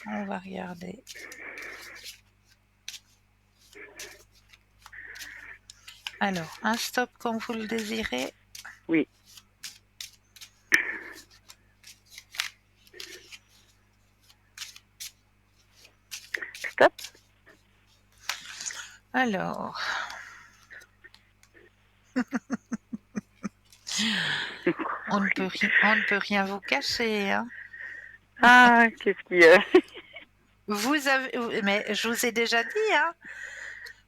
Speaker 1: On va regarder. Alors, un stop quand vous le désirez.
Speaker 4: oui. Stop.
Speaker 1: Alors, on ne peut rien vous cacher, hein.
Speaker 4: Ah, qu'est-ce qu'il y a?
Speaker 1: Mais je vous ai déjà dit, hein,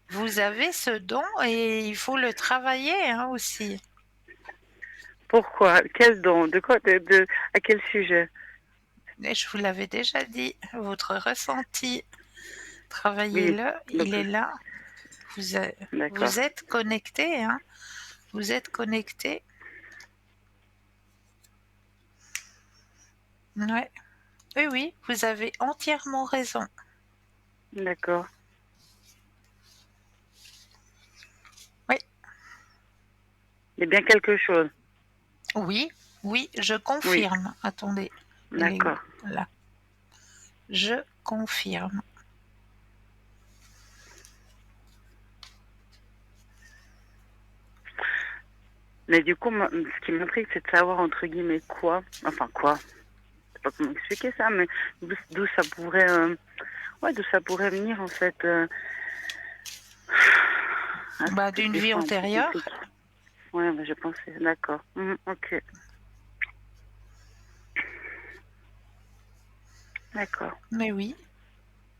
Speaker 1: vous avez ce don et il faut le travailler, hein, aussi.
Speaker 4: Pourquoi? Quel don? De quoi? À quel sujet?
Speaker 1: Et je vous l'avais déjà dit, votre ressenti,
Speaker 4: Oui,
Speaker 1: travaillez-le,
Speaker 4: donc,
Speaker 1: il est là.
Speaker 4: d'accord.
Speaker 1: Vous êtes connecté, hein, vous êtes connecté. Ouais. Oui, oui, vous avez entièrement raison.
Speaker 4: D'accord.
Speaker 1: Oui,
Speaker 4: Il y a bien quelque chose.
Speaker 1: oui, oui, je
Speaker 4: Oui,
Speaker 1: confirme. Attendez, elle est où?
Speaker 4: d'accord.
Speaker 1: Là. Je confirme.
Speaker 4: Mais du coup, ce qui m'intrigue, c'est de savoir entre guillemets quoi. Enfin quoi. Je sais pas comment expliquer ça, mais d'où ça pourrait, d'où ça pourrait venir en fait. Ah,
Speaker 1: Bah,
Speaker 4: c'est peut-être
Speaker 1: d'une
Speaker 4: des
Speaker 1: vie
Speaker 4: fois un peu
Speaker 1: antérieure.
Speaker 4: compliqué. Ouais, mais je pensais. D'accord. Ok. D'accord.
Speaker 1: Mais oui,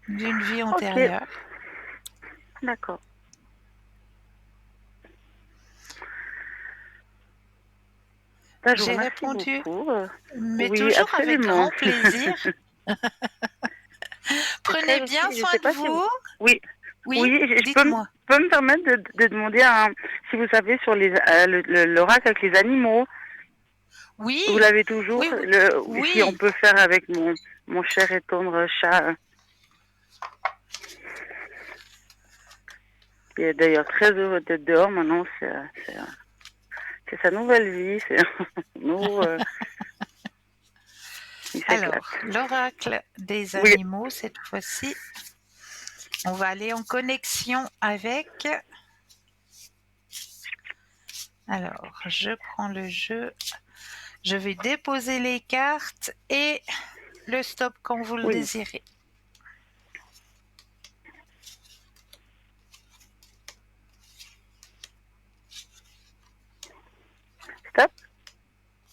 Speaker 1: d'une vie
Speaker 4: Ok.
Speaker 1: antérieure.
Speaker 4: D'accord. Bah, je vous
Speaker 1: J'ai
Speaker 4: remercie
Speaker 1: répondu,
Speaker 4: beaucoup.
Speaker 1: mais
Speaker 4: Oui,
Speaker 1: toujours avec
Speaker 4: absolument.
Speaker 1: grand plaisir.
Speaker 4: C'est très
Speaker 1: Prenez bien
Speaker 4: gentil. Je
Speaker 1: soin
Speaker 4: sais
Speaker 1: de
Speaker 4: pas si vous.
Speaker 1: vous.
Speaker 4: Oui.
Speaker 1: Oui,
Speaker 4: Oui, je
Speaker 1: dites-moi.
Speaker 4: peux me permettre de demander si vous savez sur l'oracle avec les animaux. Vous
Speaker 1: Oui,
Speaker 4: l'avez toujours,
Speaker 1: oui, oui,
Speaker 4: si on
Speaker 1: oui.
Speaker 4: peut faire avec mon cher et tendre chat, qui est d'ailleurs très heureux d'être dehors maintenant, c'est sa nouvelle vie, c'est nous, il s'éclate.
Speaker 1: Alors, l'oracle des
Speaker 4: Oui,
Speaker 1: animaux, cette fois-ci, on va aller en connexion avec. Alors, je prends le jeu. Je vais déposer les cartes et le stop quand vous le
Speaker 4: oui,
Speaker 1: désirez.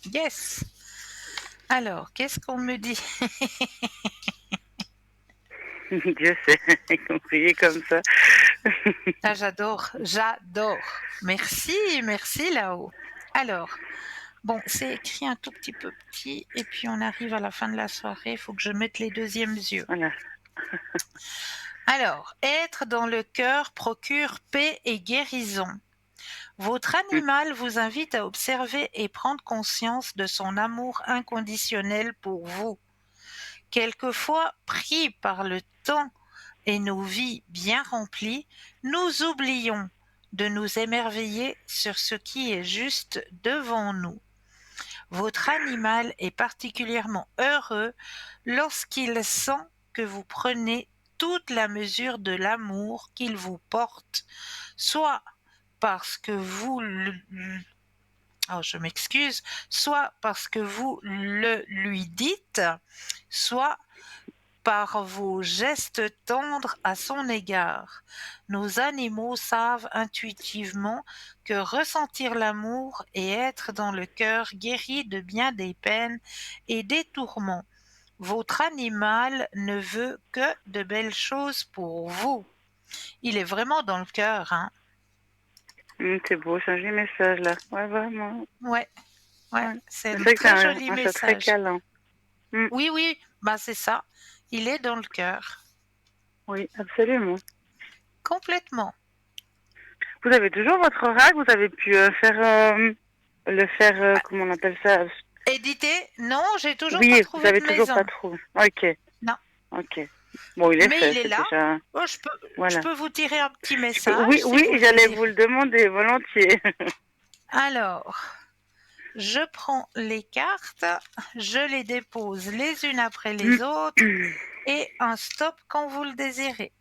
Speaker 1: Yes. Alors, qu'est-ce qu'on me dit?
Speaker 4: Dieu sait, prier comme ça.
Speaker 1: Ah, j'adore. Merci, merci là-haut. Alors, bon, c'est écrit un tout petit peu petit, et puis on arrive à la fin de la soirée, il faut que je mette les deuxièmes yeux.
Speaker 4: Voilà.
Speaker 1: Alors, être dans le cœur procure paix et guérison. Votre animal vous invite à observer et prendre conscience de son amour inconditionnel pour vous. Quelquefois, pris par le temps et nos vies bien remplies, nous oublions de nous émerveiller sur ce qui est juste devant nous. Votre animal est particulièrement heureux lorsqu'il sent que vous prenez toute la mesure de l'amour qu'il vous porte, soit parce que soit parce que vous le lui dites, soit par vos gestes tendres à son égard. Nos animaux savent intuitivement que ressentir l'amour et être dans le cœur guérit de bien des peines et des tourments. Votre animal ne veut que de belles choses pour vous. Il est vraiment dans le cœur, hein?
Speaker 4: C'est beau, c'est un joli message là. Ouais, vraiment.
Speaker 1: Ouais,
Speaker 4: Ouais.
Speaker 1: c'est
Speaker 4: C'est
Speaker 1: un
Speaker 4: vrai que c'est
Speaker 1: très joli
Speaker 4: un chat très
Speaker 1: message.
Speaker 4: câlin.
Speaker 1: Oui, bah c'est ça. Il est dans le cœur.
Speaker 4: Oui, absolument.
Speaker 1: Complètement.
Speaker 4: Vous avez toujours votre oracle, vous avez pu comment on appelle ça?
Speaker 1: Édité? Non, j'ai toujours
Speaker 4: Oui,
Speaker 1: pas
Speaker 4: vous
Speaker 1: trouvé
Speaker 4: avez
Speaker 1: de
Speaker 4: toujours
Speaker 1: maison.
Speaker 4: pas trouvé. Ok.
Speaker 1: Non.
Speaker 4: Ok. Bon, il est
Speaker 1: Mais
Speaker 4: fait,
Speaker 1: il est
Speaker 4: c'est
Speaker 1: là.
Speaker 4: déjà.
Speaker 1: Oh, je
Speaker 4: Voilà.
Speaker 1: peux vous tirer un petit message.
Speaker 4: Oui,
Speaker 1: si
Speaker 4: oui,
Speaker 1: vous le
Speaker 4: j'allais
Speaker 1: désirez.
Speaker 4: vous le demander volontiers.
Speaker 1: Alors, je prends les cartes, je les dépose les unes après les autres et un stop quand vous le désirez.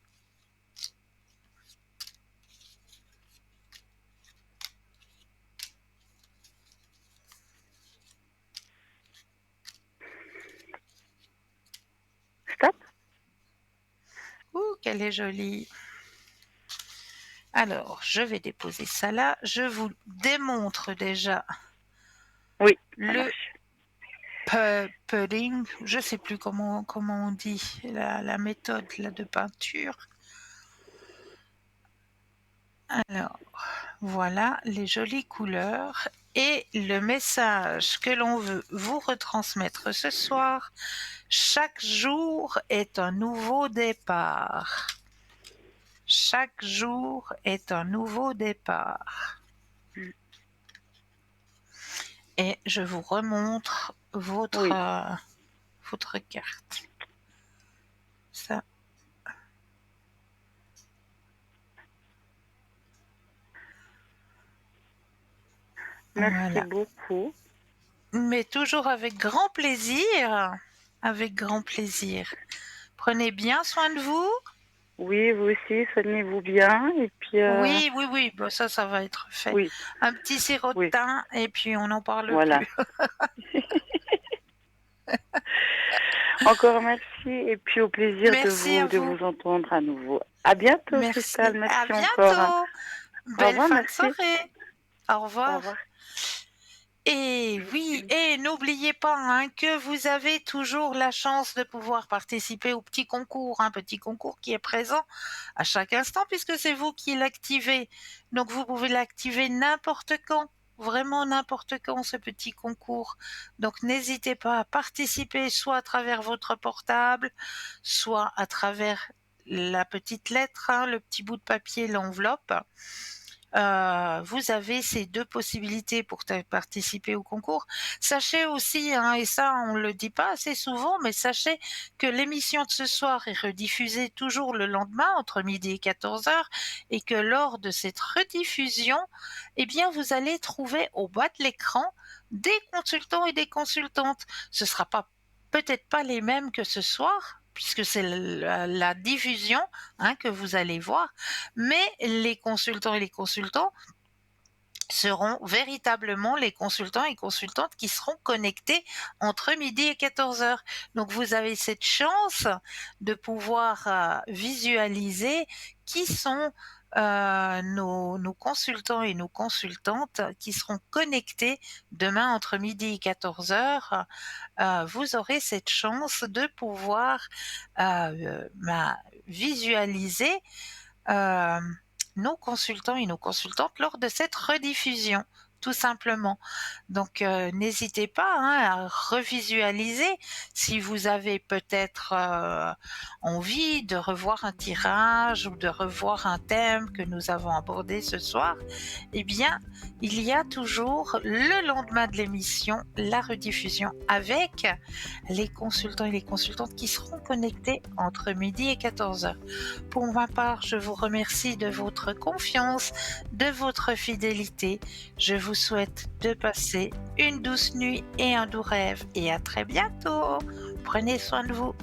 Speaker 4: Stop.
Speaker 1: Ouh, qu'elle est jolie. Alors, je vais déposer ça là. Je vous démontre déjà
Speaker 4: Oui, ça
Speaker 1: le
Speaker 4: marche.
Speaker 1: pudding. Je ne sais plus comment on dit la méthode là, de peinture. Alors, voilà les jolies couleurs et le message que l'on veut vous retransmettre ce soir. Chaque jour est un nouveau départ. Chaque jour est un nouveau départ. Et je vous remontre votre carte. Ça.
Speaker 4: Merci beaucoup.
Speaker 1: Mais toujours avec grand plaisir. Avec grand plaisir. Prenez bien soin de vous.
Speaker 4: Oui, vous aussi, soignez-vous bien. Et puis.
Speaker 1: Oui. Bon, ça va être fait.
Speaker 4: Oui.
Speaker 1: Un petit sirop de thym et puis on n'en parle
Speaker 4: Voilà.
Speaker 1: plus.
Speaker 4: Encore merci et puis au plaisir
Speaker 1: Merci
Speaker 4: de vous entendre à nouveau. À bientôt, Cristal. Merci
Speaker 1: à
Speaker 4: encore.
Speaker 1: bientôt.
Speaker 4: Au
Speaker 1: Belle
Speaker 4: revoir,
Speaker 1: fin de
Speaker 4: merci.
Speaker 1: soirée. Au
Speaker 4: Au
Speaker 1: revoir.
Speaker 4: revoir.
Speaker 1: Et oui, et n'oubliez pas que vous avez toujours la chance de pouvoir participer au petit concours, un petit concours qui est présent à chaque instant puisque c'est vous qui l'activez. Donc vous pouvez l'activer n'importe quand, vraiment n'importe quand ce petit concours. Donc n'hésitez pas à participer soit à travers votre portable, soit à travers la petite lettre, le petit bout de papier, l'enveloppe. Vous avez ces deux possibilités pour participer au concours. Sachez aussi, et ça on le dit pas assez souvent, mais sachez que l'émission de ce soir est rediffusée toujours le lendemain entre midi et 14h et que lors de cette rediffusion, eh bien vous allez trouver au bas de l'écran des consultants et des consultantes. Ce sera peut-être pas les mêmes que ce soir, puisque c'est la diffusion que vous allez voir, mais les consultants et les consultants seront véritablement les consultants et consultantes qui seront connectés entre midi et 14h. Donc vous avez cette chance de pouvoir visualiser qui sont nos consultants et nos consultantes qui seront connectés demain entre midi et 14h. Vous aurez cette chance de pouvoir visualiser euh, nos consultants et nos consultantes lors de cette rediffusion, tout simplement. Donc, n'hésitez pas à revisualiser si vous avez peut-être envie de revoir un tirage ou de revoir un thème que nous avons abordé ce soir. Eh bien, il y a toujours le lendemain de l'émission la rediffusion avec les consultants et les consultantes qui seront connectés entre midi et 14h. Pour ma part, je vous remercie de votre confiance, de votre fidélité. Je vous souhaite de passer une douce nuit et un doux rêve et à très bientôt. Prenez soin de vous.